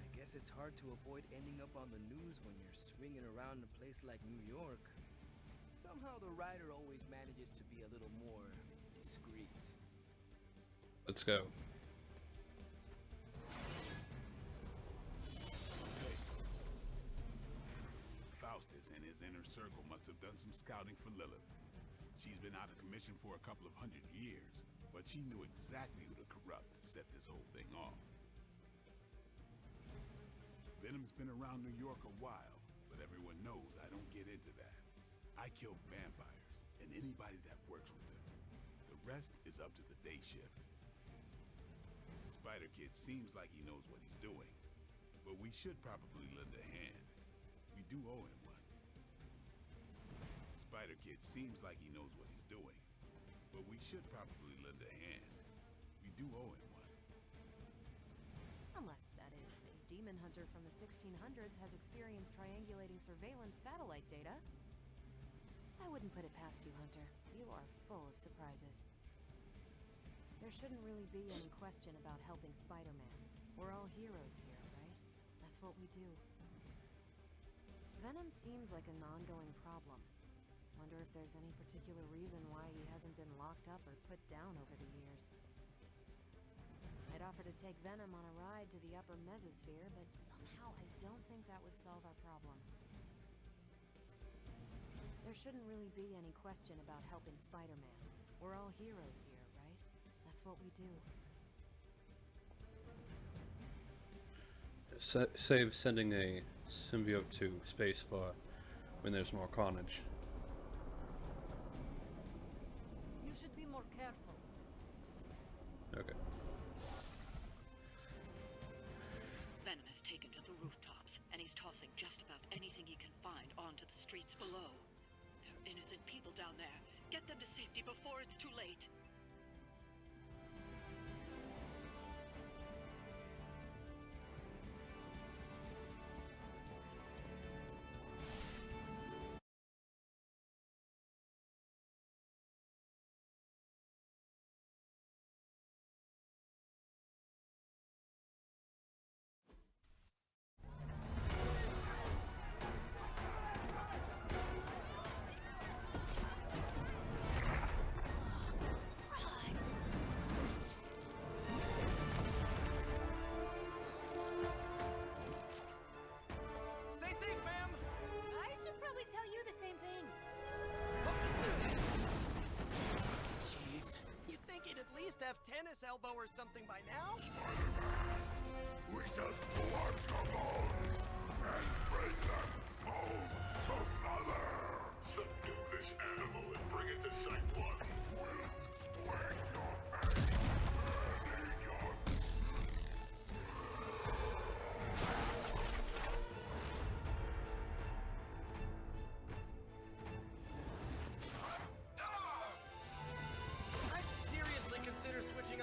I guess it's hard to avoid ending up on the news when you're swinging around a place like New York. Somehow the writer always manages to be a little more discreet. Let's go. Faustus and his inner circle must have done some scouting for Lilith. She's been out of commission for a couple of 100 years, but she knew exactly who to corrupt to set this whole thing off. Venom's been around New York a while, but everyone knows I don't get into that. I kill vampires, and anybody that works with them. The rest is up to the day shift. Spider-Kid seems like he knows what he's doing, but we should probably lend a hand. We do owe him one. Spider-Kid seems like he knows what he's doing, but we should probably lend a hand. We do owe him one. Unless, that is, a demon hunter from the 1600s has experience triangulating surveillance satellite data. I wouldn't put it past you, Hunter. You are full of surprises. There shouldn't really be any question about helping Spider-Man. We're all heroes here, right? That's what we do. Venom seems like an ongoing problem. Wonder if there's any particular reason why he hasn't been locked up or put down over the years. I'd offer to take Venom on a ride to the upper mesosphere, but somehow I don't think that would solve our problem. There shouldn't really be any question about helping Spider-Man. We're all heroes here, right? That's what we do. Save sending a symbiote to space for when there's more carnage. You should be more careful. Okay. Venom has taken to the rooftops, and he's tossing just about anything he can find onto the streets below. There are innocent people down there. Get them to safety before it's too late. Stay safe, ma'am! I should probably tell you the same thing. Jeez, you'd think he'd at least have tennis elbow or something by now. We just go our command and bring them home to Mother! Subdue this animal and bring it to Site 1. We'll squeeze your face and in your...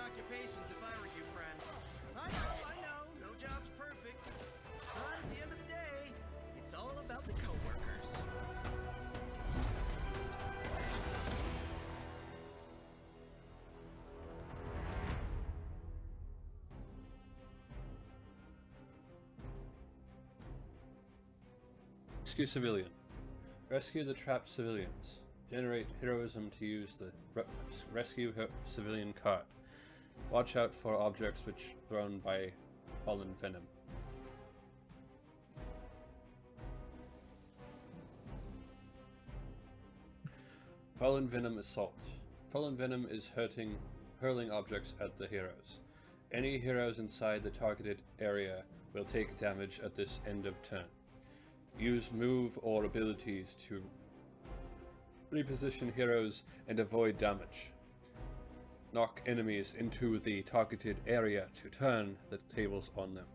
occupations if I were you, friend. I know, no job's perfect. But at the end of the day, it's all about the coworkers. Rescue civilian. Rescue the trapped civilians. Generate heroism to use the rescue civilian card. Watch out for objects which thrown by fallen venom. Fallen venom assault. Fallen venom is hurling objects at the heroes. Any heroes inside the targeted area will take damage at this end of turn. Use move or abilities to reposition heroes and avoid damage. Knock enemies into the targeted area to turn the tables on them.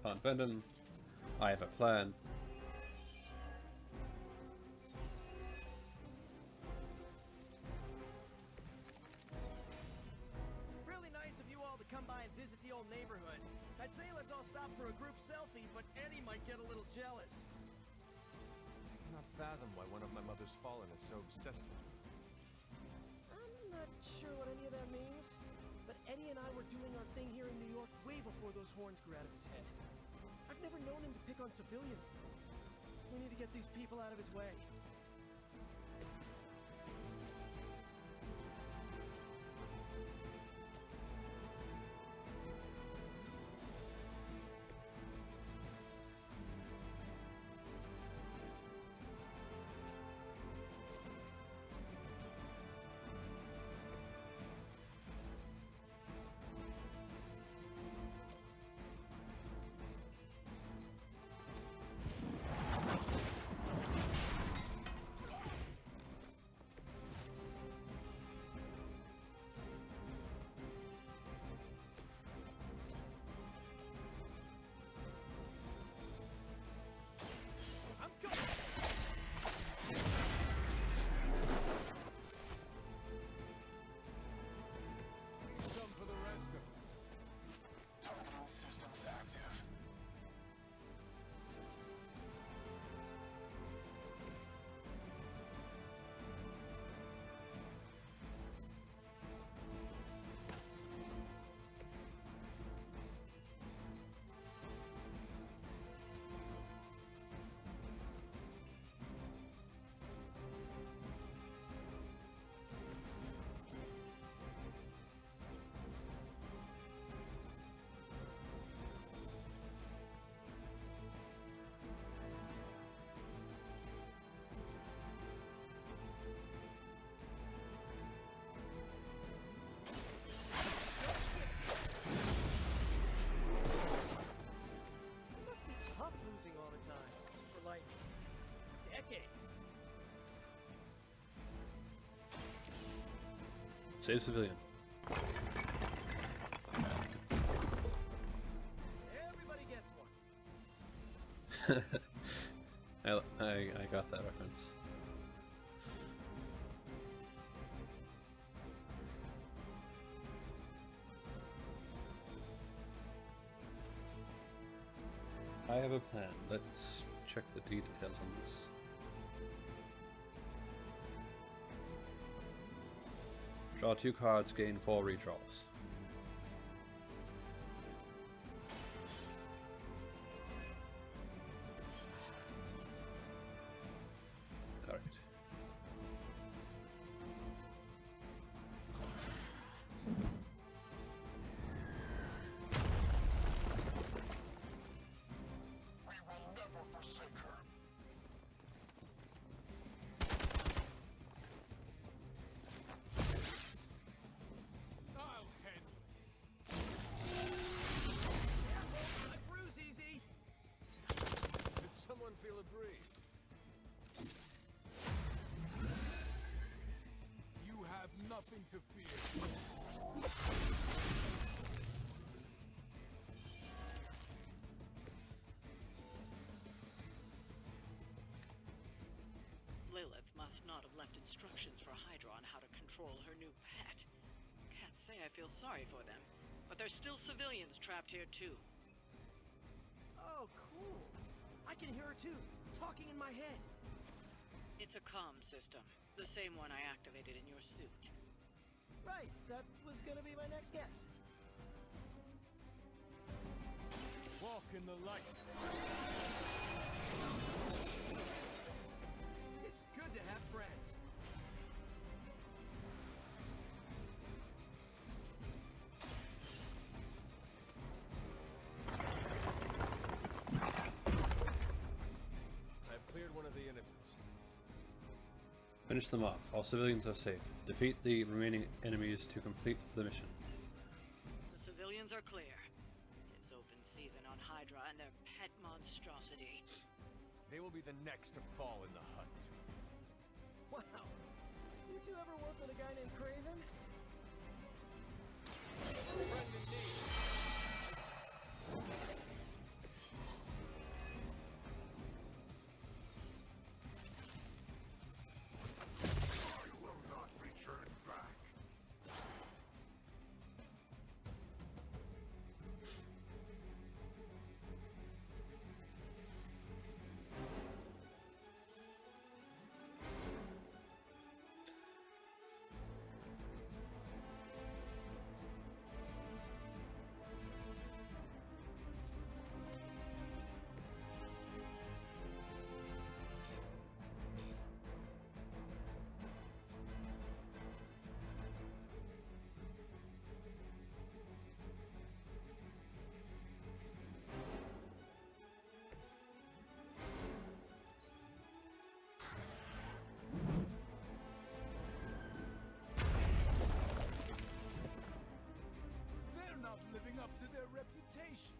On Venom, I have a plan. Really nice of you all to come by and visit the old neighborhood. I'd say let's all stop for a group selfie, but Eddie might get a little jealous. I cannot fathom why one of my mother's fallen is so obsessed with me. I'm not sure what any of that means, but Eddie and I were doing our thing here in New York way before those horns grew out of his head. I've never known him to pick on civilians, though. We need to get these people out of his way. Some for the rest of us. Targeting systems active. It must be tough losing all the time. For like, decades. Save civilian. Everybody gets one. I got that reference. I have a plan. Let's check the details on this. Draw 2 cards, gain 4 redraws. Alright. We will never forsake her. I'll handle it. I bruise easy. Did someone feel a breeze? You have nothing to fear. Lilith must instructions for Hydra on how to control her new pet. Can't say I feel sorry for them, but there's still civilians trapped here too. Oh, cool. I can hear her too, talking in my head. It's a comm system, the same one I activated in your suit. Right, that was gonna be my next guess. Walk in the light. It's good to have friends. I've cleared one of the innocents. Finish them off. All civilians are safe. Defeat the remaining enemies to complete the mission. The civilians are clear. It's open season on Hydra and their pet monstrosity. They will be the next to fall in the hunt. Wow. You two ever work with a guy named Craven? Friend in need. I will not return back. They're not living up to their reputation.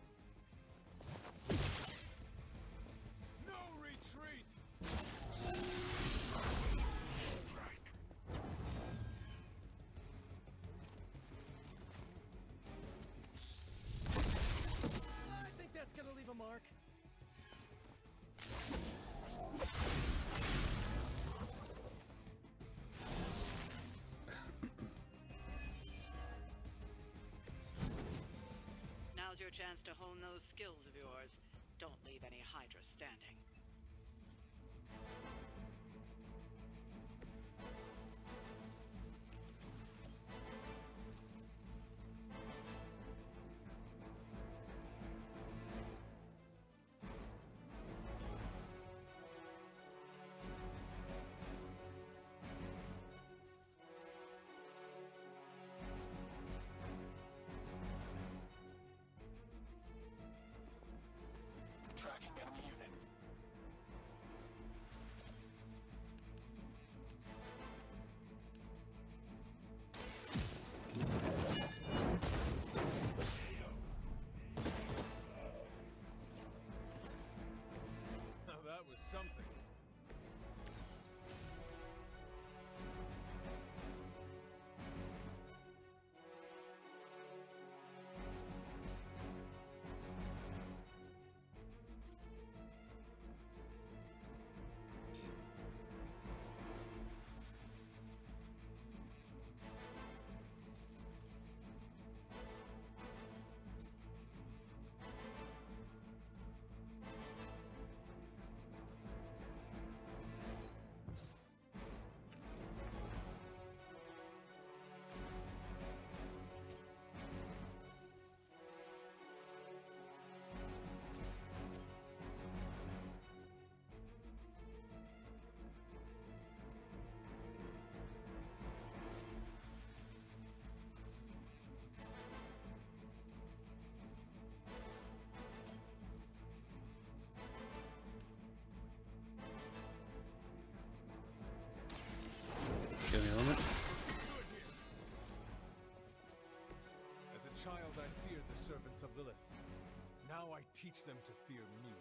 No retreat! I think that's gonna leave a mark. Now's your chance to hone those skills of yours. Don't leave any Hydra standing. Tracking enemy unit. Now that was something. Give me a moment. As a child, I feared the servants of Lilith. Now I teach them to fear me.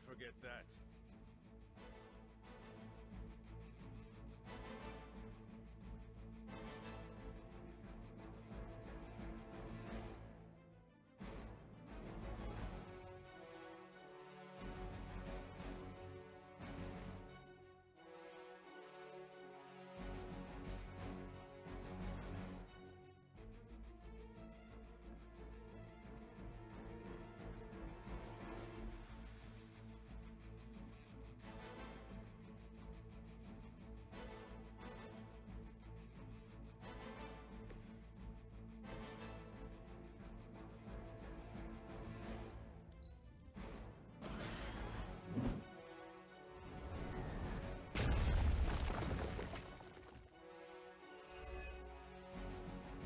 forget that.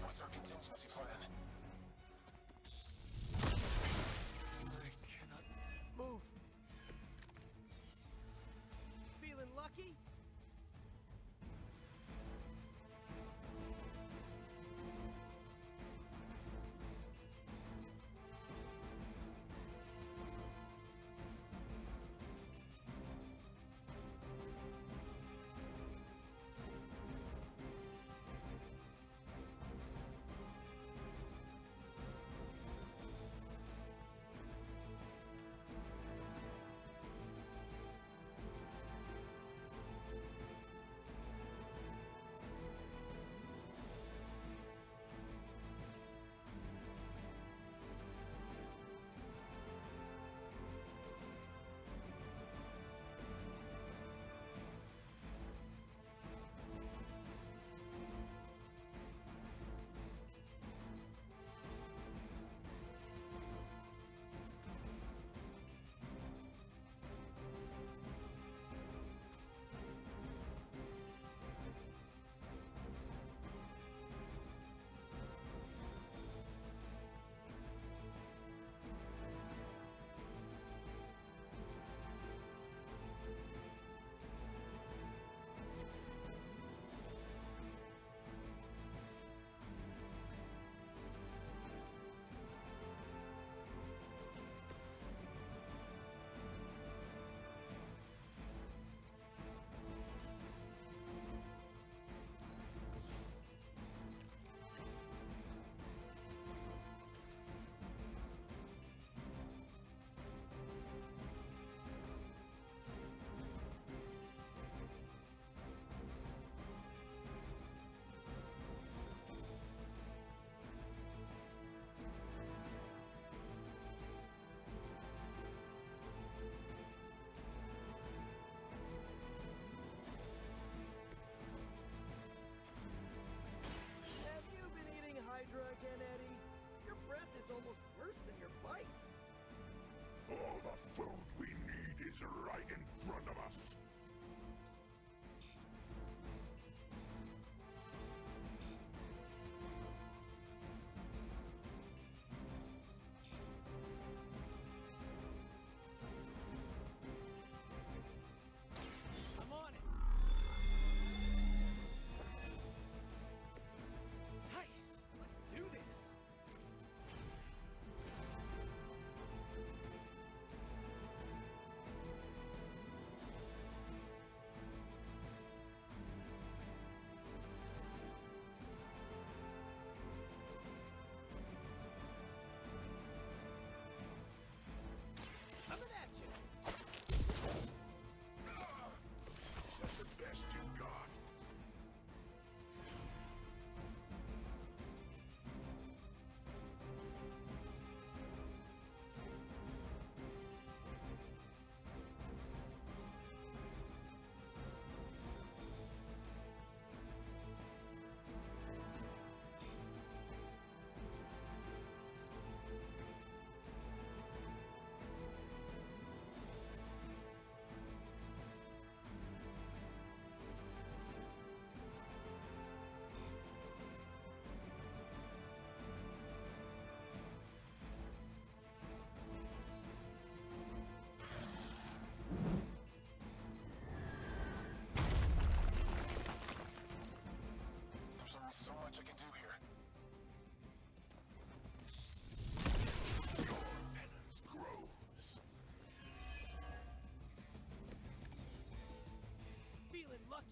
What's our contingency plan? I cannot move. Feeling lucky?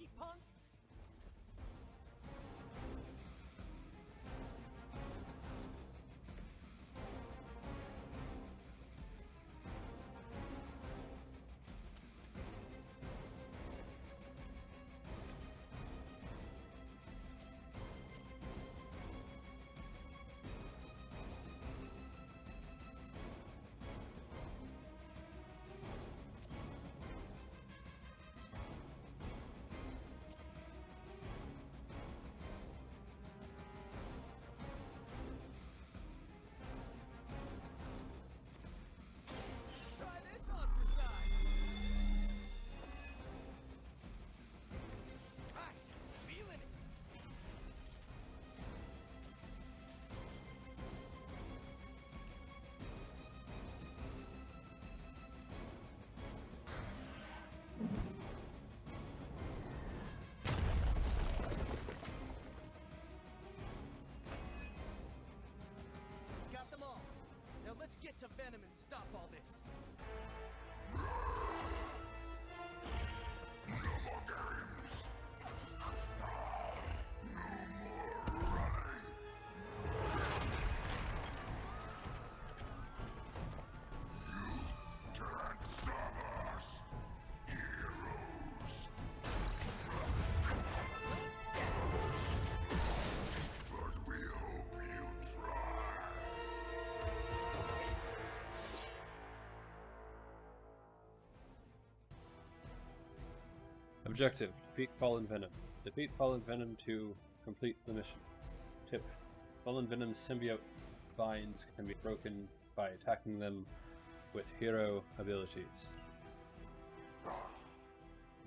me, punk! Try this on for size! Right, feeling it! Got them all. Now let's get to Venom and stop all this. Can't stop us, heroes. But we hope you try. Objective: defeat Fallen Venom. Defeat Fallen Venom to complete the mission. Tip: Fallen Venom's symbiote binds can be broken by attacking them with hero abilities.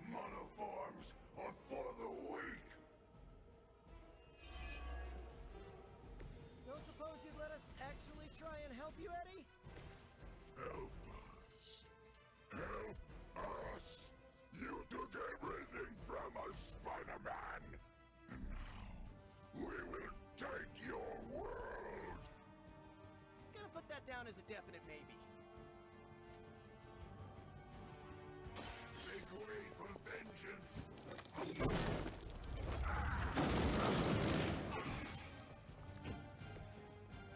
Monoforms are for the weak. Don't suppose you'd let us actually try and help you, Eddie? Help us. Help us. You took everything from us, Spider-Man. And now we will take your world. Gonna put that down as a definite maybe. Make way for vengeance.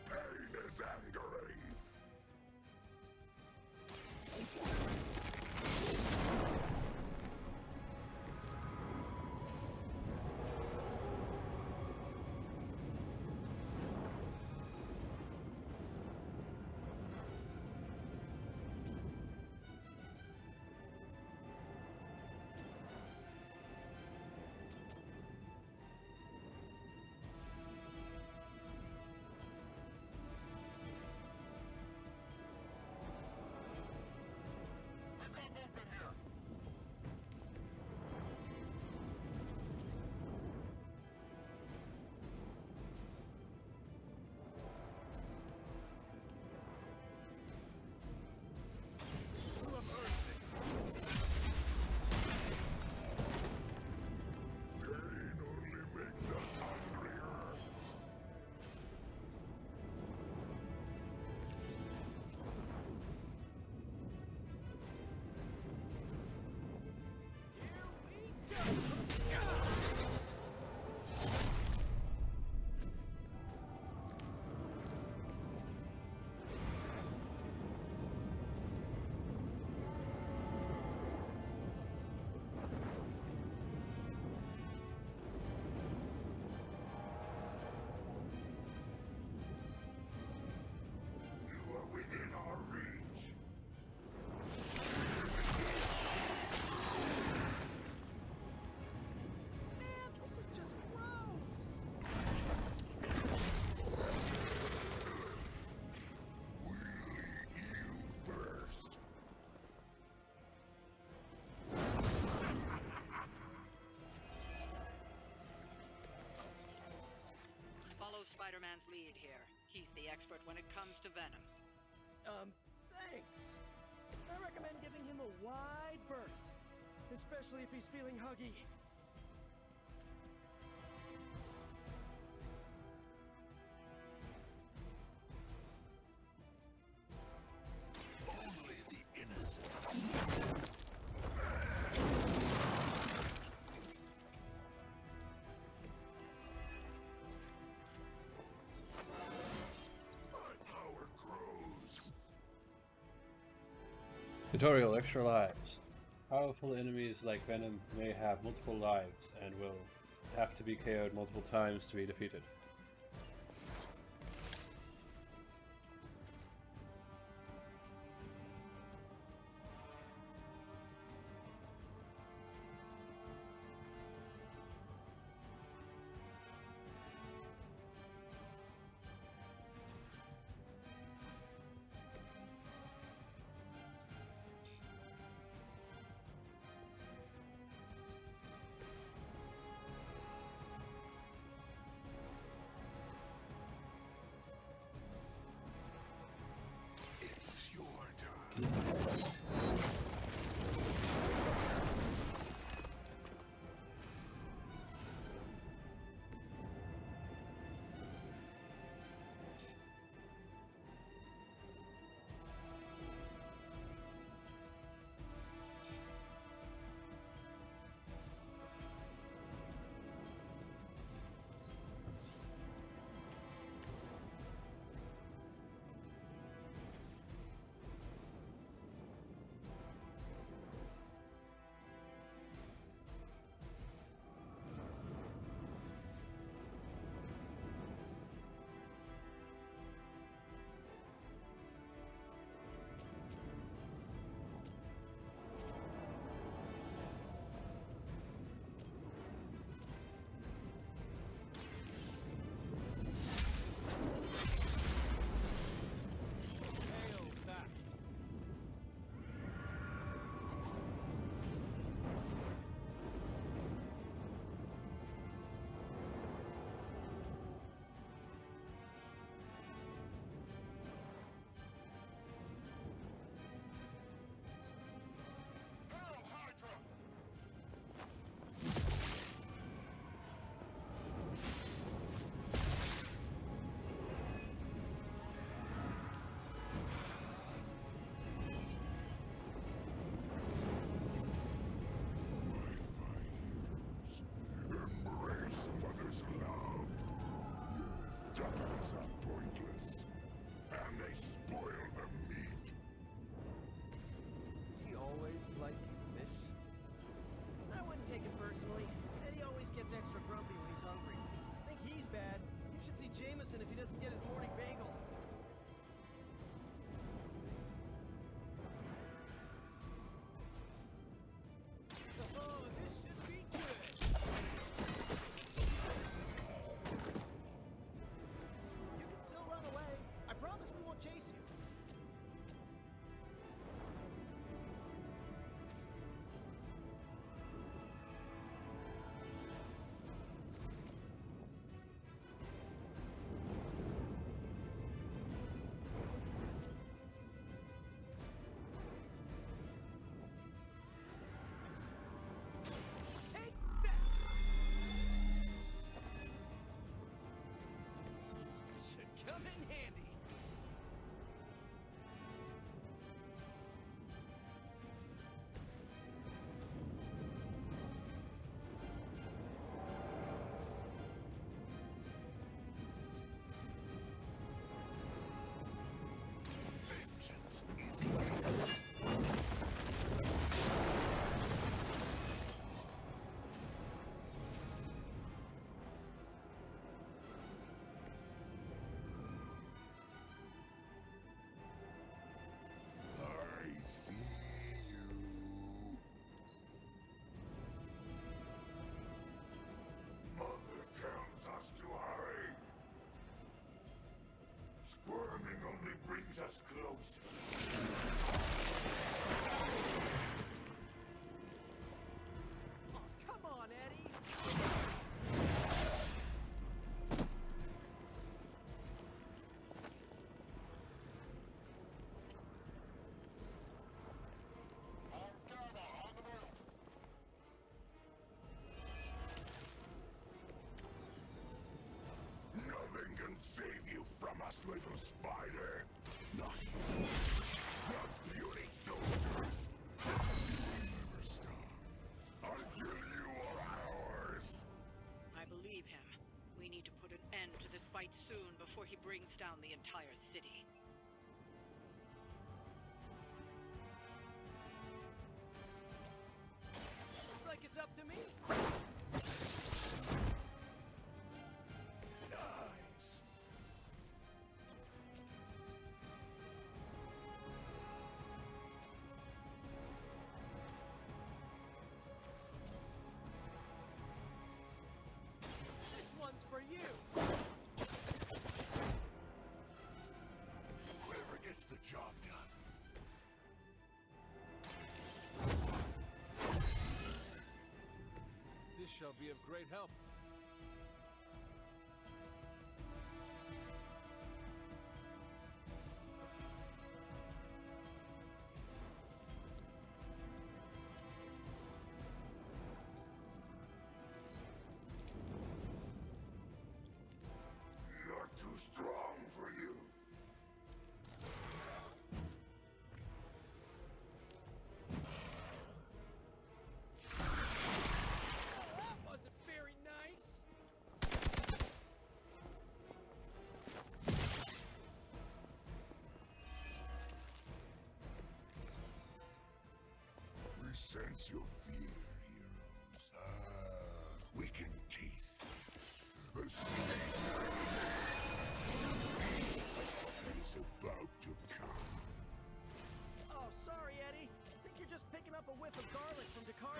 Pain is angering. Pain only makes us hungrier. You are within our reach. Man, this is just gross! We'll eat you first. Follow Spider-Man's lead here. He's the expert when it comes to Venom. Thanks. I recommend giving him a wide berth. Especially if he's feeling huggy. Only the innocent. Tutorial Extra Lives. Powerful enemies like Venom may have multiple lives and will have to be KO'd multiple times to be defeated. It's your turn. Embrace mother's love. Yes, daughters are pointless, and they spoil the meat. Is he always like this? I wouldn't take it personally. Eddie always gets extra grumpy when he's hungry. Think he's bad. You should see Jameson if he doesn't get his morning bagel. Oh, this should be good. You can still run away. I promise we won't chase you. Take that! Should come in handy. Vengeance is I see you. Mother tells us to hurry. Squirming only brings us closer. Oh, come on, Eddie. Nothing can save you from us, little spider. Not you. Not beauty soldiers. You will never stop until you are ours. I believe him. We need to put an end to this fight soon before he brings down the entire city. to me. Nice. This one's for you. Whoever gets the job done. This shall be of great help. You're too strong for you. That wasn't very nice. We sense your fear, heroes. We can taste the snake is about to come. Oh, sorry, Eddie. Think you're just picking up a whiff of garlic from Dakar.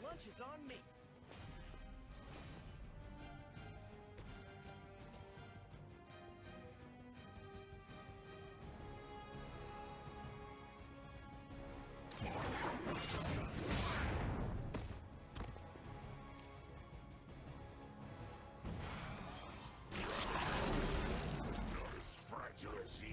Lunch is on me. Not as fragile as you.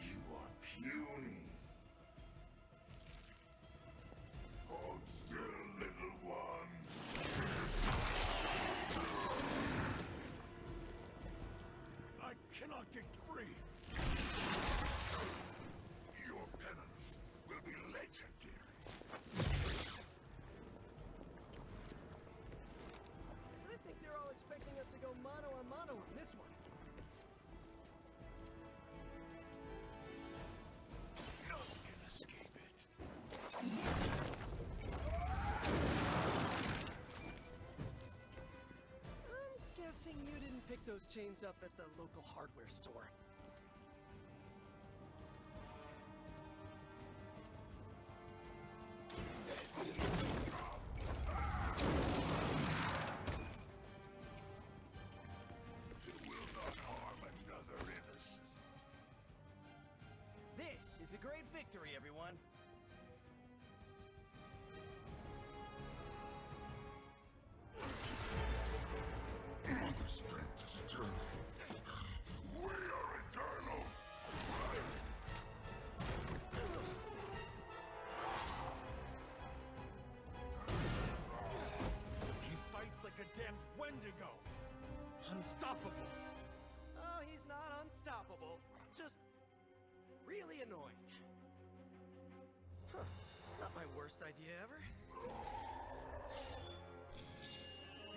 You are puny. Hold still, little one. I cannot get free. Your penance will be legendary. I think they're all expecting us to go mano a mano on this one. None can escape it. I'm guessing you didn't pick those chains up at the local hardware store. It will not harm another innocent. This is a great victory, everyone. Mother strength is eternal. We are eternal. He fights like a damned Wendigo. Unstoppable. Oh, he's not unstoppable. Just really annoying. Huh. Not my worst idea ever.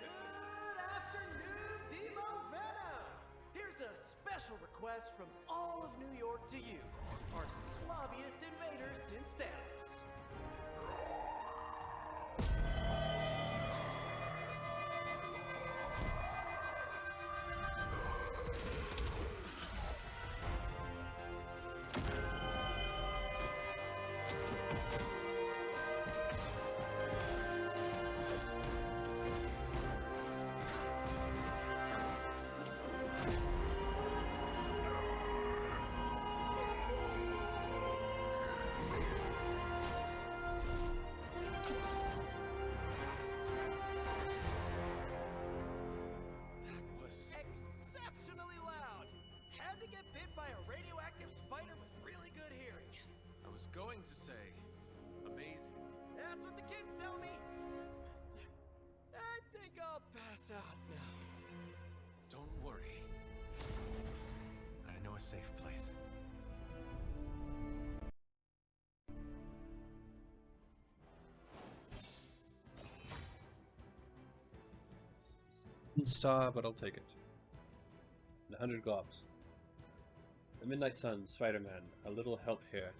Good afternoon, Demo Venom! Here's a special request from all of New York to you, our slobbiest invaders since Thanos. Exceptionally loud! Had to get bit by a radioactive spider with really good hearing. I was going to say, amazing. That's what the kids tell me. I think I'll pass out now. Don't worry. I know a safe place. golden star, but I'll take it. And 100 globs. The Midnight Sun, Spider-Man. A little help here.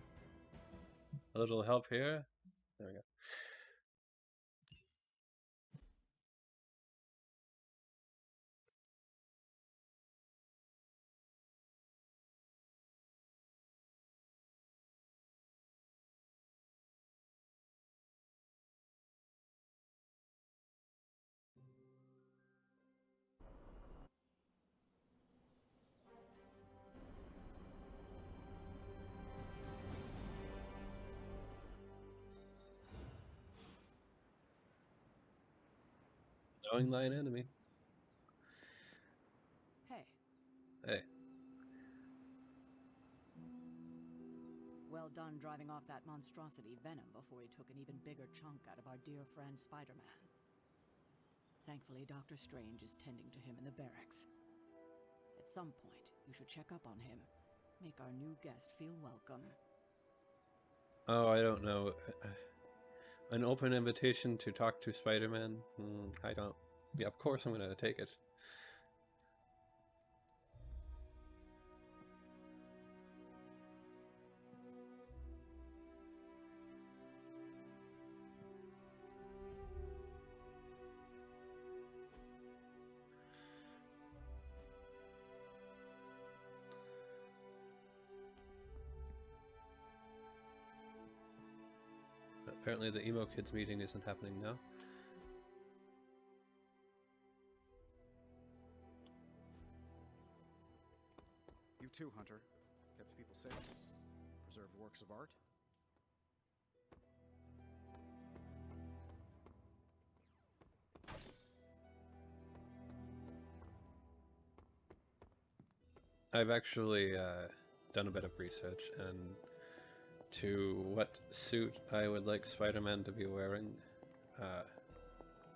A little help here. There we go. Knowing thine enemy. Hey. Hey. Well done driving off that monstrosity Venom before he took an even bigger chunk out of our dear friend Spider-Man. Thankfully, Dr. Strange is tending to him in the barracks. At some point, you should check up on him. Make our new guest feel welcome. Oh, I don't know. An open invitation to talk to Spider-Man? I don't... Yeah, of course I'm going to take it. Apparently the emo kids meeting isn't happening now. You too, Hunter. Kept people safe. Preserved works of art. I've actually done a bit of research, and to what suit I would like Spider-Man to be wearing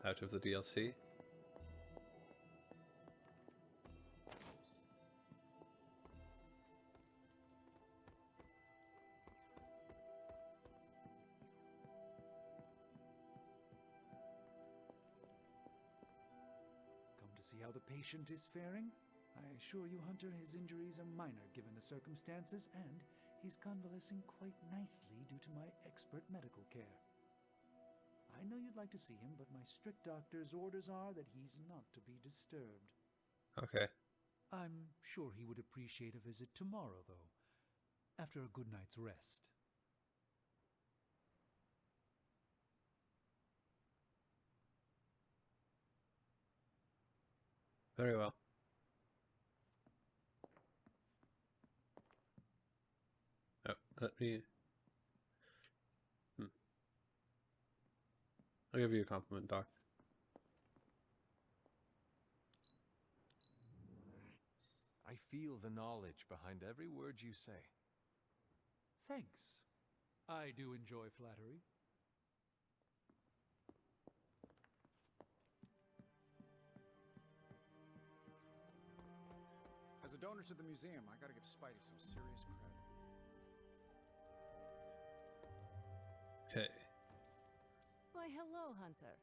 out of the DLC. Come to see how the patient is faring? I assure you, Hunter, his injuries are minor given the circumstances, and he's convalescing quite nicely due to my expert medical care. I know you'd like to see him, but my strict doctor's orders are that he's not to be disturbed. Okay. I'm sure he would appreciate a visit tomorrow, though, after a good night's rest. Very well. Oh, let me... I'll give you a compliment, Doc. I feel the knowledge behind every word you say. Thanks. I do enjoy flattery. As a donor to the museum, I gotta give Spidey some serious credit. Okay. Why, hello, Hunter.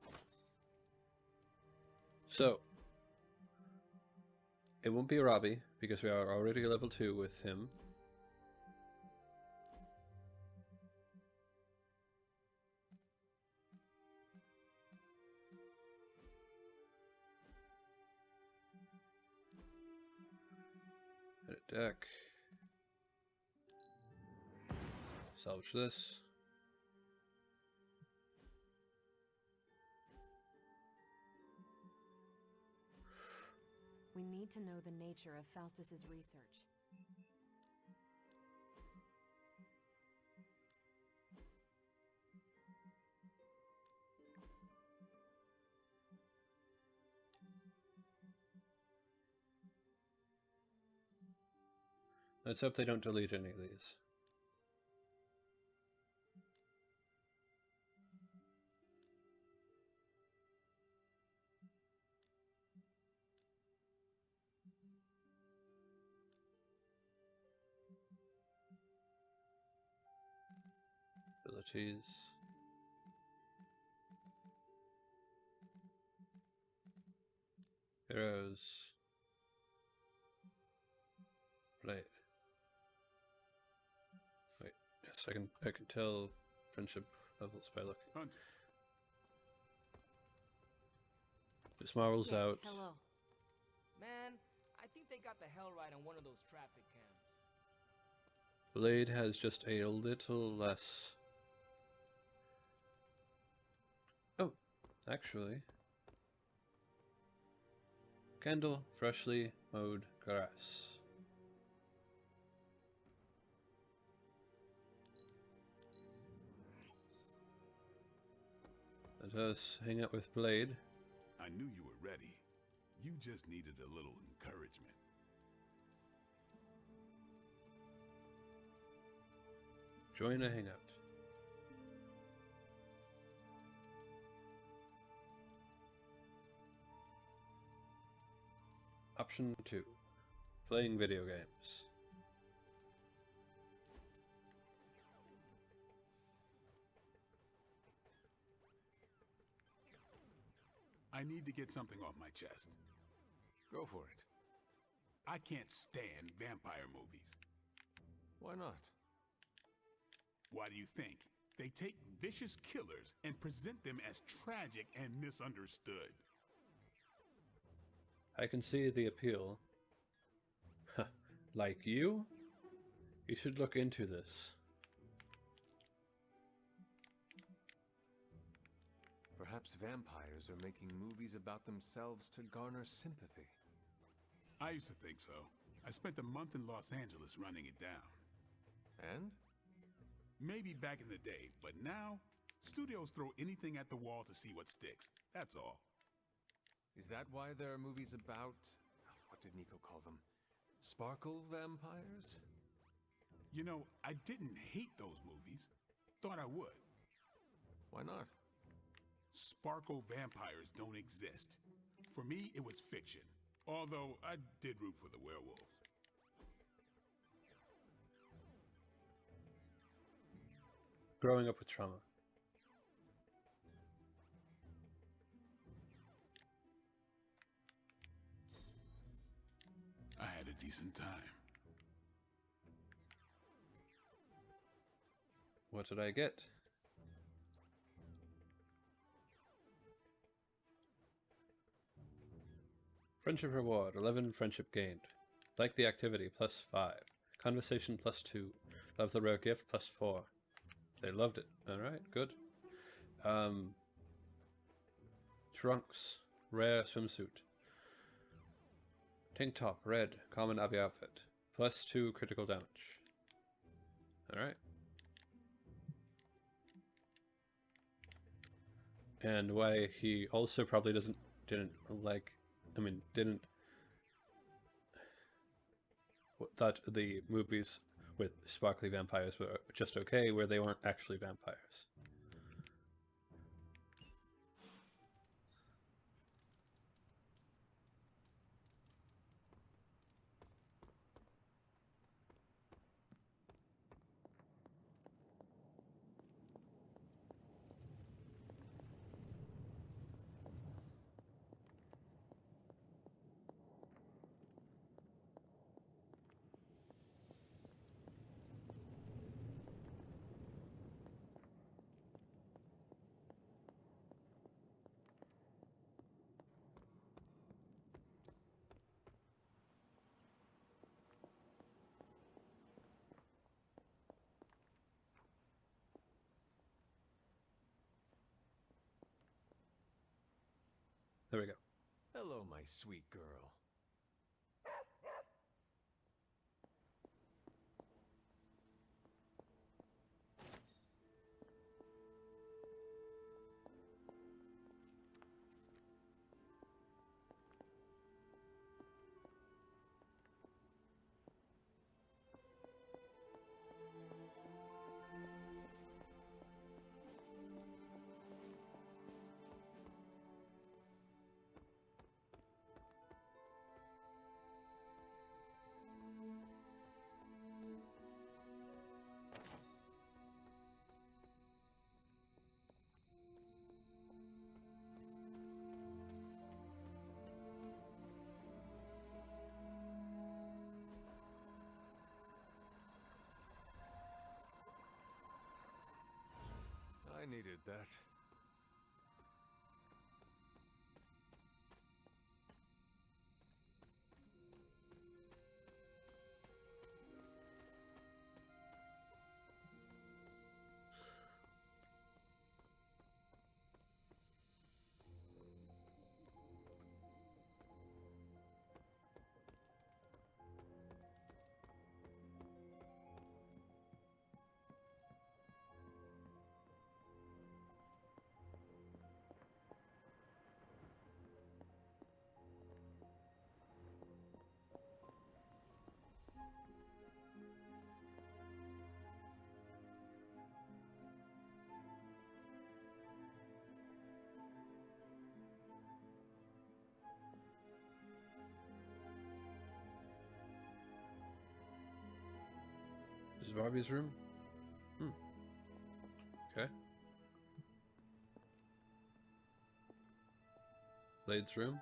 So, it won't be Robbie, because we are already level 2 with him. Edit deck. Salvage this. We need to know the nature of Faustus's research. Let's hope they don't delete any of these. Abilities. Heroes. Blade. Wait, yes, I can tell friendship levels by looking. Hunter. This marvel's out. Hello. Man, I think they got the hell right on one of those traffic cams. Blade has just a little less. Oh, actually. Candle, freshly mowed grass. Let us hang out with Blade. I knew you were ready. You just needed a little encouragement. Join a hangout. Option 2. Playing video games. I need to get something off my chest. Go for it. I can't stand vampire movies. Why not? Why do you think? They take vicious killers and present them as tragic and misunderstood. I can see the appeal. Like you? You should look into this. Perhaps vampires are making movies about themselves to garner sympathy. I used to think so. I spent a month in Los Angeles running it down. And? Maybe back in the day, but now, studios throw anything at the wall to see what sticks. That's all. Is that why there are movies about... what did Nico call them? Sparkle vampires? You know, I didn't hate those movies. Thought I would. Why not? Sparkle vampires don't exist. For me, it was fiction. Although, I did root for the werewolves. Growing up with trauma. I had a decent time. What did I get? Friendship reward, 11 friendship gained. Like the activity, +5. Conversation, +2. Love the rare gift, +4. They loved it. Alright, good. Trunks, rare swimsuit. Tank top, red, common Abby outfit. +2 critical damage. Alright. And why he also probably didn't thought the movies with sparkly vampires were just okay, where they weren't actually vampires. There we go. Hello, my sweet girl. I needed that. This is Bobby's room? Okay. Blade's room?